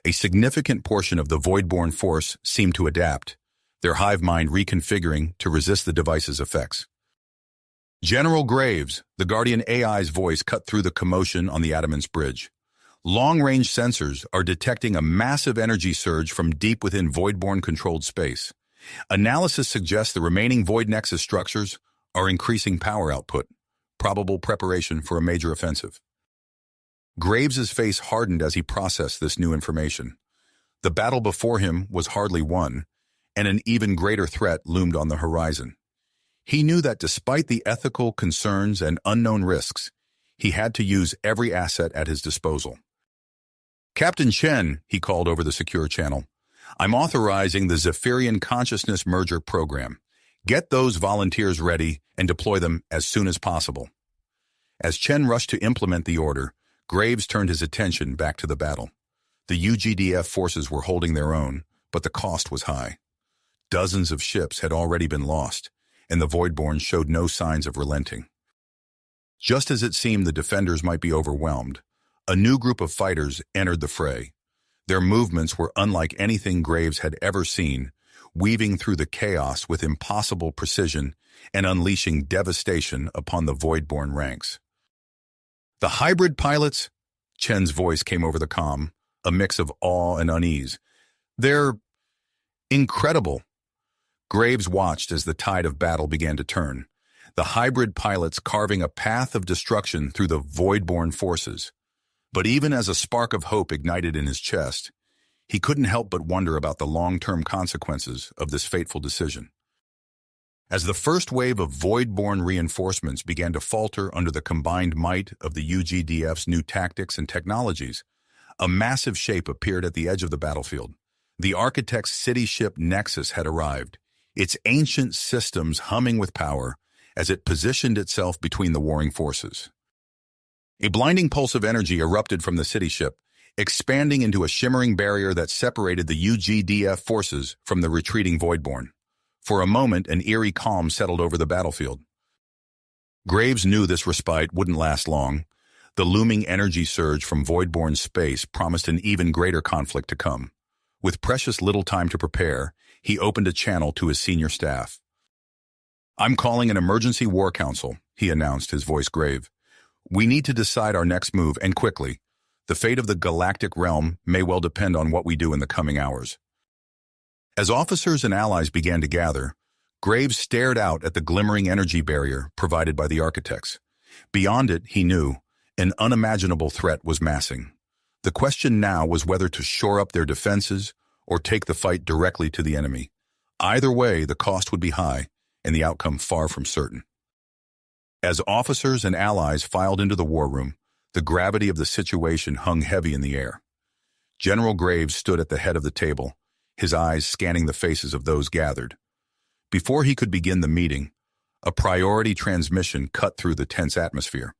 a significant portion of the Voidborn force seemed to adapt, their hive mind reconfiguring to resist the device's effects. "General Graves," the Guardian AI's voice cut through the commotion on the Adamant's bridge. "Long-range sensors are detecting a massive energy surge from deep within Voidborn-controlled space. Analysis suggests the remaining Void Nexus structures are increasing power output, probable preparation for a major offensive." Graves's face hardened as he processed this new information. The battle before him was hardly won, and an even greater threat loomed on the horizon. He knew that despite the ethical concerns and unknown risks, he had to use every asset at his disposal. "Captain Chen," he called over the secure channel, "I'm authorizing the Zephyrian Consciousness Merger Program. Get those volunteers ready and deploy them as soon as possible." As Chen rushed to implement the order, Graves turned his attention back to the battle. The UGDF forces were holding their own, but the cost was high. Dozens of ships had already been lost, and the Voidborn showed no signs of relenting. Just as it seemed the defenders might be overwhelmed, a new group of fighters entered the fray. Their movements were unlike anything Graves had ever seen, weaving through the chaos with impossible precision and unleashing devastation upon the Voidborn ranks. "The hybrid pilots," Chen's voice came over the comm, a mix of awe and unease. "They're incredible." Graves watched as the tide of battle began to turn, the hybrid pilots carving a path of destruction through the Voidborn forces. But even as a spark of hope ignited in his chest, he couldn't help but wonder about the long-term consequences of this fateful decision. As the first wave of Voidborn reinforcements began to falter under the combined might of the UGDF's new tactics and technologies, a massive shape appeared at the edge of the battlefield. The Architect's city ship Nexus had arrived, its ancient systems humming with power as it positioned itself between the warring forces. A blinding pulse of energy erupted from the city ship, expanding into a shimmering barrier that separated the UGDF forces from the retreating Voidborn. For a moment, an eerie calm settled over the battlefield. Graves knew this respite wouldn't last long. The looming energy surge from Voidborn space promised an even greater conflict to come. With precious little time to prepare, he opened a channel to his senior staff. "I'm calling an emergency war council," he announced, his voice grave. "We need to decide our next move, and quickly. The fate of the Galactic realm may well depend on what we do in the coming hours." As officers and allies began to gather, Graves stared out at the glimmering energy barrier provided by the Architects. Beyond it, he knew, an unimaginable threat was massing. The question now was whether to shore up their defenses or take the fight directly to the enemy. Either way, the cost would be high, and the outcome far from certain. As officers and allies filed into the war room, the gravity of the situation hung heavy in the air. General Graves stood at the head of the table, his eyes scanning the faces of those gathered. Before he could begin the meeting, a priority transmission cut through the tense atmosphere.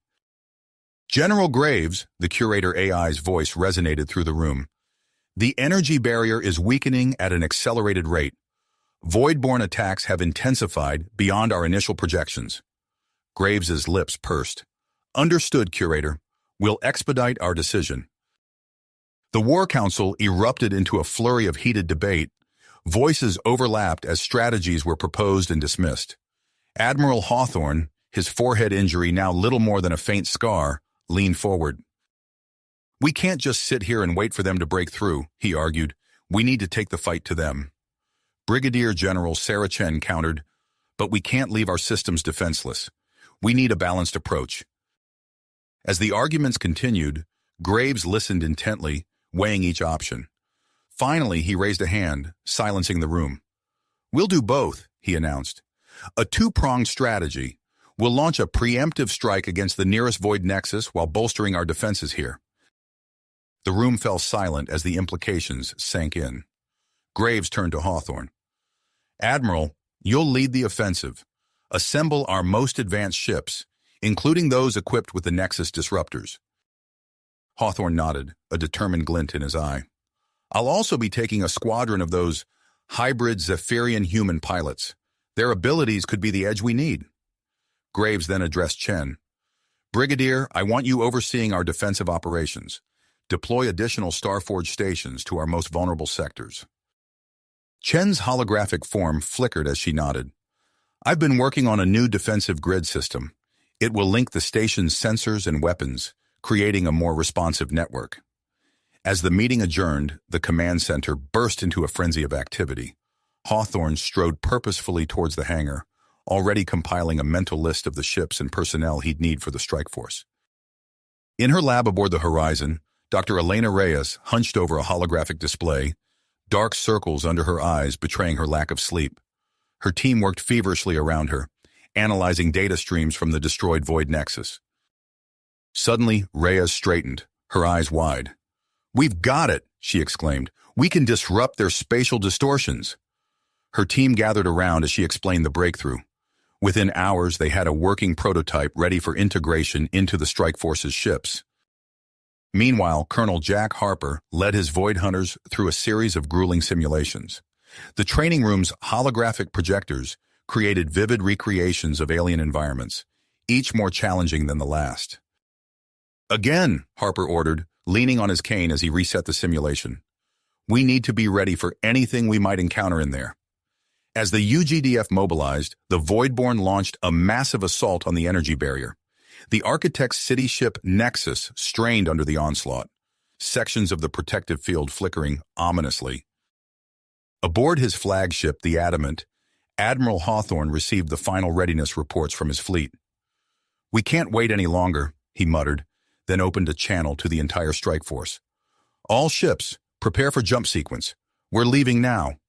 "General Graves," the Curator AI's voice resonated through the room, "the energy barrier is weakening at an accelerated rate. Voidborn attacks have intensified beyond our initial projections." Graves's lips pursed. "Understood, Curator. We'll expedite our decision." The War Council erupted into a flurry of heated debate. Voices overlapped as strategies were proposed and dismissed. Admiral Hawthorne, his forehead injury now little more than a faint scar, leaned forward. "We can't just sit here and wait for them to break through," he argued. "We need to take the fight to them." Brigadier General Sarah Chen countered, "But we can't leave our systems defenseless. We need a balanced approach." As the arguments continued, Graves listened intently, weighing each option. Finally, he raised a hand, silencing the room. "We'll do both," he announced. "A two-pronged strategy, We'll launch a preemptive strike against the nearest void nexus while bolstering our defenses here. The room fell silent as the implications sank in. Graves turned to Hawthorne. Admiral, you'll lead the offensive. Assemble our most advanced ships, including those equipped with the Nexus disruptors. Hawthorne nodded, a determined glint in his eye. I'll also be taking a squadron of those hybrid Zephyrian human pilots. Their abilities could be the edge we need. Graves then addressed Chen. Brigadier, I want you overseeing our defensive operations. Deploy additional Starforge stations to our most vulnerable sectors. Chen's holographic form flickered as she nodded. I've been working on a new defensive grid system. It will link the station's sensors and weapons, creating a more responsive network. As the meeting adjourned, the command center burst into a frenzy of activity. Hawthorne strode purposefully towards the hangar, already compiling a mental list of the ships and personnel he'd need for the strike force. In her lab aboard the Horizon, Dr. Elena Reyes hunched over a holographic display, dark circles under her eyes betraying her lack of sleep. Her team worked feverishly around her, analyzing data streams from the destroyed Void Nexus. Suddenly, Reyes straightened, her eyes wide. "We've got it," she exclaimed. "We can disrupt their spatial distortions." Her team gathered around as she explained the breakthrough. Within hours, they had a working prototype ready for integration into the strike force's ships. Meanwhile, Colonel Jack Harper led his Void Hunters through a series of grueling simulations. The training room's holographic projectors created vivid recreations of alien environments, each more challenging than the last. "Again," Harper ordered, leaning on his cane as he reset the simulation. "We need to be ready for anything we might encounter in there." As the UGDF mobilized, the Voidborn launched a massive assault on the energy barrier. The Architect's city ship Nexus strained under the onslaught, sections of the protective field flickering ominously. Aboard his flagship, the Adamant, Admiral Hawthorne received the final readiness reports from his fleet. "We can't wait any longer," he muttered, then opened a channel to the entire strike force. "All ships, prepare for jump sequence. We're leaving now."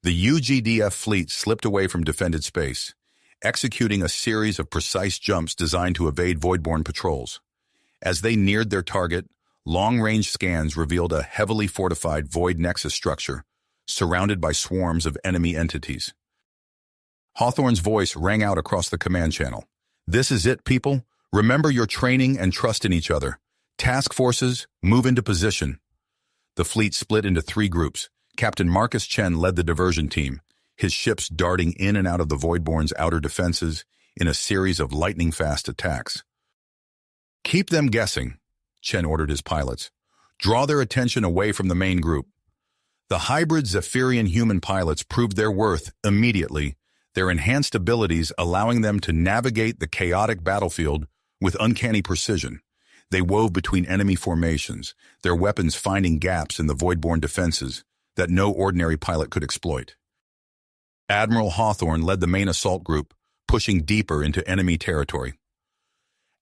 The UGDF fleet slipped away from defended space, executing a series of precise jumps designed to evade Voidborn patrols. As they neared their target, long-range scans revealed a heavily fortified Void Nexus structure, surrounded by swarms of enemy entities. Hawthorne's voice rang out across the command channel. "This is it, people. Remember your training and trust in each other. Task forces, move into position." The fleet split into 3 groups. Captain Marcus Chen led the diversion team, his ships darting in and out of the Voidborn's outer defenses in a series of lightning-fast attacks. "Keep them guessing," Chen ordered his pilots. "Draw their attention away from the main group." The hybrid Zephyrian human pilots proved their worth immediately, their enhanced abilities allowing them to navigate the chaotic battlefield with uncanny precision. They wove between enemy formations, their weapons finding gaps in the Voidborn defenses that no ordinary pilot could exploit. Admiral Hawthorne led the main assault group, pushing deeper into enemy territory.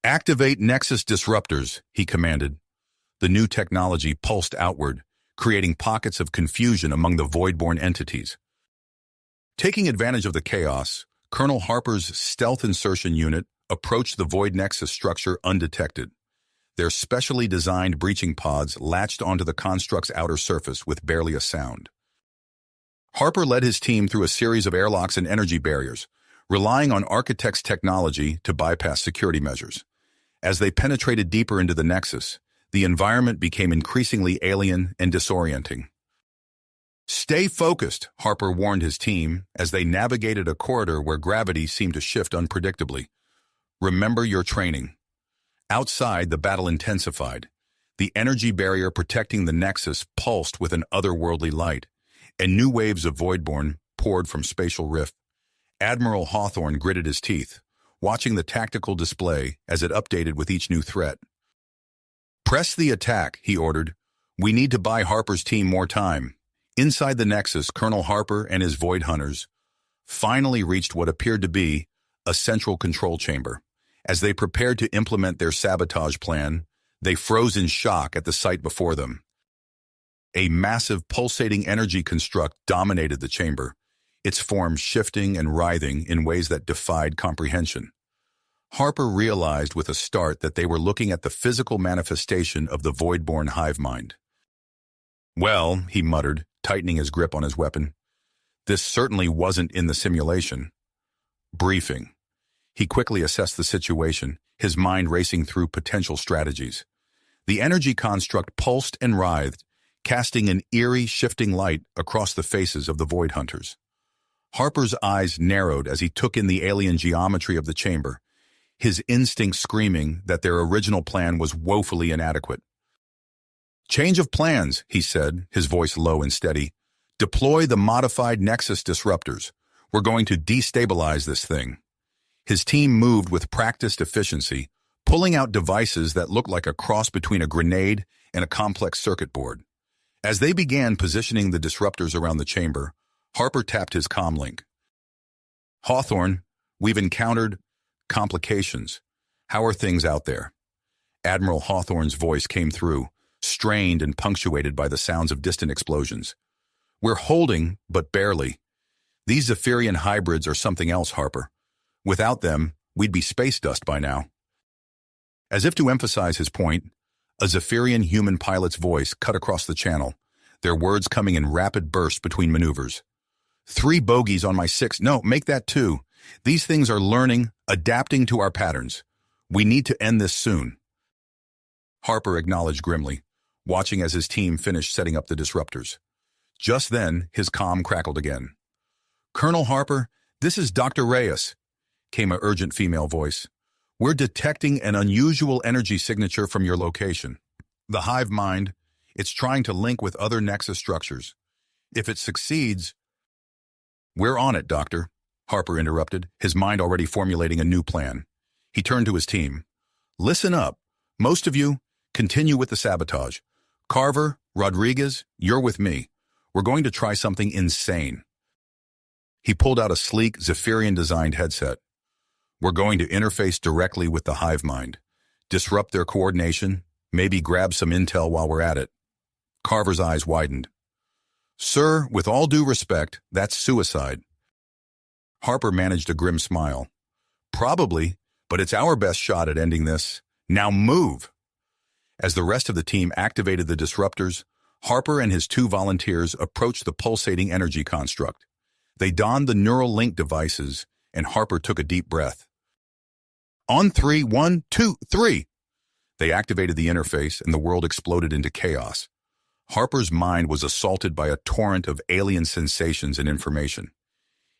"Activate Nexus disruptors," he commanded. The new technology pulsed outward, creating pockets of confusion among the Voidborn entities. Taking advantage of the chaos, Colonel Harper's stealth insertion unit approached the Void Nexus structure undetected. Their specially designed breaching pods latched onto the construct's outer surface with barely a sound. Harper led his team through a series of airlocks and energy barriers, relying on Architect's technology to bypass security measures. As they penetrated deeper into the Nexus, the environment became increasingly alien and disorienting. "Stay focused," Harper warned his team as they navigated a corridor where gravity seemed to shift unpredictably. "Remember your training." Outside, the battle intensified. The energy barrier protecting the Nexus pulsed with an otherworldly light, and new waves of Voidborn poured from spatial rift. Admiral Hawthorne gritted his teeth, watching the tactical display as it updated with each new threat. "Press the attack," he ordered. "We need to buy Harper's team more time." Inside the Nexus, Colonel Harper and his Void Hunters finally reached what appeared to be a central control chamber. As they prepared to implement their sabotage plan, they froze in shock at the sight before them. A massive pulsating energy construct dominated the chamber, its form shifting and writhing in ways that defied comprehension. Harper realized with a start that they were looking at the physical manifestation of the void-born hive mind. "Well," he muttered, tightening his grip on his weapon, "this certainly wasn't in the simulation." Briefing. He quickly assessed the situation, his mind racing through potential strategies. The energy construct pulsed and writhed, casting an eerie, shifting light across the faces of the Void Hunters. Harper's eyes narrowed as he took in the alien geometry of the chamber, his instincts screaming that their original plan was woefully inadequate. "Change of plans," he said, his voice low and steady. "Deploy the modified Nexus disruptors. We're going to destabilize this thing." His team moved with practiced efficiency, pulling out devices that looked like a cross between a grenade and a complex circuit board. As they began positioning the disruptors around the chamber, Harper tapped his comm link. "Hawthorne, we've encountered complications. How are things out there?" Admiral Hawthorne's voice came through, strained and punctuated by the sounds of distant explosions. "We're holding, but barely. These Zephyrian hybrids are something else, Harper. Without them, we'd be space dust by now." As if to emphasize his point, a Zephyrian human pilot's voice cut across the channel, their words coming in rapid bursts between maneuvers. "3 bogeys on my 6. No, make that 2. These things are learning, adapting to our patterns. We need to end this soon." Harper acknowledged grimly, watching as his team finished setting up the disruptors. Just then, his comm crackled again. "Colonel Harper, this is Dr. Reyes," came an urgent female voice. "We're detecting an unusual energy signature from your location. The hive mind, it's trying to link with other Nexus structures. If it succeeds—" "We're on it, Doctor," Harper interrupted, his mind already formulating a new plan. He turned to his team. "Listen up. Most of you, continue with the sabotage. Carver, Rodriguez, you're with me. We're going to try something insane." He pulled out a sleek, Zephyrian-designed headset. "We're going to interface directly with the hive mind, disrupt their coordination, maybe grab some intel while we're at it." Carver's eyes widened. "Sir, with all due respect, that's suicide." Harper managed a grim smile. "Probably, but it's our best shot at ending this. Now move!" As the rest of the team activated the disruptors, Harper and his 2 volunteers approached the pulsating energy construct. They donned the neural link devices, and Harper took a deep breath. "On 3, 1, 2, 3. They activated the interface, and the world exploded into chaos. Harper's mind was assaulted by a torrent of alien sensations and information.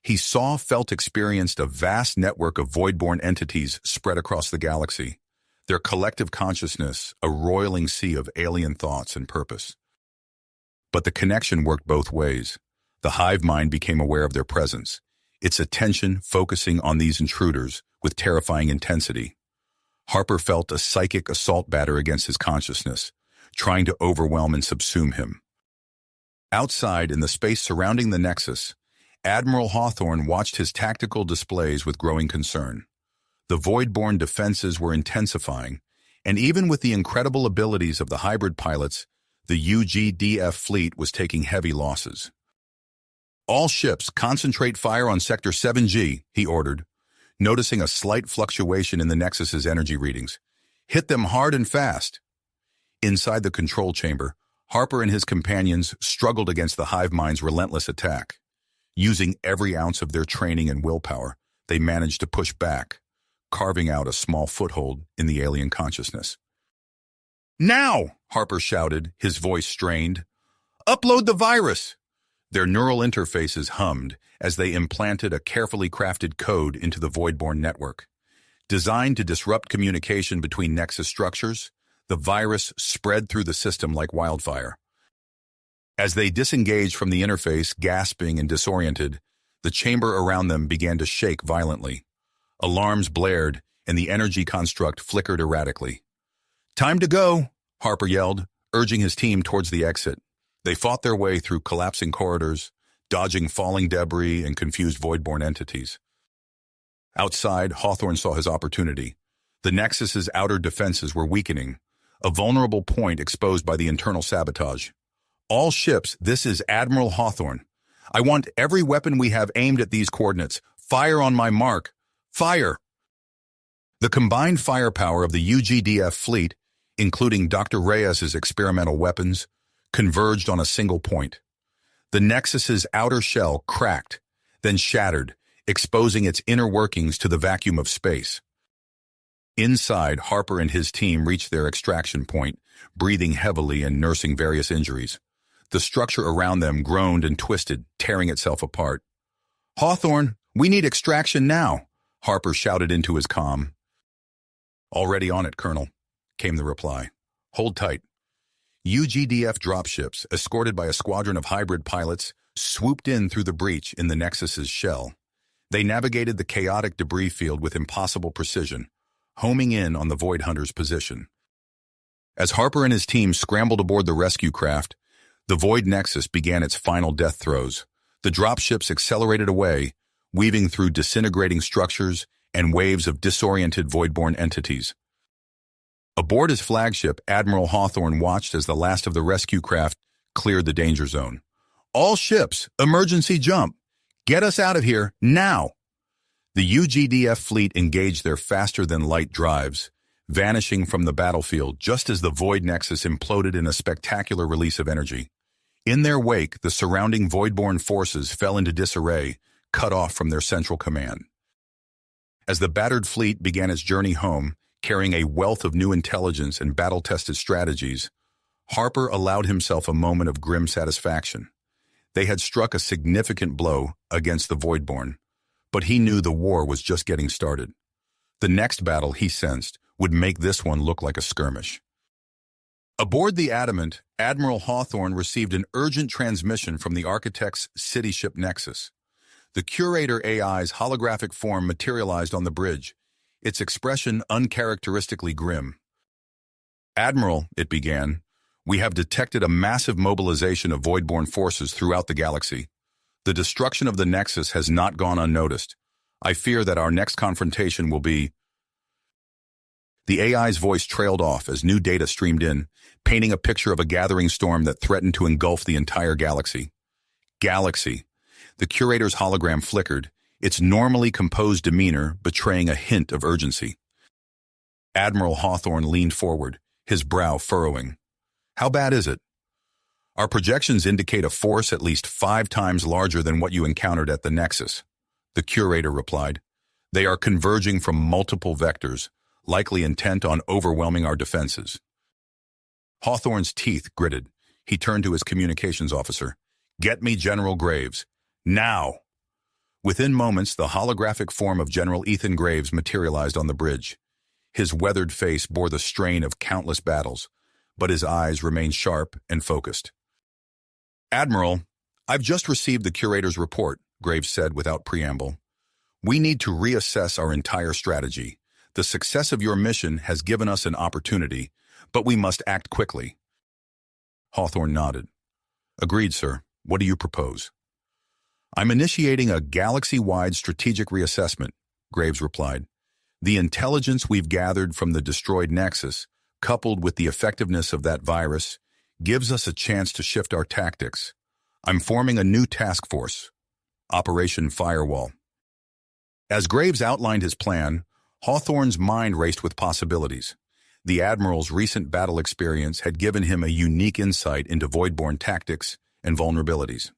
He saw, felt, experienced a vast network of void-born entities spread across the galaxy, their collective consciousness a roiling sea of alien thoughts and purpose. But the connection worked both ways. The hive mind became aware of their presence, its attention focusing on these intruders with terrifying intensity. Harper felt a psychic assault batter against his consciousness, trying to overwhelm and subsume him. Outside, in the space surrounding the Nexus, Admiral Hawthorne watched his tactical displays with growing concern. The void-born defenses were intensifying, and even with the incredible abilities of the hybrid pilots, the UGDF fleet was taking heavy losses. "All ships, concentrate fire on Sector 7G, he ordered, noticing a slight fluctuation in the Nexus's energy readings. "Hit them hard and fast." Inside the control chamber, Harper and his companions struggled against the hive mind's relentless attack. Using every ounce of their training and willpower, they managed to push back, carving out a small foothold in the alien consciousness. "Now!" Harper shouted, his voice strained. "Upload the virus!" Their neural interfaces hummed as they implanted a carefully crafted code into the void-born network. Designed to disrupt communication between Nexus structures, the virus spread through the system like wildfire. As they disengaged from the interface, gasping and disoriented, the chamber around them began to shake violently. Alarms blared, and the energy construct flickered erratically. "Time to go!" Harper yelled, urging his team towards the exit. They fought their way through collapsing corridors, dodging falling debris and confused void-born entities. Outside, Hawthorne saw his opportunity. The Nexus's outer defenses were weakening, a vulnerable point exposed by the internal sabotage. "All ships, this is Admiral Hawthorne. I want every weapon we have aimed at these coordinates. Fire on my mark. Fire!" The combined firepower of the UGDF fleet, including Dr. Reyes's experimental weapons, converged on a single point. The Nexus's outer shell cracked, then shattered, exposing its inner workings to the vacuum of space. Inside, Harper and his team reached their extraction point, breathing heavily and nursing various injuries. The structure around them groaned and twisted, tearing itself apart. "Hawthorne, we need extraction now," Harper shouted into his comm. "Already on it, Colonel," came the reply. "Hold tight." UGDF dropships, escorted by a squadron of hybrid pilots, swooped in through the breach in the Nexus's shell. They navigated the chaotic debris field with impossible precision, homing in on the Void Hunter's position. As Harper and his team scrambled aboard the rescue craft, the Void Nexus began its final death throes. The dropships accelerated away, weaving through disintegrating structures and waves of disoriented Voidborn entities. Aboard his flagship, Admiral Hawthorne watched as the last of the rescue craft cleared the danger zone. "All ships, emergency jump! Get us out of here, now!" The UGDF fleet engaged their faster-than-light drives, vanishing from the battlefield just as the Void Nexus imploded in a spectacular release of energy. In their wake, the surrounding Voidborn forces fell into disarray, cut off from their central command. As the battered fleet began its journey home, carrying a wealth of new intelligence and battle-tested strategies, Harper allowed himself a moment of grim satisfaction. They had struck a significant blow against the Voidborn, but he knew the war was just getting started. The next battle, he sensed, would make this one look like a skirmish. Aboard the Adamant, Admiral Hawthorne received an urgent transmission from the Architect's city ship Nexus. The Curator AI's holographic form materialized on the bridge, its expression uncharacteristically grim. "Admiral," it began, "we have detected a massive mobilization of Voidborn forces throughout the galaxy. The destruction of the Nexus has not gone unnoticed. I fear that our next confrontation will be—" The AI's voice trailed off as new data streamed in, painting a picture of a gathering storm that threatened to engulf the entire galaxy. Galaxy. The Curator's hologram flickered, its normally composed demeanor betraying a hint of urgency. Admiral Hawthorne leaned forward, his brow furrowing. "How bad is it?" "Our projections indicate a force at least 5 times larger than what you encountered at the Nexus," the Curator replied. "They are converging from multiple vectors, likely intent on overwhelming our defenses." Hawthorne's teeth gritted. He turned to his communications officer. "Get me General Graves. Now!" Within moments, the holographic form of General Ethan Graves materialized on the bridge. His weathered face bore the strain of countless battles, but his eyes remained sharp and focused. "Admiral, I've just received the Curator's report," Graves said without preamble. "We need to reassess our entire strategy. The success of your mission has given us an opportunity, but we must act quickly." Hawthorne nodded. "Agreed, sir. What do you propose?" "I'm initiating a galaxy-wide strategic reassessment," Graves replied. "The intelligence we've gathered from the destroyed Nexus, coupled with the effectiveness of that virus, gives us a chance to shift our tactics. I'm forming a new task force, Operation Firewall." As Graves outlined his plan, Hawthorne's mind raced with possibilities. The Admiral's recent battle experience had given him a unique insight into Voidborn tactics and vulnerabilities.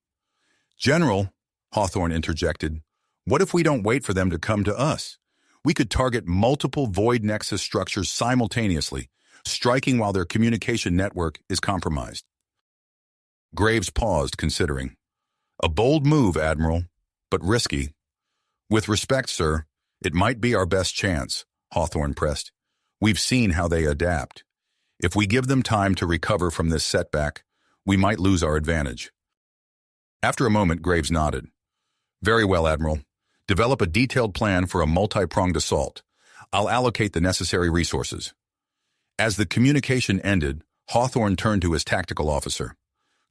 "General," Hawthorne interjected, "what if we don't wait for them to come to us? We could target multiple Void Nexus structures simultaneously, striking while their communication network is compromised." Graves paused, considering. "A bold move, Admiral, but risky." "With respect, sir, it might be our best chance," Hawthorne pressed. "We've seen how they adapt. If we give them time to recover from this setback, we might lose our advantage." After a moment, Graves nodded. "Very well, Admiral. Develop a detailed plan for a multi-pronged assault. I'll allocate the necessary resources." As the communication ended, Hawthorne turned to his tactical officer.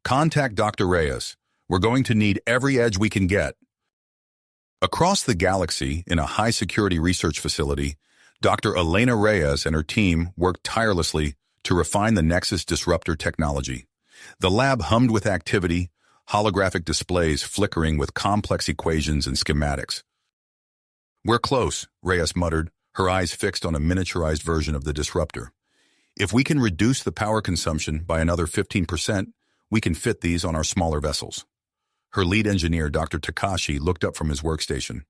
"Contact Dr. Reyes. We're going to need every edge we can get." Across the galaxy, in a high-security research facility, Dr. Elena Reyes and her team worked tirelessly to refine the Nexus disruptor technology. The lab hummed with activity, holographic displays flickering with complex equations and schematics. "We're close," Reyes muttered, her eyes fixed on a miniaturized version of the disruptor. If we can reduce the power consumption by another 15%, we can fit these on our smaller vessels. Her lead engineer, Dr. Takashi, looked up from his workstation.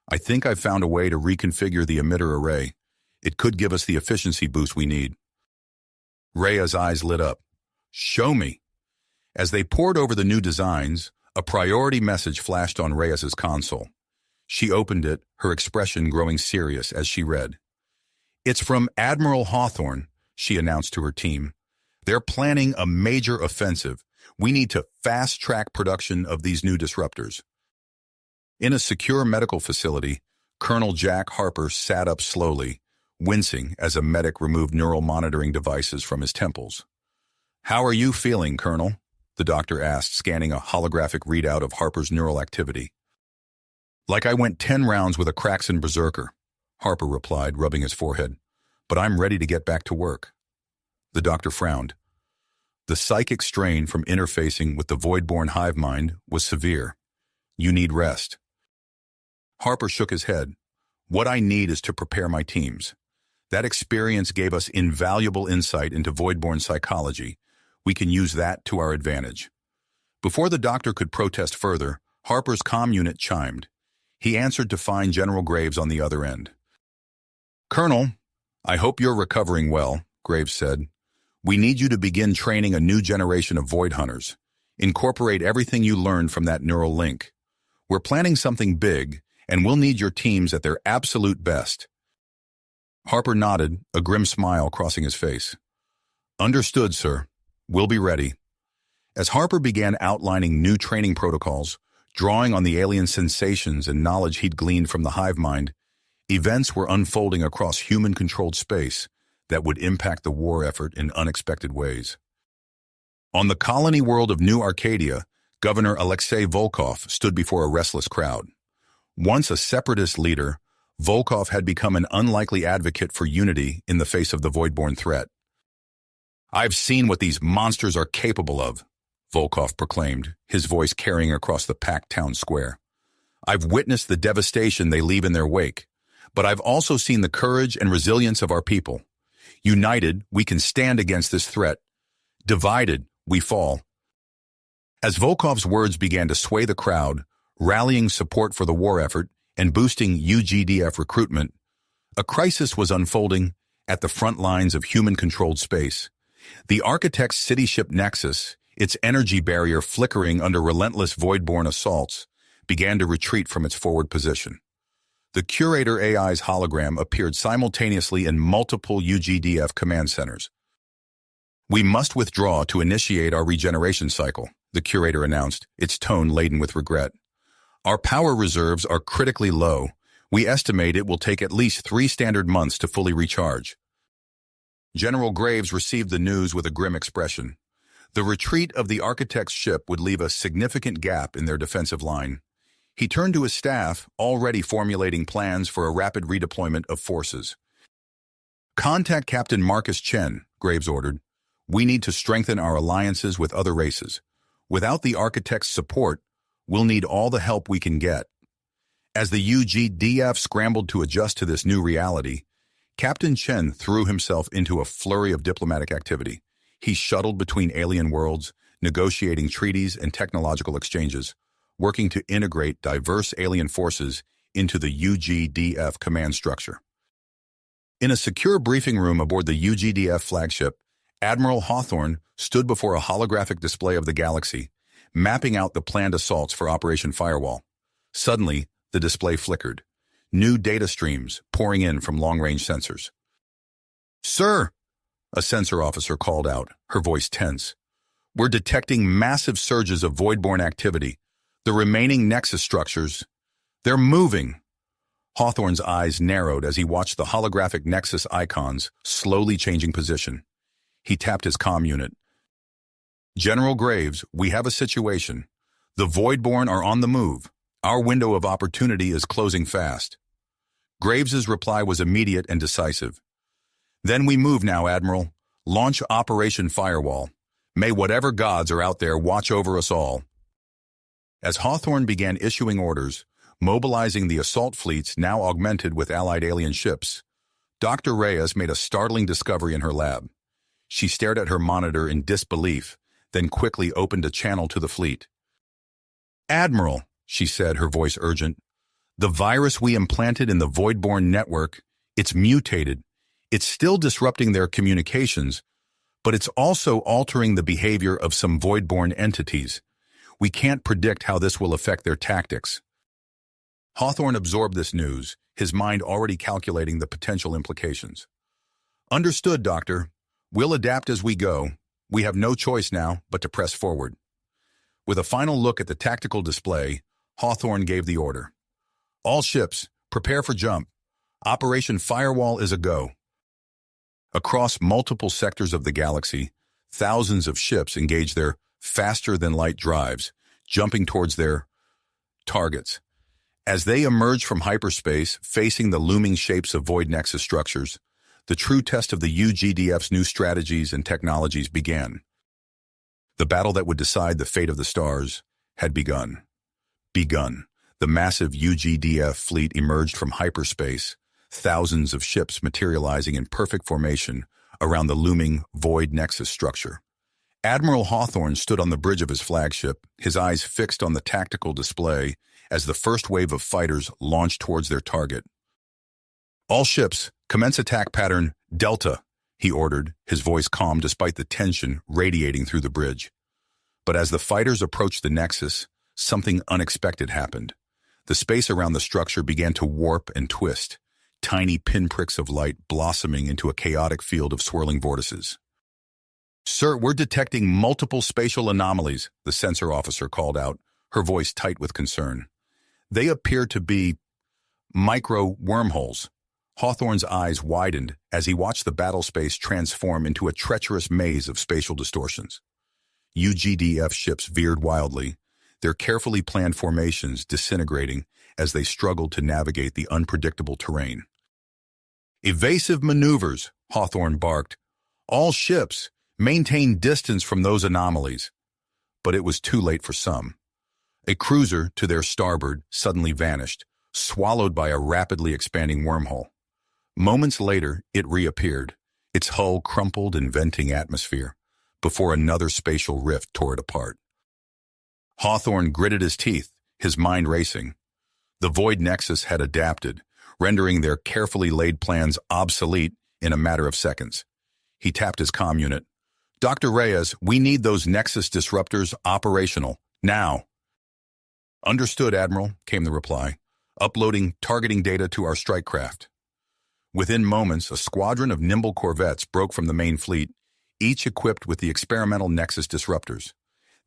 I think I've found a way to reconfigure the emitter array. It could give us the efficiency boost we need. Rhea's eyes lit up. Show me. As they pored over the new designs, a priority message flashed on Reyes's console. She opened it, her expression growing serious as she read. It's from Admiral Hawthorne, she announced to her team. They're planning a major offensive. We need to fast-track production of these new disruptors. In a secure medical facility, Colonel Jack Harper sat up slowly, wincing as a medic removed neural monitoring devices from his temples. How are you feeling, Colonel? The doctor asked, scanning a holographic readout of Harper's neural activity. Like I went 10 rounds with a Kraxan berserker, Harper replied, rubbing his forehead. But I'm ready to get back to work. The doctor frowned. The psychic strain from interfacing with the void-born hive mind was severe. You need rest. Harper shook his head. What I need is to prepare my teams. That experience gave us invaluable insight into void-born psychology. We can use that to our advantage. Before the doctor could protest further, Harper's comm unit chimed. He answered to find General Graves on the other end. Colonel, I hope you're recovering well, Graves said. We need you to begin training a new generation of void hunters. Incorporate everything you learned from that neural link. We're planning something big, and we'll need your teams at their absolute best. Harper nodded, a grim smile crossing his face. Understood, sir. We'll be ready. As Harper began outlining new training protocols, drawing on the alien sensations and knowledge he'd gleaned from the hive mind, events were unfolding across human-controlled space that would impact the war effort in unexpected ways. On the colony world of New Arcadia, Governor Alexei Volkov stood before a restless crowd. Once a separatist leader, Volkov had become an unlikely advocate for unity in the face of the void-born threat. I've seen what these monsters are capable of, Volkov proclaimed, his voice carrying across the packed town square. I've witnessed the devastation they leave in their wake, but I've also seen the courage and resilience of our people. United, we can stand against this threat. Divided, we fall. As Volkov's words began to sway the crowd, rallying support for the war effort and boosting UGDF recruitment, a crisis was unfolding at the front lines of human-controlled space. The Architect's city ship Nexus, its energy barrier flickering under relentless void-born assaults, began to retreat from its forward position. The Curator AI's hologram appeared simultaneously in multiple UGDF command centers. We must withdraw to initiate our regeneration cycle, the Curator announced, its tone laden with regret. Our power reserves are critically low. We estimate it will take at least 3 standard months to fully recharge. General Graves received the news with a grim expression. The retreat of the Architect's ship would leave a significant gap in their defensive line. He turned to his staff, already formulating plans for a rapid redeployment of forces. Contact Captain Marcus Chen, Graves ordered. We need to strengthen our alliances with other races. Without the Architect's support, we'll need all the help we can get. As the UGDF scrambled to adjust to this new reality, Captain Chen threw himself into a flurry of diplomatic activity. He shuttled between alien worlds, negotiating treaties and technological exchanges, working to integrate diverse alien forces into the UGDF command structure. In a secure briefing room aboard the UGDF flagship, Admiral Hawthorne stood before a holographic display of the galaxy, mapping out the planned assaults for Operation Firewall. Suddenly, the display flickered. New data streams pouring in from long-range sensors. Sir, a sensor officer called out, her voice tense. We're detecting massive surges of void-born activity. The remaining Nexus structures, they're moving. Hawthorne's eyes narrowed as he watched the holographic Nexus icons slowly changing position. He tapped his comm unit. General Graves, we have a situation. The Voidborn are on the move. Our window of opportunity is closing fast. Graves's reply was immediate and decisive. Then we move now, Admiral. Launch Operation Firewall. May whatever gods are out there watch over us all. As Hawthorne began issuing orders, mobilizing the assault fleets now augmented with allied alien ships. Dr. Reyes made a startling discovery in her lab. She stared at her monitor in disbelief, then quickly opened a channel to the fleet. "Admiral," she said, her voice urgent, "the virus we implanted in the Voidborn network, it's mutated. It's still disrupting their communications, but it's also altering the behavior of some Voidborn entities. We can't predict how this will affect their tactics." Hawthorne absorbed this news, his mind already calculating the potential implications. "Understood, Doctor. We'll adapt as we go. We have no choice now but to press forward." With a final look at the tactical display, Hawthorne gave the order. "All ships, prepare for jump. Operation Firewall is a go." Across multiple sectors of the galaxy, thousands of ships engage their faster-than-light drives, jumping towards their targets. As they emerge from hyperspace, facing the looming shapes of Void Nexus structures, the true test of the UGDF's new strategies and technologies began. The battle that would decide the fate of the stars had begun. The massive UGDF fleet emerged from hyperspace, thousands of ships materializing in perfect formation around the looming Void Nexus structure. Admiral Hawthorne stood on the bridge of his flagship, his eyes fixed on the tactical display as the first wave of fighters launched towards their target. "All ships, commence attack pattern Delta," he ordered, his voice calm despite the tension radiating through the bridge. But as the fighters approached the Nexus, something unexpected happened. The space around the structure began to warp and twist, tiny pinpricks of light blossoming into a chaotic field of swirling vortices. "Sir, we're detecting multiple spatial anomalies," the sensor officer called out, her voice tight with concern. "They appear to be micro-wormholes." Hawthorne's eyes widened as he watched the battle space transform into a treacherous maze of spatial distortions. UGDF ships veered wildly, their carefully planned formations disintegrating as they struggled to navigate the unpredictable terrain. "Evasive maneuvers," Hawthorne barked. "All ships, maintain distance from those anomalies." But it was too late for some. A cruiser to their starboard suddenly vanished, swallowed by a rapidly expanding wormhole. Moments later, it reappeared, its hull crumpled in venting atmosphere, before another spatial rift tore it apart. Hawthorne gritted his teeth, his mind racing. The Void Nexus had adapted, rendering their carefully laid plans obsolete in a matter of seconds. He tapped his comm unit. "Dr. Reyes, we need those Nexus disruptors operational, now." "Understood, Admiral," came the reply, uploading targeting data to our strike craft. Within moments, a squadron of nimble corvettes broke from the main fleet, each equipped with the experimental Nexus disruptors.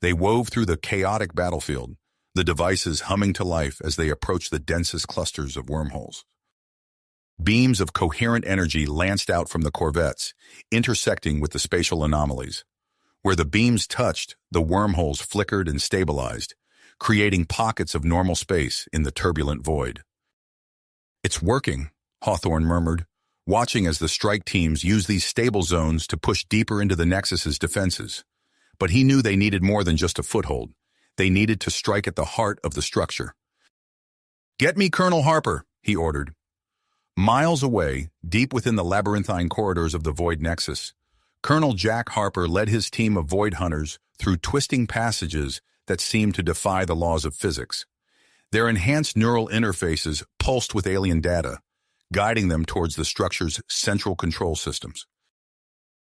They wove through the chaotic battlefield, the devices humming to life as they approached the densest clusters of wormholes. Beams of coherent energy lanced out from the corvettes, intersecting with the spatial anomalies. Where the beams touched, the wormholes flickered and stabilized, creating pockets of normal space in the turbulent void. "It's working," Hawthorne murmured, watching as the strike teams used these stable zones to push deeper into the Nexus's defenses. But he knew they needed more than just a foothold. They needed to strike at the heart of the structure. "Get me Colonel Harper," he ordered. Miles away, deep within the labyrinthine corridors of the Void Nexus, Colonel Jack Harper led his team of Void Hunters through twisting passages that seemed to defy the laws of physics. Their enhanced neural interfaces pulsed with alien data, guiding them towards the structure's central control systems.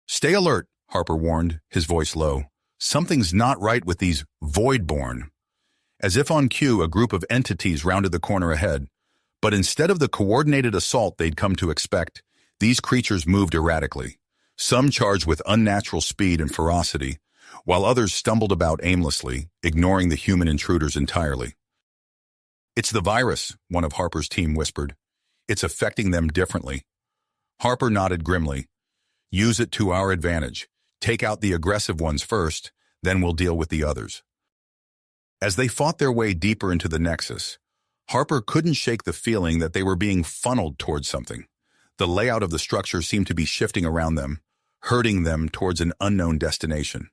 "Stay alert," Harper warned, his voice low. "Something's not right with these Voidborn." As if on cue, a group of entities rounded the corner ahead. But instead of the coordinated assault they'd come to expect, these creatures moved erratically, some charged with unnatural speed and ferocity, while others stumbled about aimlessly, ignoring the human intruders entirely. "It's the virus," one of Harper's team whispered. "It's affecting them differently." Harper nodded grimly. "Use it to our advantage. Take out the aggressive ones first, then we'll deal with the others." As they fought their way deeper into the Nexus, Harper couldn't shake the feeling that they were being funneled towards something. The layout of the structure seemed to be shifting around them, herding them towards an unknown destination.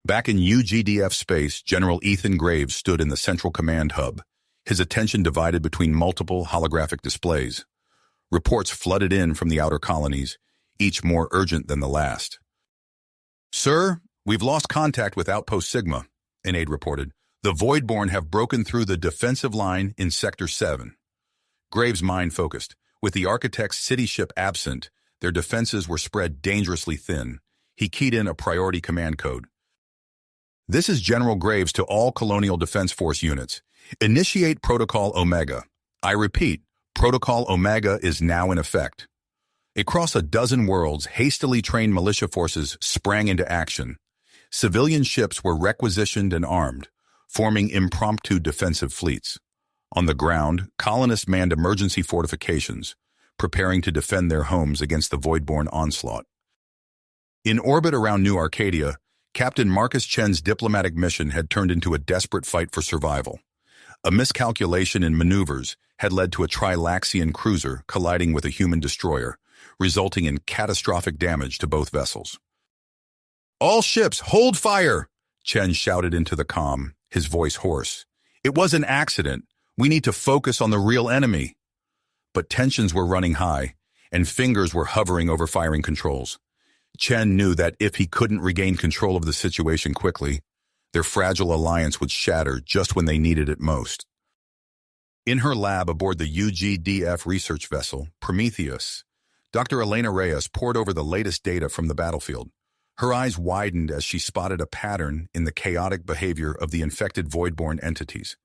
Back in UGDF space, General Ethan Graves stood in the central command hub, his attention divided between multiple holographic displays. Reports flooded in from the outer colonies, each more urgent than the last. "Sir, we've lost contact with Outpost Sigma," an aide reported. "The Voidborn have broken through the defensive line in Sector 7. Graves' mind focused. With the Architect's city ship absent, their defenses were spread dangerously thin. He keyed in a priority command code. "This is General Graves to all Colonial Defense Force units. Initiate Protocol Omega. I repeat, Protocol Omega is now in effect." Across a dozen worlds, hastily trained militia forces sprang into action. Civilian ships were requisitioned and armed, forming impromptu defensive fleets. On the ground, colonists manned emergency fortifications, preparing to defend their homes against the Voidborn onslaught. In orbit around New Arcadia, Captain Marcus Chen's diplomatic mission had turned into a desperate fight for survival. A miscalculation in maneuvers had led to a Trilaxian cruiser colliding with a human destroyer, resulting in catastrophic damage to both vessels. "All ships, hold fire!" Chen shouted into the comm, his voice hoarse. "It was an accident. We need to focus on the real enemy." But tensions were running high, and fingers were hovering over firing controls. Chen knew that if he couldn't regain control of the situation quickly, their fragile alliance would shatter just when they needed it most. In her lab aboard the UGDF research vessel, Prometheus, Dr. Elena Reyes pored over the latest data from the battlefield. Her eyes widened as she spotted a pattern in the chaotic behavior of the infected Voidborn entities.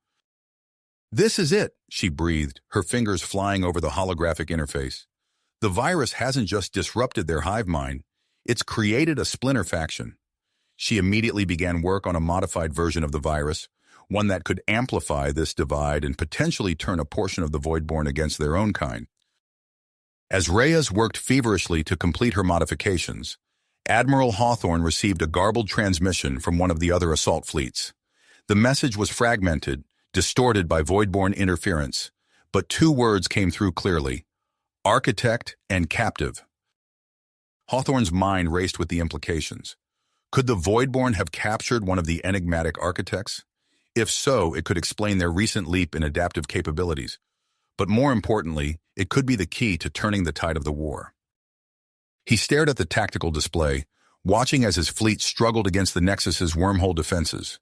"This is it," she breathed, her fingers flying over the holographic interface. "The virus hasn't just disrupted their hive mind, it's created a splinter faction." She immediately began work on a modified version of the virus, one that could amplify this divide and potentially turn a portion of the Voidborn against their own kind. As Reyes worked feverishly to complete her modifications, Admiral Hawthorne received a garbled transmission from one of the other assault fleets. The message was fragmented, distorted by Voidborn interference, but two words came through clearly: architect and captive. Hawthorne's mind raced with the implications. Could the Voidborn have captured one of the enigmatic architects? If so, it could explain their recent leap in adaptive capabilities. But more importantly, it could be the key to turning the tide of the war. He stared at the tactical display, watching as his fleet struggled against the Nexus's wormhole defenses.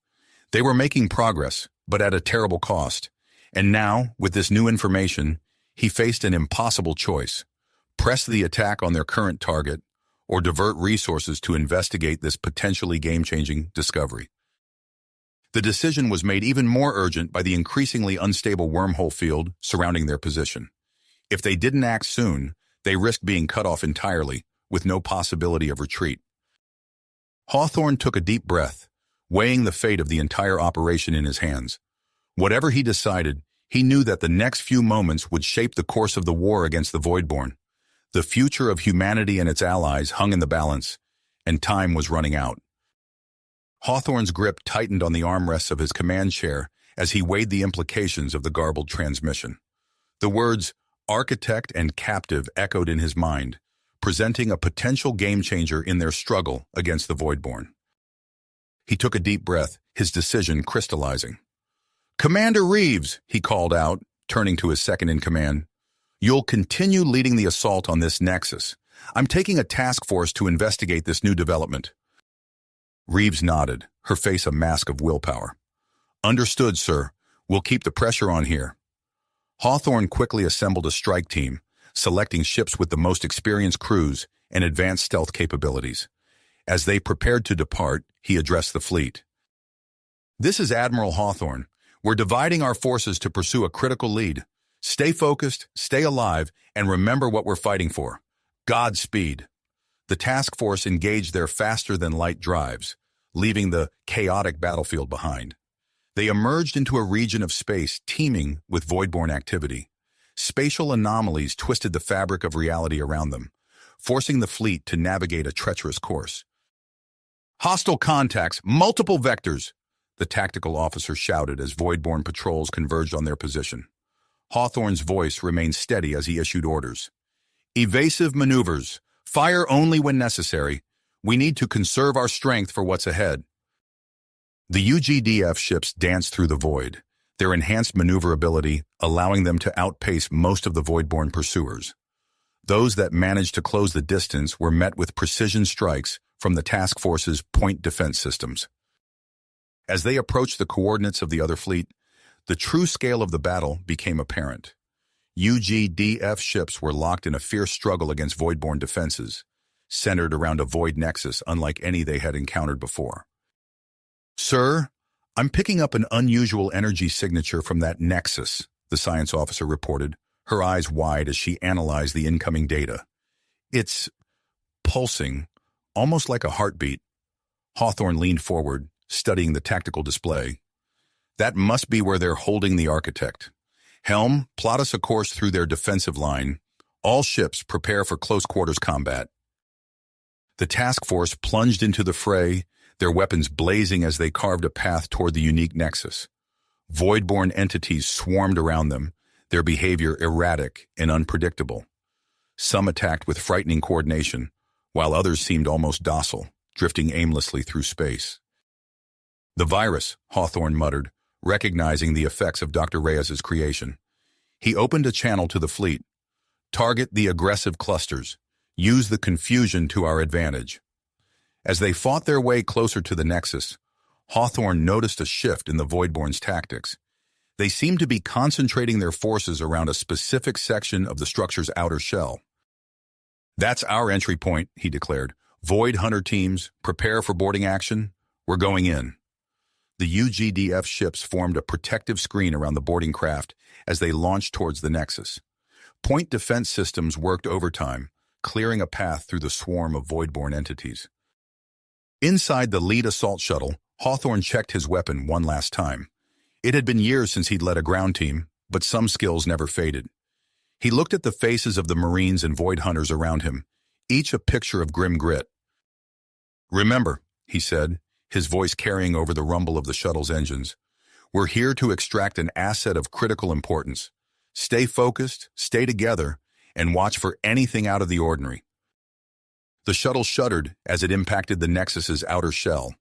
They were making progress, but at a terrible cost. And now, with this new information, he faced an impossible choice: press the attack on their current target, or divert resources to investigate this potentially game-changing discovery. The decision was made even more urgent by the increasingly unstable wormhole field surrounding their position. If they didn't act soon, they risked being cut off entirely, with no possibility of retreat. Hawthorne took a deep breath, weighing the fate of the entire operation in his hands. Whatever he decided, he knew that the next few moments would shape the course of the war against the Voidborn. The future of humanity and its allies hung in the balance, and time was running out. Hawthorne's grip tightened on the armrests of his command chair as he weighed the implications of the garbled transmission. The words architect and captive echoed in his mind, presenting a potential game-changer in their struggle against the Voidborn. He took a deep breath, his decision crystallizing. "Commander Reeves," he called out, turning to his second-in-command, "you'll continue leading the assault on this nexus. I'm taking a task force to investigate this new development." Reeves nodded, her face a mask of willpower. "Understood, sir. We'll keep the pressure on here." Hawthorne quickly assembled a strike team, selecting ships with the most experienced crews and advanced stealth capabilities. As they prepared to depart, he addressed the fleet. "This is Admiral Hawthorne. We're dividing our forces to pursue a critical lead. Stay focused, stay alive, and remember what we're fighting for. Godspeed." The task force engaged their faster-than-light drives, leaving the chaotic battlefield behind. They emerged into a region of space teeming with Voidborn activity. Spatial anomalies twisted the fabric of reality around them, forcing the fleet to navigate a treacherous course. "Hostile contacts, multiple vectors," the tactical officer shouted as Voidborn patrols converged on their position. Hawthorne's voice remained steady as he issued orders. "Evasive maneuvers. Fire only when necessary. We need to conserve our strength for what's ahead." The UGDF ships danced through the void, their enhanced maneuverability allowing them to outpace most of the Voidborn pursuers. Those that managed to close the distance were met with precision strikes from the task force's point defense systems. As they approached the coordinates of the other fleet, the true scale of the battle became apparent. UGDF ships were locked in a fierce struggle against Voidborn defenses, centered around a void nexus unlike any they had encountered before. "Sir, I'm picking up an unusual energy signature from that nexus," the science officer reported, her eyes wide as she analyzed the incoming data. "It's pulsing, almost like a heartbeat." Hawthorne leaned forward, studying the tactical display. "That must be where they're holding the architect. Helm, plot us a course through their defensive line. All ships prepare for close-quarters combat." The task force plunged into the fray, their weapons blazing as they carved a path toward the unique nexus. Voidborn entities swarmed around them, their behavior erratic and unpredictable. Some attacked with frightening coordination, while others seemed almost docile, drifting aimlessly through space. "The virus," Hawthorne muttered, recognizing the effects of Dr. Reyes's creation. He opened a channel to the fleet. "Target the aggressive clusters. Use the confusion to our advantage." As they fought their way closer to the nexus, Hawthorne noticed a shift in the Voidborn's tactics. They seemed to be concentrating their forces around a specific section of the structure's outer shell. "That's our entry point," he declared. "Void Hunter teams, prepare for boarding action. We're going in." The UGDF ships formed a protective screen around the boarding craft as they launched towards the nexus. Point defense systems worked overtime, clearing a path through the swarm of Voidborn entities. Inside the lead assault shuttle, Hawthorne checked his weapon one last time. It had been years since he'd led a ground team, but some skills never faded. He looked at the faces of the Marines and Void Hunters around him, each a picture of grim grit. "Remember," he said, his voice carrying over the rumble of the shuttle's engines, "we're here to extract an asset of critical importance. Stay focused, stay together, and watch for anything out of the ordinary." The shuttle shuddered as it impacted the Nexus's outer shell.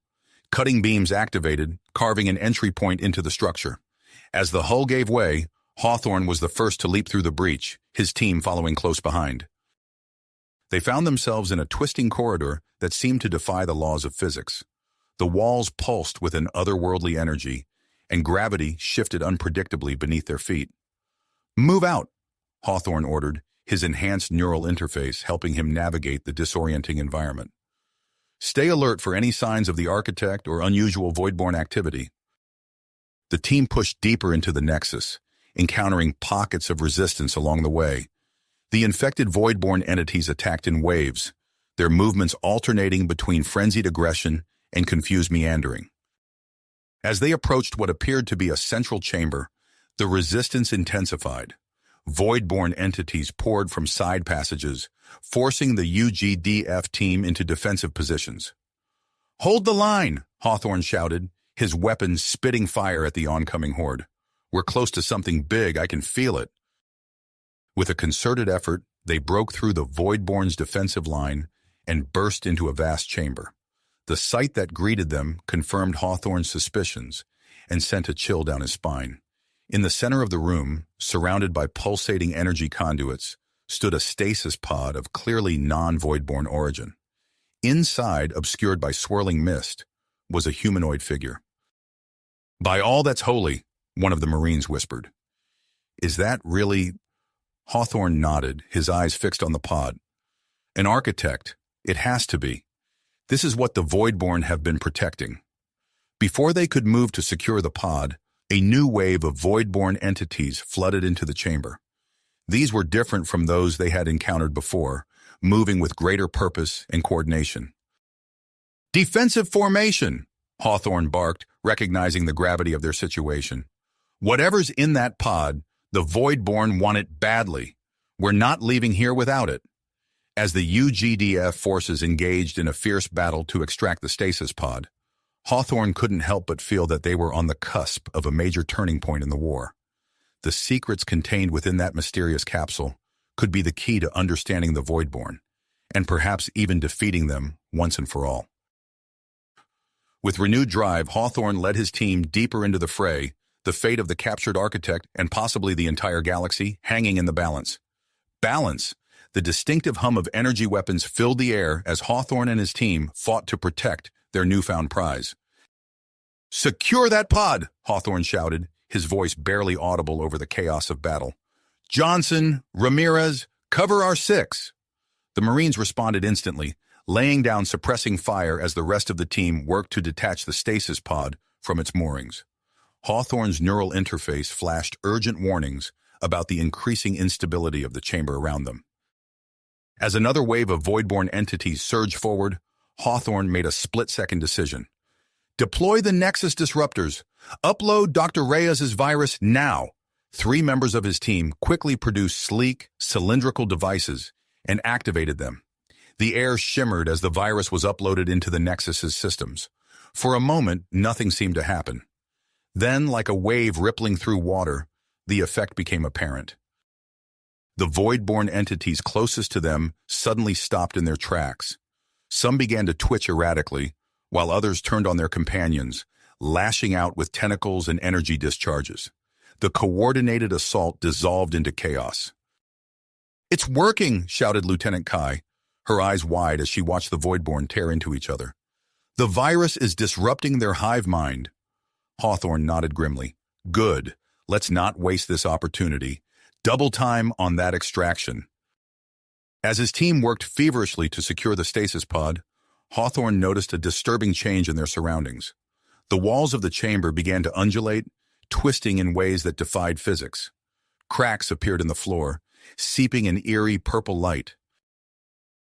Cutting beams activated, carving an entry point into the structure. As the hull gave way, Hawthorne was the first to leap through the breach, his team following close behind. They found themselves in a twisting corridor that seemed to defy the laws of physics. The walls pulsed with an otherworldly energy, and gravity shifted unpredictably beneath their feet. "Move out," Hawthorne ordered, his enhanced neural interface helping him navigate the disorienting environment. "Stay alert for any signs of the architect or unusual Voidborn activity." The team pushed deeper into the Nexus, encountering pockets of resistance along the way. The infected Voidborn entities attacked in waves, their movements alternating between frenzied aggression and confused meandering. As they approached what appeared to be a central chamber, the resistance intensified. Voidborn entities poured from side passages, forcing the UGDF team into defensive positions. "Hold the line," Hawthorne shouted, his weapons spitting fire at the oncoming horde. "We're close to something big, I can feel it." With a concerted effort, they broke through the Voidborn's defensive line and burst into a vast chamber. The sight that greeted them confirmed Hawthorne's suspicions and sent a chill down his spine. In the center of the room, surrounded by pulsating energy conduits, stood a stasis pod of clearly non-Voidborn origin. Inside, obscured by swirling mist, was a humanoid figure. "By all that's holy," one of the Marines whispered. "Is that really—" Hawthorne nodded, his eyes fixed on the pod. "An architect. It has to be. This is what the Voidborn have been protecting." Before they could move to secure the pod, a new wave of Voidborn entities flooded into the chamber. These were different from those they had encountered before, moving with greater purpose and coordination. "Defensive formation!" Hawthorne barked, recognizing the gravity of their situation. "Whatever's in that pod, the Voidborn want it badly. We're not leaving here without it." As the UGDF forces engaged in a fierce battle to extract the stasis pod, Hawthorne couldn't help but feel that they were on the cusp of a major turning point in the war. The secrets contained within that mysterious capsule could be the key to understanding the Voidborn, and perhaps even defeating them once and for all. With renewed drive, Hawthorne led his team deeper into the fray, the fate of the captured architect and possibly the entire galaxy hanging in the balance. Balance! The distinctive hum of energy weapons filled the air as Hawthorne and his team fought to protect their newfound prize. "Secure that pod!" Hawthorne shouted, his voice barely audible over the chaos of battle. "Johnson, Ramirez, cover our six!" The Marines responded instantly, laying down suppressing fire as the rest of the team worked to detach the stasis pod from its moorings. Hawthorne's neural interface flashed urgent warnings about the increasing instability of the chamber around them. As another wave of void-born entities surged forward, Hawthorne made a split-second decision. "Deploy the Nexus disruptors. Upload Dr. Reyes's virus now." 3 members of his team quickly produced sleek, cylindrical devices and activated them. The air shimmered as the virus was uploaded into the Nexus's systems. For a moment, nothing seemed to happen. Then, like a wave rippling through water, the effect became apparent. The void-born entities closest to them suddenly stopped in their tracks. Some began to twitch erratically, while others turned on their companions, lashing out with tentacles and energy discharges. The coordinated assault dissolved into chaos. "It's working!" shouted Lieutenant Kai, her eyes wide as she watched the Voidborn tear into each other. "The virus is disrupting their hive mind." Hawthorne nodded grimly. "Good. Let's not waste this opportunity. Double time on that extraction." As his team worked feverishly to secure the stasis pod, Hawthorne noticed a disturbing change in their surroundings. The walls of the chamber began to undulate, twisting in ways that defied physics. Cracks appeared in the floor, seeping an eerie purple light.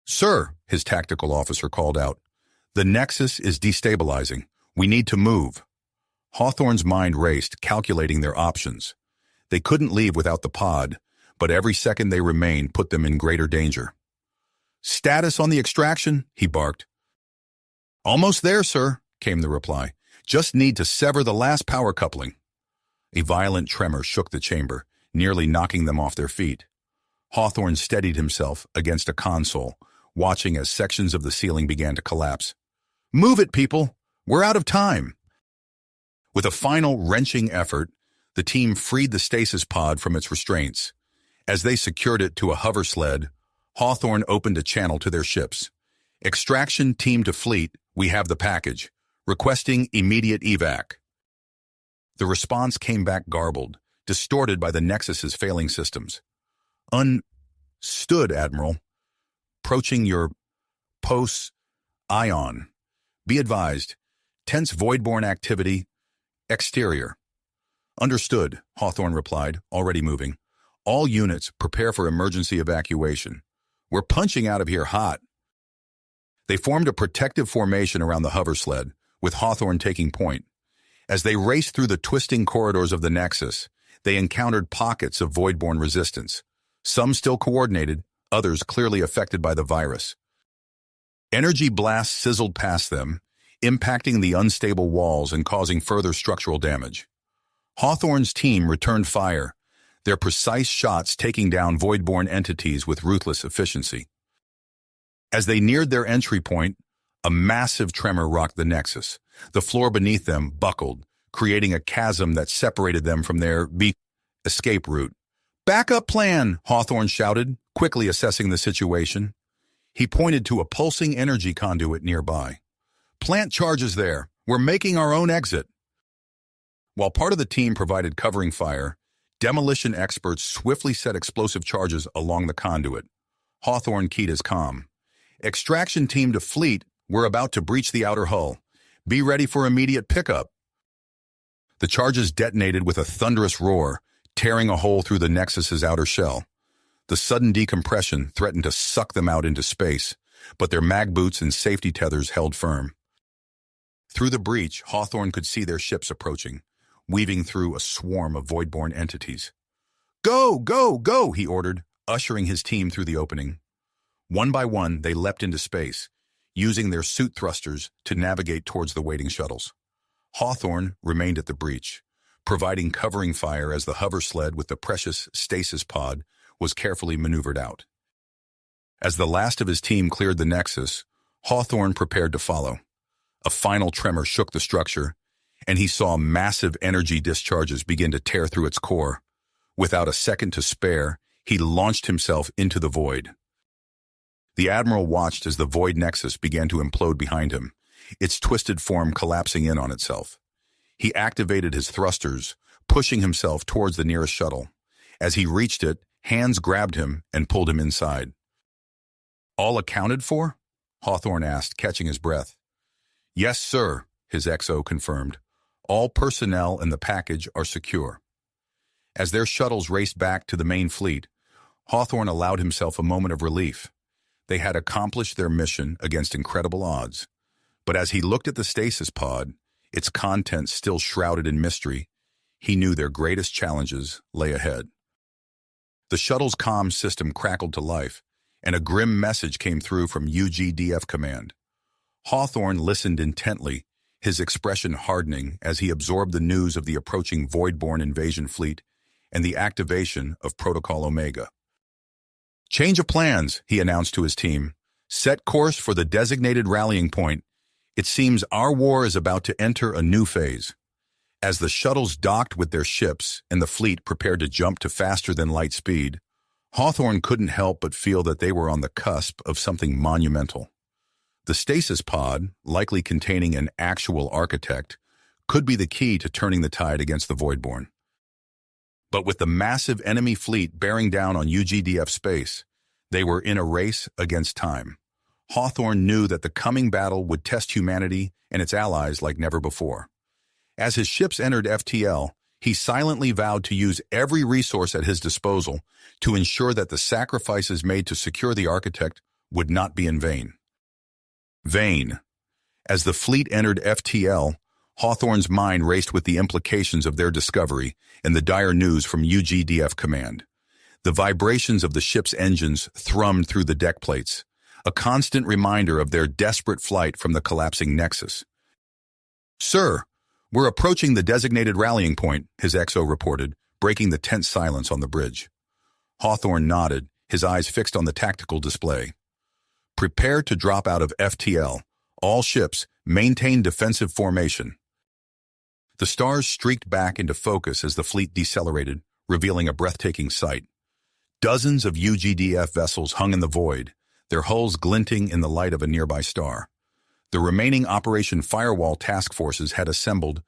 "Sir," his tactical officer called out, "the Nexus is destabilizing. We need to move." Hawthorne's mind raced, calculating their options. They couldn't leave without the pod, but every second they remained put them in greater danger. "Status on the extraction?" he barked. "Almost there, sir," came the reply. "Just need to sever the last power coupling." A violent tremor shook the chamber, nearly knocking them off their feet. Hawthorne steadied himself against a console, watching as sections of the ceiling began to collapse. "Move it, people! We're out of time!" With a final wrenching effort, the team freed the stasis pod from its restraints. As they secured it to a hover sled, Hawthorne opened a channel to their ships. "Extraction team to fleet, we have the package. Requesting immediate evac." The response came back garbled, distorted by the Nexus's failing systems. "Understood, Admiral. Approaching your posts, Ion. Be advised, tense voidborn activity, exterior." "Understood," Hawthorne replied, already moving. "All units, prepare for emergency evacuation. We're punching out of here hot." They formed a protective formation around the hover sled, with Hawthorne taking point. As they raced through the twisting corridors of the Nexus, they encountered pockets of voidborn resistance, some still coordinated, others clearly affected by the virus. Energy blasts sizzled past them, impacting the unstable walls and causing further structural damage. Hawthorne's team returned fire, their precise shots taking down voidborn entities with ruthless efficiency. As they neared their entry point, a massive tremor rocked the Nexus. The floor beneath them buckled, creating a chasm that separated them from their escape route. "Backup plan!" Hawthorne shouted, quickly assessing the situation. He pointed to a pulsing energy conduit nearby. "Plant charges there. We're making our own exit." While part of the team provided covering fire, demolition experts swiftly set explosive charges along the conduit. Hawthorne keyed his comm. "Extraction team to fleet, we're about to breach the outer hull. Be ready for immediate pickup." The charges detonated with a thunderous roar, tearing a hole through the Nexus's outer shell. The sudden decompression threatened to suck them out into space, but their mag boots and safety tethers held firm. Through the breach, Hawthorne could see their ships approaching, weaving through a swarm of voidborn entities. "Go, go, go!" he ordered, ushering his team through the opening. One by one, they leapt into space, using their suit thrusters to navigate towards the waiting shuttles. Hawthorne remained at the breach, providing covering fire as the hover sled with the precious stasis pod was carefully maneuvered out. As the last of his team cleared the Nexus, Hawthorne prepared to follow. A final tremor shook the structure, and he saw massive energy discharges begin to tear through its core. Without a second to spare, he launched himself into the void. The Admiral watched as the void nexus began to implode behind him, its twisted form collapsing in on itself. He activated his thrusters, pushing himself towards the nearest shuttle. As he reached it, hands grabbed him and pulled him inside. "All accounted for?" Hawthorne asked, catching his breath. "Yes, sir," his XO confirmed. "All personnel in the package are secure." As their shuttles raced back to the main fleet, Hawthorne allowed himself a moment of relief. They had accomplished their mission against incredible odds. But as he looked at the stasis pod, its contents still shrouded in mystery, he knew their greatest challenges lay ahead. The shuttle's comm system crackled to life, and a grim message came through from UGDF Command. Hawthorne listened intently, his expression hardening as he absorbed the news of the approaching void-born invasion fleet and the activation of Protocol Omega. "Change of plans," he announced to his team. "Set course for the designated rallying point. It seems our war is about to enter a new phase." As the shuttles docked with their ships and the fleet prepared to jump to faster-than-light speed, Hawthorne couldn't help but feel that they were on the cusp of something monumental. The stasis pod, likely containing an actual architect, could be the key to turning the tide against the Voidborn. But with the massive enemy fleet bearing down on UGDF space, they were in a race against time. Hawthorne knew that the coming battle would test humanity and its allies like never before. As his ships entered FTL, he silently vowed to use every resource at his disposal to ensure that the sacrifices made to secure the architect would not be in vain. As the fleet entered FTL, Hawthorne's mind raced with the implications of their discovery and the dire news from UGDF Command. The vibrations of the ship's engines thrummed through the deck plates, a constant reminder of their desperate flight from the collapsing Nexus. "Sir, we're approaching the designated rallying point," his XO reported, breaking the tense silence on the bridge. Hawthorne nodded, his eyes fixed on the tactical display. "Prepare to drop out of FTL. All ships, maintain defensive formation." The stars streaked back into focus as the fleet decelerated, revealing a breathtaking sight. Dozens of UGDF vessels hung in the void, their hulls glinting in the light of a nearby star. The remaining Operation Firewall task forces had assembled,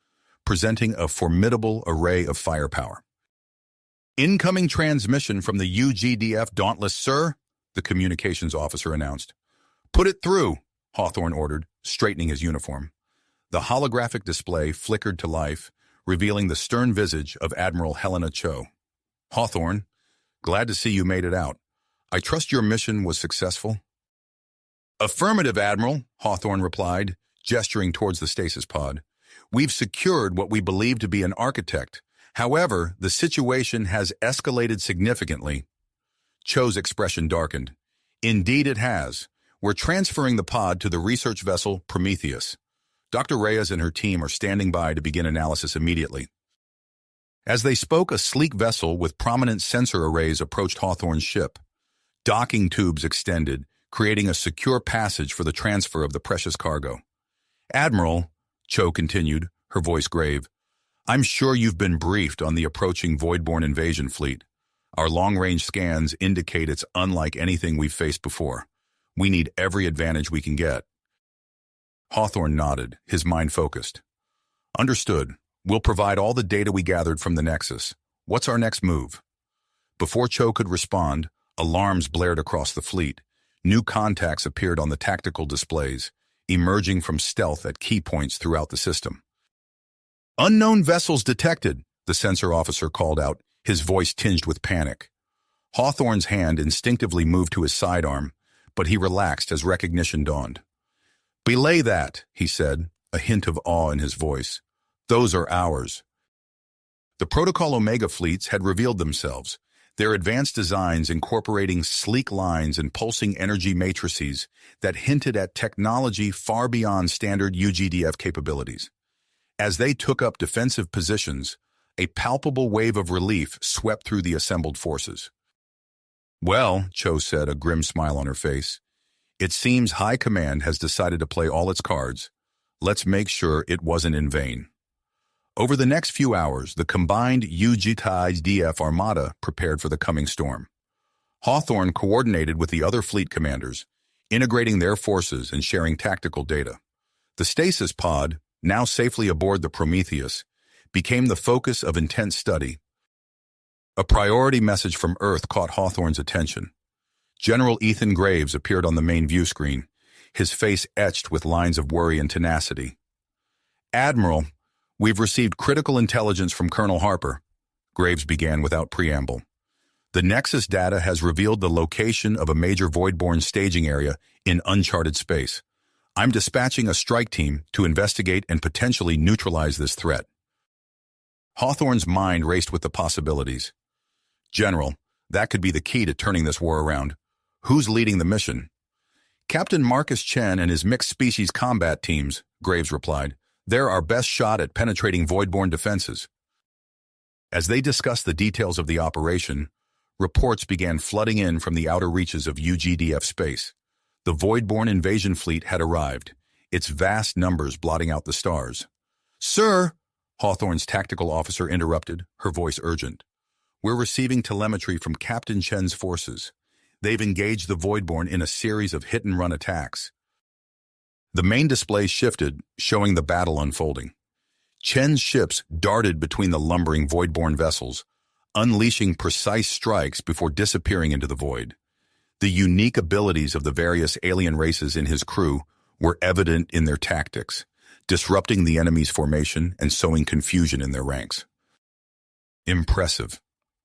presenting a formidable array of firepower. "Incoming transmission from the UGDF Dauntless, sir," the communications officer announced. "Put it through," Hawthorne ordered, straightening his uniform. The holographic display flickered to life, revealing the stern visage of Admiral Helena Cho. "Hawthorne, glad to see you made it out. I trust your mission was successful?" "Affirmative, Admiral," Hawthorne replied, gesturing towards the stasis pod. "We've secured what we believe to be an architect. However, the situation has escalated significantly." Cho's expression darkened. "Indeed it has. We're transferring the pod to the research vessel Prometheus. Dr. Reyes and her team are standing by to begin analysis immediately." As they spoke, a sleek vessel with prominent sensor arrays approached Hawthorne's ship. Docking tubes extended, creating a secure passage for the transfer of the precious cargo. "Admiral," Cho continued, her voice grave, "I'm sure you've been briefed on the approaching Voidborn invasion fleet. Our long-range scans indicate it's unlike anything we've faced before. We need every advantage we can get." Hawthorne nodded, his mind focused. "Understood. We'll provide all the data we gathered from the Nexus. What's our next move?" Before Cho could respond, alarms blared across the fleet. New contacts appeared on the tactical displays, emerging from stealth at key points throughout the system. "Unknown vessels detected," the sensor officer called out, his voice tinged with panic. Hawthorne's hand instinctively moved to his sidearm, but he relaxed as recognition dawned. "Belay that," he said, a hint of awe in his voice. "Those are ours." The Protocol Omega fleets had revealed themselves, their advanced designs incorporating sleek lines and pulsing energy matrices that hinted at technology far beyond standard UGDF capabilities. As they took up defensive positions, a palpable wave of relief swept through the assembled forces. "Well," Cho said, a grim smile on her face, "it seems High Command has decided to play all its cards. Let's make sure it wasn't in vain." Over the next few hours, the combined UGTIDF armada prepared for the coming storm. Hawthorne coordinated with the other fleet commanders, integrating their forces and sharing tactical data. The stasis pod, now safely aboard the Prometheus, became the focus of intense study. A priority message from Earth caught Hawthorne's attention. General Ethan Graves appeared on the main view screen, his face etched with lines of worry and tenacity. "Admiral, we've received critical intelligence from Colonel Harper," Graves began without preamble. "The Nexus data has revealed the location of a major void-borne staging area in uncharted space. I'm dispatching a strike team to investigate and potentially neutralize this threat." Hawthorne's mind raced with the possibilities. "General, that could be the key to turning this war around. Who's leading the mission?" "Captain Marcus Chen and his mixed-species combat teams," Graves replied. "They're our best shot at penetrating void-borne defenses." As they discussed the details of the operation, reports began flooding in from the outer reaches of UGDF space. The void-borne invasion fleet had arrived, its vast numbers blotting out the stars. "Sir," Hawthorne's tactical officer interrupted, her voice urgent. "We're receiving telemetry from Captain Chen's forces. They've engaged the voidborne in a series of hit-and-run attacks." The main display shifted, showing the battle unfolding. Chen's ships darted between the lumbering voidborne vessels, unleashing precise strikes before disappearing into the void. The unique abilities of the various alien races in his crew were evident in their tactics, disrupting the enemy's formation and sowing confusion in their ranks. "Impressive,"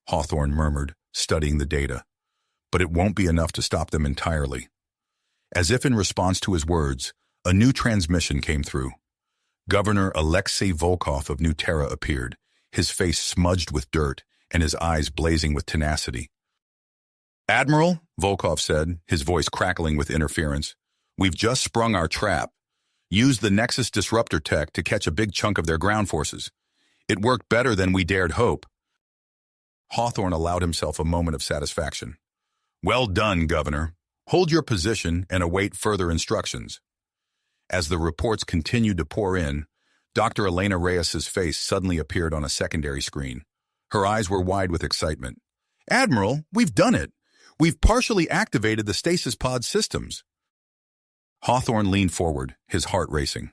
Hawthorne murmured, studying the data. "But it won't be enough to stop them entirely." As if in response to his words, a new transmission came through. Governor Alexei Volkov of New Terra appeared, his face smudged with dirt and his eyes blazing with tenacity. "Admiral," Volkov said, his voice crackling with interference, "we've just sprung our trap. Used the Nexus disruptor tech to catch a big chunk of their ground forces. It worked better than we dared hope." Hawthorne allowed himself a moment of satisfaction. "Well done, Governor. Hold your position and await further instructions." As the reports continued to pour in, Dr. Elena Reyes's face suddenly appeared on a secondary screen. Her eyes were wide with excitement. "Admiral, we've done it. We've partially activated the stasis pod systems." Hawthorne leaned forward, his heart racing.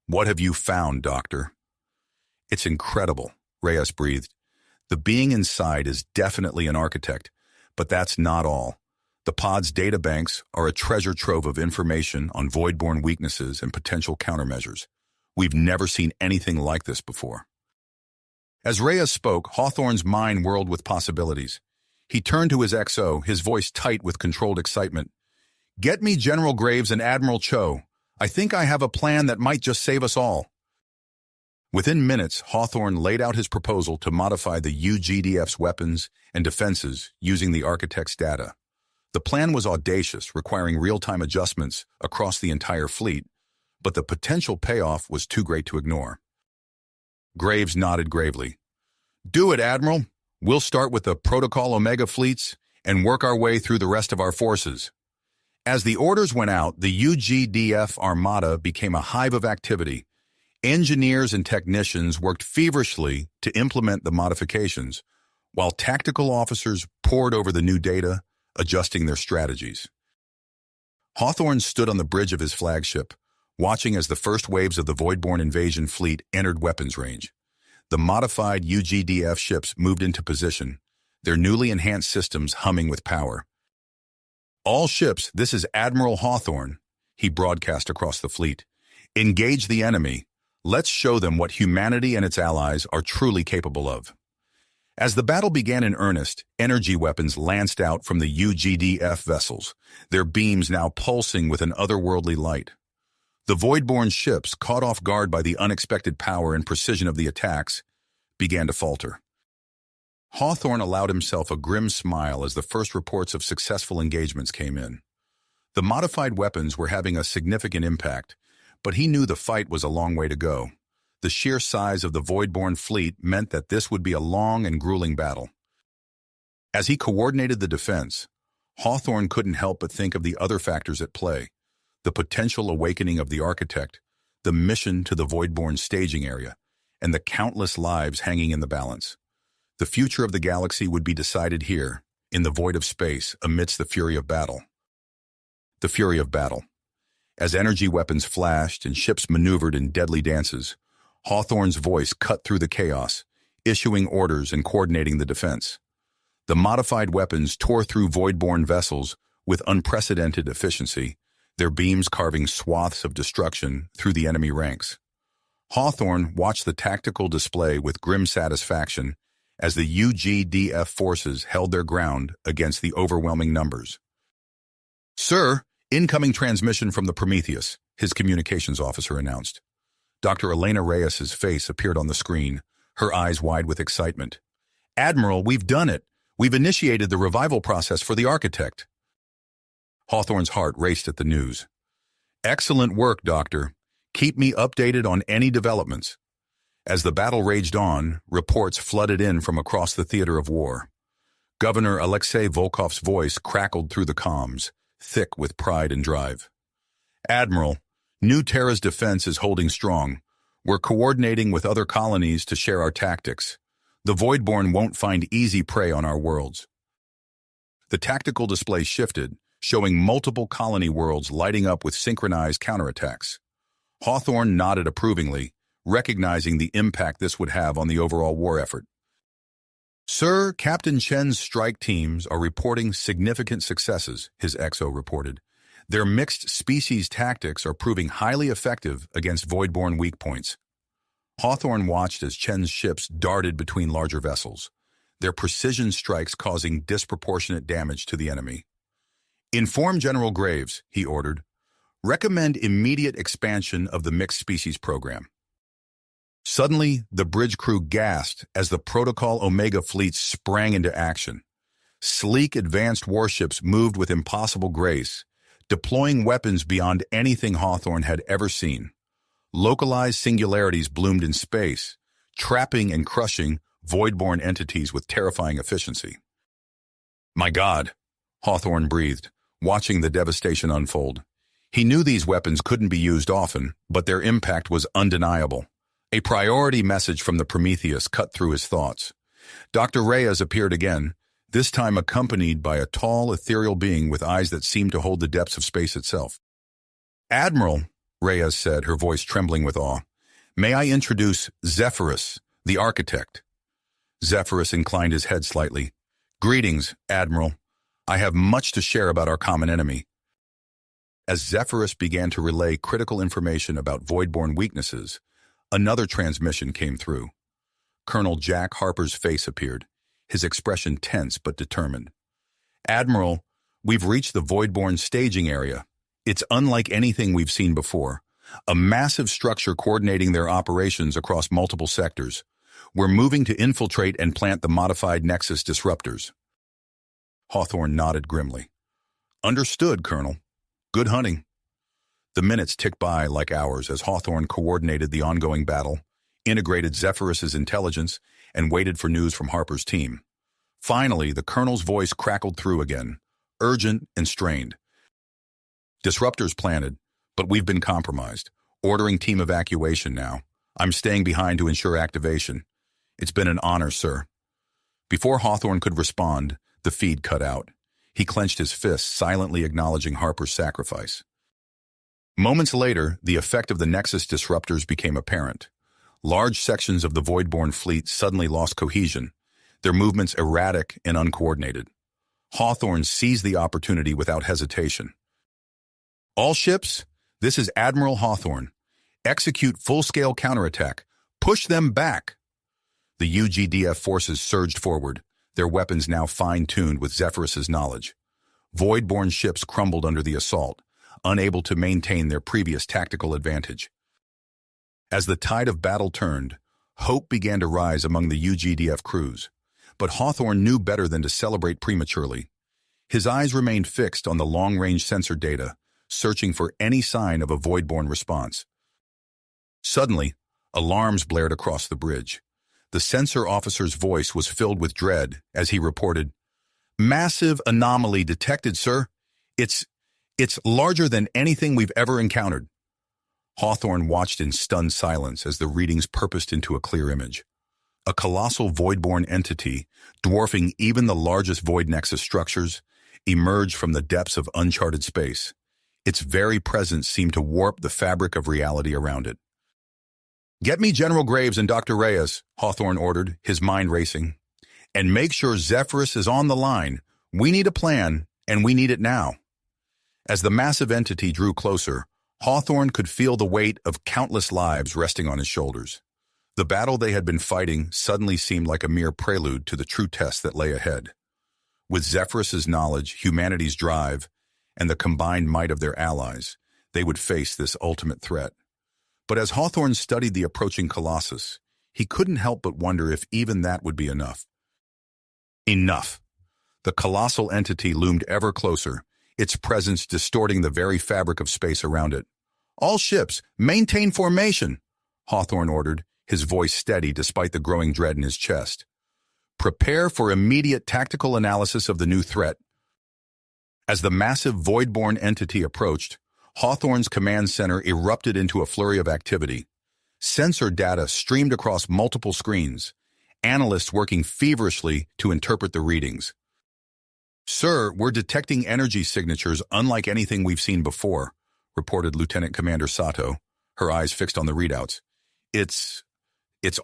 "What have you found, Doctor?" "It's incredible," Reyes breathed. "The being inside is definitely an architect, but that's not all. The pod's databanks are a treasure trove of information on void-borne weaknesses and potential countermeasures. We've never seen anything like this before." As Reyes spoke, Hawthorne's mind whirled with possibilities. He turned to his XO, his voice tight with controlled excitement. "Get me General Graves and Admiral Cho. I think I have a plan that might just save us all." Within minutes, Hawthorne laid out his proposal to modify the UGDF's weapons and defenses using the architect's data. The plan was audacious, requiring real-time adjustments across the entire fleet, but the potential payoff was too great to ignore. Graves nodded gravely. "Do it, Admiral. We'll start with the Protocol Omega fleets and work our way through the rest of our forces." As the orders went out, the UGDF armada became a hive of activity. Engineers and technicians worked feverishly to implement the modifications, while tactical officers pored over the new data, adjusting their strategies. Hawthorne stood on the bridge of his flagship, watching as the first waves of the void-borne invasion fleet entered weapons range. The modified UGDF ships moved into position, their newly enhanced systems humming with power. "All ships, this is Admiral Hawthorne," he broadcast across the fleet. "Engage the enemy. Let's show them what humanity and its allies are truly capable of." As the battle began in earnest, energy weapons lanced out from the UGDF vessels, their beams now pulsing with an otherworldly light. The void-borne ships, caught off guard by the unexpected power and precision of the attacks, began to falter. Hawthorne allowed himself a grim smile as the first reports of successful engagements came in. The modified weapons were having a significant impact, but he knew the fight was a long way to go. The sheer size of the void-borne fleet meant that this would be a long and grueling battle. As he coordinated the defense, Hawthorne couldn't help but think of the other factors at play: the potential awakening of the architect, the mission to the void-borne staging area, and the countless lives hanging in the balance. The future of the galaxy would be decided here, in the void of space, amidst the fury of battle. The fury of battle. As energy weapons flashed and ships maneuvered in deadly dances, Hawthorne's voice cut through the chaos, issuing orders and coordinating the defense. The modified weapons tore through void-borne vessels with unprecedented efficiency, their beams carving swaths of destruction through the enemy ranks. Hawthorne watched the tactical display with grim satisfaction as the UGDF forces held their ground against the overwhelming numbers. "Sir, incoming transmission from the Prometheus," his communications officer announced. Dr. Elena Reyes's face appeared on the screen, her eyes wide with excitement. "Admiral, we've done it. We've initiated the revival process for the Architect." Hawthorne's heart raced at the news. "Excellent work, Doctor. Keep me updated on any developments." As the battle raged on, reports flooded in from across the theater of war. Governor Alexei Volkov's voice crackled through the comms, thick with pride and drive. "Admiral, New Terra's defense is holding strong. We're coordinating with other colonies to share our tactics. The Voidborn won't find easy prey on our worlds." The tactical display shifted, showing multiple colony worlds lighting up with synchronized counterattacks. Hawthorne nodded approvingly, recognizing the impact this would have on the overall war effort. "Sir, Captain Chen's strike teams are reporting significant successes," his XO reported. "Their mixed species tactics are proving highly effective against Voidborn weak points." Hawthorne watched as Chen's ships darted between larger vessels, their precision strikes causing disproportionate damage to the enemy. "Inform General Graves," he ordered. "Recommend immediate expansion of the mixed species program." Suddenly, the bridge crew gasped as the Protocol Omega fleet sprang into action. Sleek, advanced warships moved with impossible grace, deploying weapons beyond anything Hawthorne had ever seen. Localized singularities bloomed in space, trapping and crushing void-born entities with terrifying efficiency. "My God," Hawthorne breathed, watching the devastation unfold. He knew these weapons couldn't be used often, but their impact was undeniable. A priority message from the Prometheus cut through his thoughts. Dr. Reyes appeared again, this time accompanied by a tall, ethereal being with eyes that seemed to hold the depths of space itself. "Admiral," Reyes said, her voice trembling with awe, "may I introduce Zephyrus, the Architect?" Zephyrus inclined his head slightly. "Greetings, Admiral. I have much to share about our common enemy." As Zephyrus began to relay critical information about Voidborn weaknesses, another transmission came through. Colonel Jack Harper's face appeared, his expression tense but determined. "Admiral, we've reached the Voidborn staging area. It's unlike anything we've seen before. A massive structure coordinating their operations across multiple sectors. We're moving to infiltrate and plant the modified Nexus disruptors." Hawthorne nodded grimly. "Understood, Colonel. Good hunting." The minutes ticked by like hours as Hawthorne coordinated the ongoing battle, integrated Zephyrus's intelligence, and waited for news from Harper's team. Finally, the colonel's voice crackled through again, urgent and strained. "Disruptors planted, but we've been compromised. Ordering team evacuation now. I'm staying behind to ensure activation. It's been an honor, sir." Before Hawthorne could respond, the feed cut out. He clenched his fists, silently acknowledging Harper's sacrifice. Moments later, the effect of the Nexus disruptors became apparent. Large sections of the Voidborn fleet suddenly lost cohesion, their movements erratic and uncoordinated. Hawthorne seized the opportunity without hesitation. "All ships, this is Admiral Hawthorne. Execute full-scale counterattack. Push them back." The UGDF forces surged forward, their weapons now fine-tuned with Zephyrus's knowledge. Voidborn ships crumbled under the assault, unable to maintain their previous tactical advantage. As the tide of battle turned, hope began to rise among the UGDF crews. But Hawthorne knew better than to celebrate prematurely. His eyes remained fixed on the long-range sensor data, searching for any sign of a Voidborn response. Suddenly, alarms blared across the bridge. The sensor officer's voice was filled with dread as he reported, "Massive anomaly detected, sir. It's larger than anything we've ever encountered." Hawthorne watched in stunned silence as the readings purposed into a clear image. A colossal void-born entity, dwarfing even the largest void nexus structures, emerged from the depths of uncharted space. Its very presence seemed to warp the fabric of reality around it. "Get me General Graves and Dr. Reyes," Hawthorne ordered, his mind racing. "And make sure Zephyrus is on the line. We need a plan, and we need it now." As the massive entity drew closer, Hawthorne could feel the weight of countless lives resting on his shoulders. The battle they had been fighting suddenly seemed like a mere prelude to the true test that lay ahead. With Zephyrus's knowledge, humanity's drive, and the combined might of their allies, they would face this ultimate threat. But as Hawthorne studied the approaching Colossus, he couldn't help but wonder if even that would be enough. Enough! The colossal entity loomed ever closer, its presence distorting the very fabric of space around it. "All ships, maintain formation," Hawthorne ordered, his voice steady despite the growing dread in his chest. "Prepare for immediate tactical analysis of the new threat." As the massive void-born entity approached, Hawthorne's command center erupted into a flurry of activity. Sensor data streamed across multiple screens, analysts working feverishly to interpret the readings. "Sir, we're detecting energy signatures unlike anything we've seen before," reported Lieutenant Commander Sato, her eyes fixed on the readouts. It's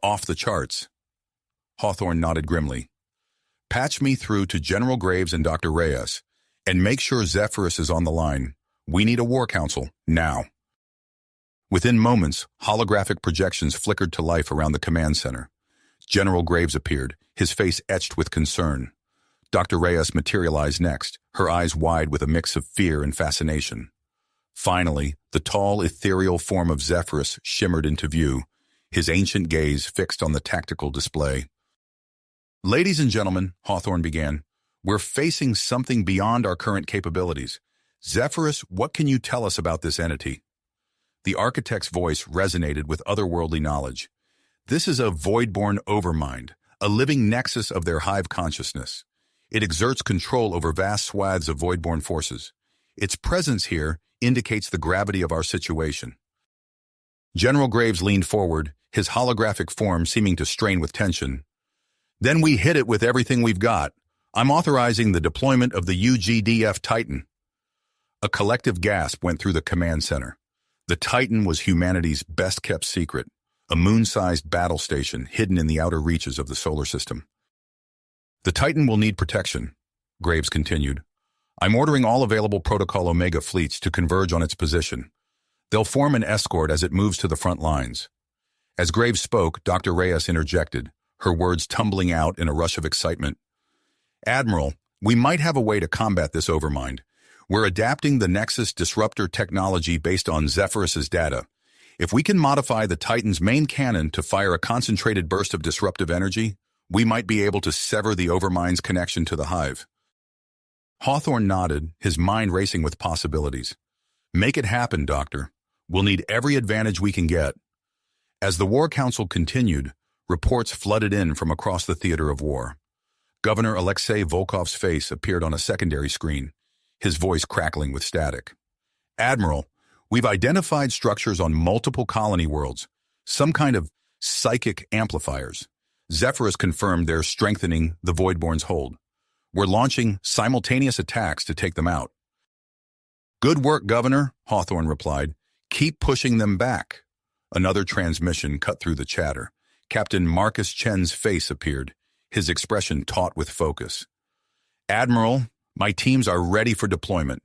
off the charts." Hawthorne nodded grimly. "Patch me through to General Graves and Dr. Reyes, and make sure Zephyrus is on the line. We need a war council, now." Within moments, holographic projections flickered to life around the command center. General Graves appeared, his face etched with concern. Dr. Reyes materialized next, her eyes wide with a mix of fear and fascination. Finally, the tall, ethereal form of Zephyrus shimmered into view, his ancient gaze fixed on the tactical display. "Ladies and gentlemen," Hawthorne began, "we're facing something beyond our current capabilities. Zephyrus, what can you tell us about this entity?" The architect's voice resonated with otherworldly knowledge. "This is a void-born overmind, a living nexus of their hive consciousness. It exerts control over vast swaths of void-born forces. Its presence here indicates the gravity of our situation." General Graves leaned forward, his holographic form seeming to strain with tension. "Then we hit it with everything we've got. I'm authorizing the deployment of the UGDF Titan." A collective gasp went through the command center. The Titan was humanity's best-kept secret, a moon-sized battle station hidden in the outer reaches of the solar system. "The Titan will need protection," Graves continued. "I'm ordering all available Protocol Omega fleets to converge on its position. They'll form an escort as it moves to the front lines." As Graves spoke, Dr. Reyes interjected, her words tumbling out in a rush of excitement. "Admiral, we might have a way to combat this overmind. We're adapting the Nexus disruptor technology based on Zephyrus's data. If we can modify the Titan's main cannon to fire a concentrated burst of disruptive energy, we might be able to sever the overmind's connection to the hive." Hawthorne nodded, his mind racing with possibilities. "Make it happen, Doctor. We'll need every advantage we can get." As the War Council continued, reports flooded in from across the theater of war. Governor Alexei Volkov's face appeared on a secondary screen, his voice crackling with static. "Admiral, we've identified structures on multiple colony worlds, some kind of psychic amplifiers. Zephyrus confirmed they're strengthening the Voidborn's hold. We're launching simultaneous attacks to take them out." "Good work, Governor," Hawthorne replied. "Keep pushing them back." Another transmission cut through the chatter. Captain Marcus Chen's face appeared, his expression taut with focus. "Admiral, my teams are ready for deployment.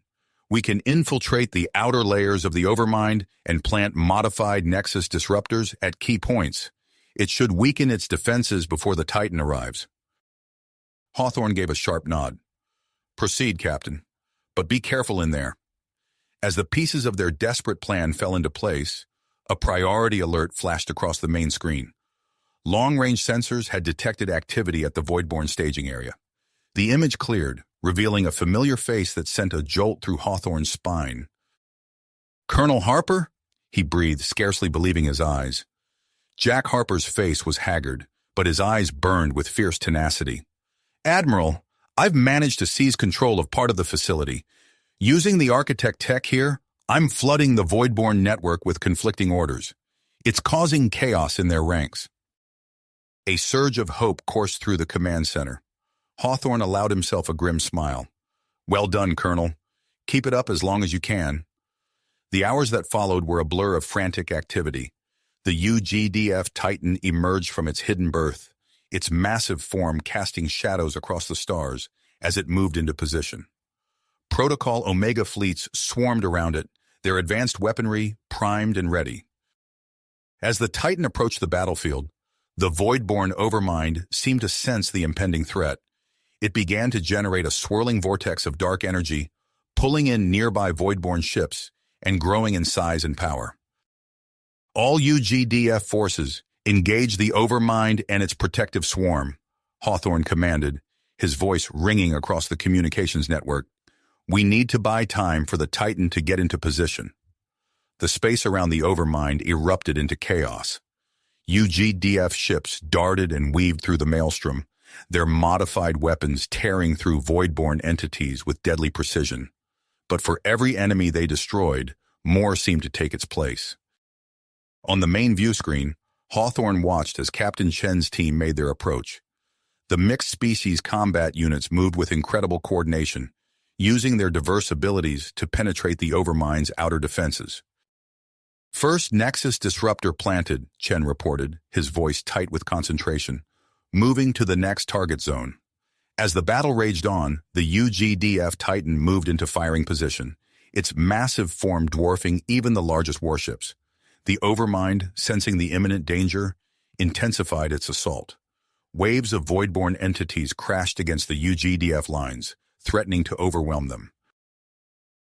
We can infiltrate the outer layers of the Overmind and plant modified Nexus disruptors at key points. It should weaken its defenses before the Titan arrives." Hawthorne gave a sharp nod. "Proceed, Captain, but be careful in there." As the pieces of their desperate plan fell into place, a priority alert flashed across the main screen. Long-range sensors had detected activity at the Voidborn staging area. The image cleared, revealing a familiar face that sent a jolt through Hawthorne's spine. "Colonel Harper?" he breathed, scarcely believing his eyes. Jack Harper's face was haggard, but his eyes burned with fierce tenacity. "Admiral, I've managed to seize control of part of the facility. Using the architect tech here, I'm flooding the Voidborn network with conflicting orders. It's causing chaos in their ranks. A surge of hope coursed through the command center. Hawthorne allowed himself a grim smile. Well done, Colonel. Keep it up as long as you can. The hours that followed were a blur of frantic activity. The UGDF Titan emerged from its hidden berth, its massive form casting shadows across the stars as it moved into position. Protocol Omega fleets swarmed around it, their advanced weaponry primed and ready. As the Titan approached the battlefield, the Voidborn Overmind seemed to sense the impending threat. It began to generate a swirling vortex of dark energy, pulling in nearby Voidborn ships and growing in size and power. All UGDF forces, engage the Overmind and its protective swarm, Hawthorne commanded, his voice ringing across the communications network. We need to buy time for the Titan to get into position. The space around the Overmind erupted into chaos. UGDF ships darted and weaved through the maelstrom, their modified weapons tearing through Voidborn entities with deadly precision. But for every enemy they destroyed, more seemed to take its place. On the main view screen, Hawthorne watched as Captain Chen's team made their approach. The mixed species combat units moved with incredible coordination, using their diverse abilities to penetrate the Overmind's outer defenses. First Nexus disruptor planted, Chen reported, his voice tight with concentration, moving to the next target zone. As the battle raged on, the UGDF Titan moved into firing position, its massive form dwarfing even the largest warships. The Overmind, sensing the imminent danger, intensified its assault. Waves of Voidborn entities crashed against the UGDF lines, threatening to overwhelm them.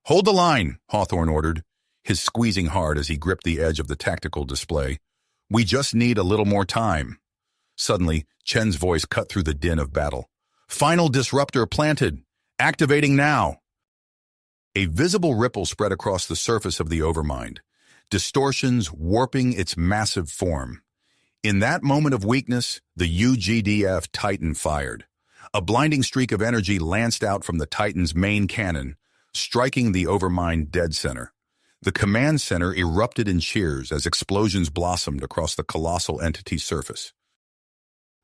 Hold the line, Hawthorne ordered, his squeezing hard as he gripped the edge of the tactical display. We just need a little more time. Suddenly, Chen's voice cut through the din of battle. Final disruptor planted. Activating now. A visible ripple spread across the surface of the Overmind, distortions warping its massive form. In that moment of weakness, the UGDF Titan fired. A blinding streak of energy lanced out from the Titan's main cannon, striking the Overmind dead center. The command center erupted in cheers as explosions blossomed across the colossal entity's surface.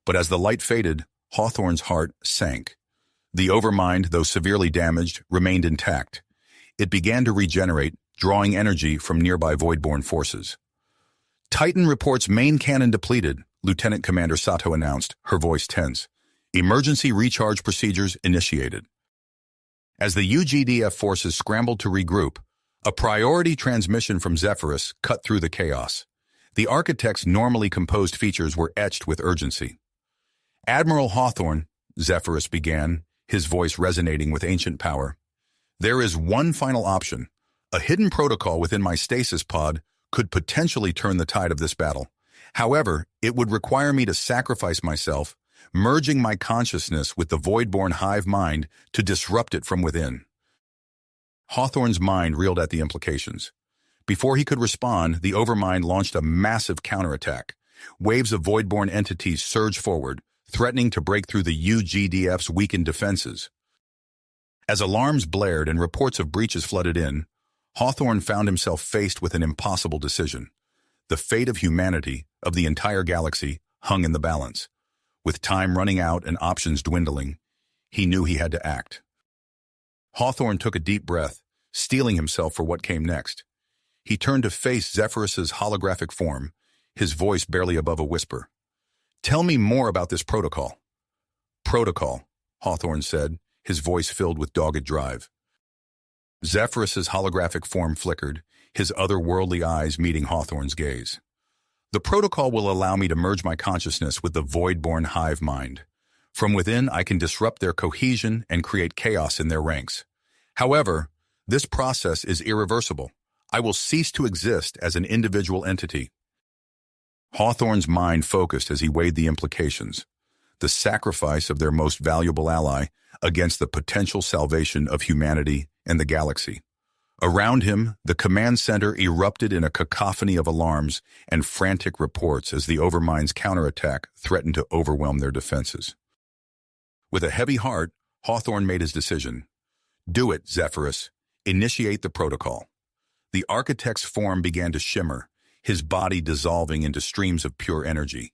But as the light faded, Hawthorne's heart sank. The Overmind, though severely damaged, remained intact. It began to regenerate, drawing energy from nearby Voidborn forces. Titan reports main cannon depleted, Lieutenant Commander Sato announced, her voice tense. Emergency recharge procedures initiated. As the UGDF forces scrambled to regroup, a priority transmission from Zephyrus cut through the chaos. The architect's normally composed features were etched with urgency. Admiral Hawthorne, Zephyrus began, his voice resonating with ancient power. There is one final option. A hidden protocol within my stasis pod could potentially turn the tide of this battle. However, it would require me to sacrifice myself, merging my consciousness with the Voidborn hive mind to disrupt it from within. Hawthorne's mind reeled at the implications. Before he could respond, the Overmind launched a massive counterattack. Waves of Voidborn entities surged forward, threatening to break through the UGDF's weakened defenses. As alarms blared and reports of breaches flooded in, Hawthorne found himself faced with an impossible decision. The fate of humanity, of the entire galaxy, hung in the balance. With time running out and options dwindling, he knew he had to act. Hawthorne took a deep breath, steeling himself for what came next. He turned to face Zephyrus's holographic form, his voice barely above a whisper. Tell me more about this protocol. Protocol, Hawthorne said, his voice filled with dogged drive. Zephyrus's holographic form flickered, his otherworldly eyes meeting Hawthorne's gaze. The protocol will allow me to merge my consciousness with the Voidborn hive mind. From within, I can disrupt their cohesion and create chaos in their ranks. However, this process is irreversible. I will cease to exist as an individual entity. Hawthorne's mind focused as he weighed the implications, the sacrifice of their most valuable ally against the potential salvation of humanity and the galaxy. Around him, the command center erupted in a cacophony of alarms and frantic reports as the Overmind's counterattack threatened to overwhelm their defenses. With a heavy heart, Hawthorne made his decision. Do it, Zephyrus. Initiate the protocol. The architect's form began to shimmer, his body dissolving into streams of pure energy.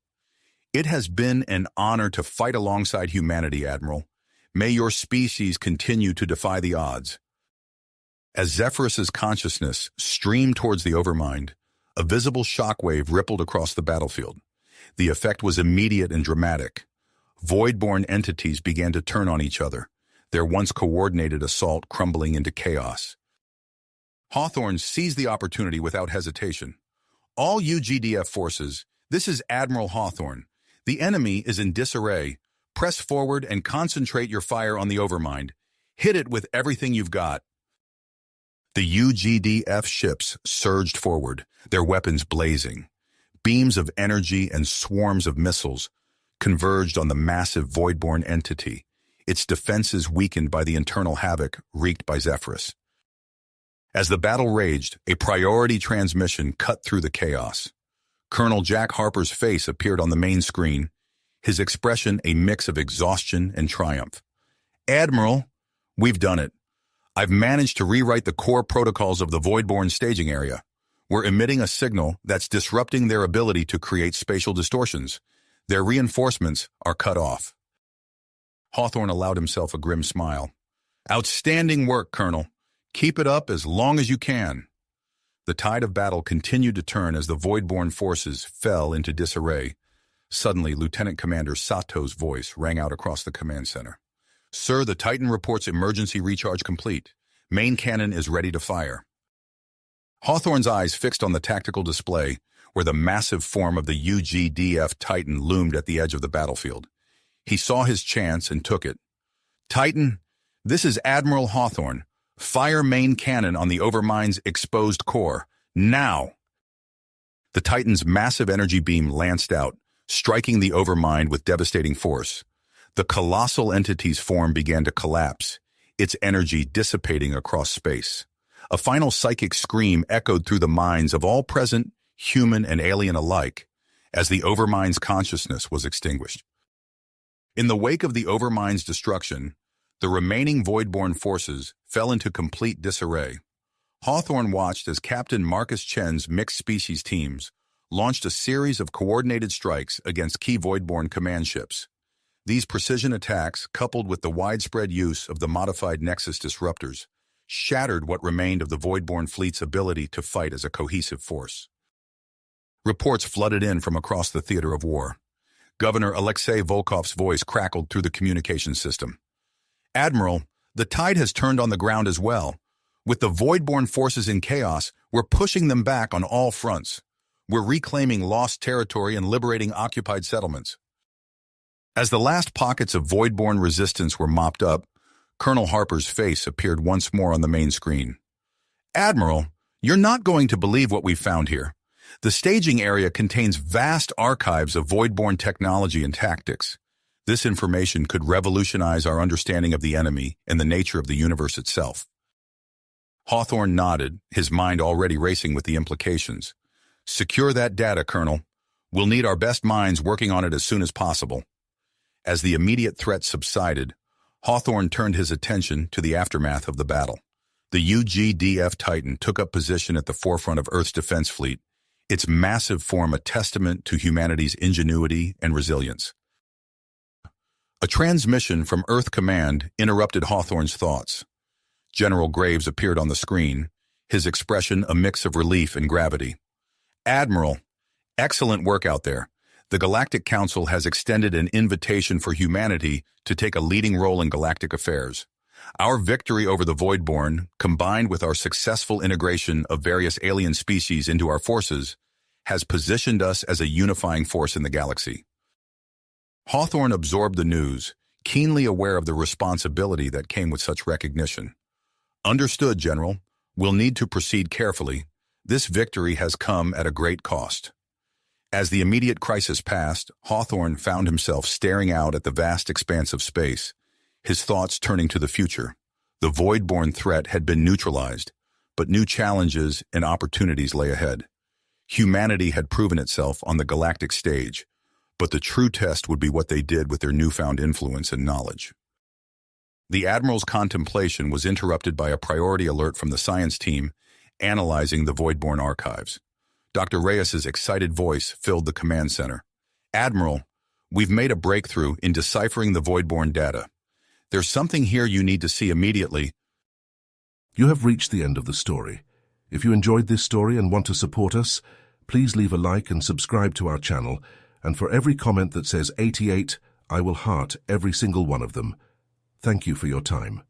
"It has been an honor to fight alongside humanity, Admiral. May your species continue to defy the odds." As Zephyrus's consciousness streamed towards the Overmind, a visible shockwave rippled across the battlefield. The effect was immediate and dramatic. Void-born entities began to turn on each other, their once coordinated assault crumbling into chaos. Hawthorne seized the opportunity without hesitation. "All UGDF forces, this is Admiral Hawthorne. The enemy is in disarray. Press forward and concentrate your fire on the Overmind. Hit it with everything you've got." The UGDF ships surged forward, their weapons blazing. Beams of energy and swarms of missiles converged on the massive void-born entity, its defenses weakened by the internal havoc wreaked by Zephyrus. As the battle raged, a priority transmission cut through the chaos. Colonel Jack Harper's face appeared on the main screen, his expression a mix of exhaustion and triumph. "Admiral, we've done it. I've managed to rewrite the core protocols of the Voidborn staging area. We're emitting a signal that's disrupting their ability to create spatial distortions. Their reinforcements are cut off." Hawthorne allowed himself a grim smile. "Outstanding work, Colonel. Keep it up as long as you can." The tide of battle continued to turn as the Voidborn forces fell into disarray. Suddenly, Lieutenant Commander Sato's voice rang out across the command center. "Sir, the Titan reports emergency recharge complete. Main cannon is ready to fire." Hawthorne's eyes fixed on the tactical display, where the massive form of the UGDF Titan loomed at the edge of the battlefield. He saw his chance and took it. "Titan, this is Admiral Hawthorne. Fire main cannon on the Overmind's exposed core. Now!" The Titan's massive energy beam lanced out, striking the Overmind with devastating force. The colossal entity's form began to collapse, its energy dissipating across space. A final psychic scream echoed through the minds of all present, human and alien alike, as the Overmind's consciousness was extinguished. In the wake of the Overmind's destruction, the remaining Voidborn forces fell into complete disarray. Hawthorne watched as Captain Marcus Chen's mixed-species teams launched a series of coordinated strikes against key Voidborn command ships. These precision attacks, coupled with the widespread use of the modified Nexus disruptors, shattered what remained of the Voidborn fleet's ability to fight as a cohesive force. Reports flooded in from across the theater of war. Governor Alexei Volkov's voice crackled through the communication system. "Admiral, the tide has turned on the ground as well. With the Voidborn forces in chaos, we're pushing them back on all fronts. We're reclaiming lost territory and liberating occupied settlements." As the last pockets of Voidborn resistance were mopped up, Colonel Harper's face appeared once more on the main screen. "Admiral, you're not going to believe what we've found here. The staging area contains vast archives of Voidborn technology and tactics. This information could revolutionize our understanding of the enemy and the nature of the universe itself." Hawthorne nodded, his mind already racing with the implications. "Secure that data, Colonel. We'll need our best minds working on it as soon as possible." As the immediate threat subsided, Hawthorne turned his attention to the aftermath of the battle. The UGDF Titan took up position at the forefront of Earth's defense fleet, its massive form a testament to humanity's ingenuity and resilience. A transmission from Earth Command interrupted Hawthorne's thoughts. General Graves appeared on the screen, his expression a mix of relief and gravity. "Admiral, excellent work out there. The Galactic Council has extended an invitation for humanity to take a leading role in galactic affairs. Our victory over the Voidborn, combined with our successful integration of various alien species into our forces, has positioned us as a unifying force in the galaxy." Hawthorne absorbed the news, keenly aware of the responsibility that came with such recognition. "Understood, General. We'll need to proceed carefully. This victory has come at a great cost." As the immediate crisis passed, Hawthorne found himself staring out at the vast expanse of space, his thoughts turning to the future. The Voidborn threat had been neutralized, but new challenges and opportunities lay ahead. Humanity had proven itself on the galactic stage, but the true test would be what they did with their newfound influence and knowledge. The Admiral's contemplation was interrupted by a priority alert from the science team analyzing the Voidborn archives. Dr. Reyes's excited voice filled the command center. Admiral, we've made a breakthrough in deciphering the Voidborn data. There's something here you need to see immediately. You have reached the end of the story. If you enjoyed this story and want to support us, please leave a like and subscribe to our channel, and for every comment that says 88, I will heart every single one of them. Thank you for your time.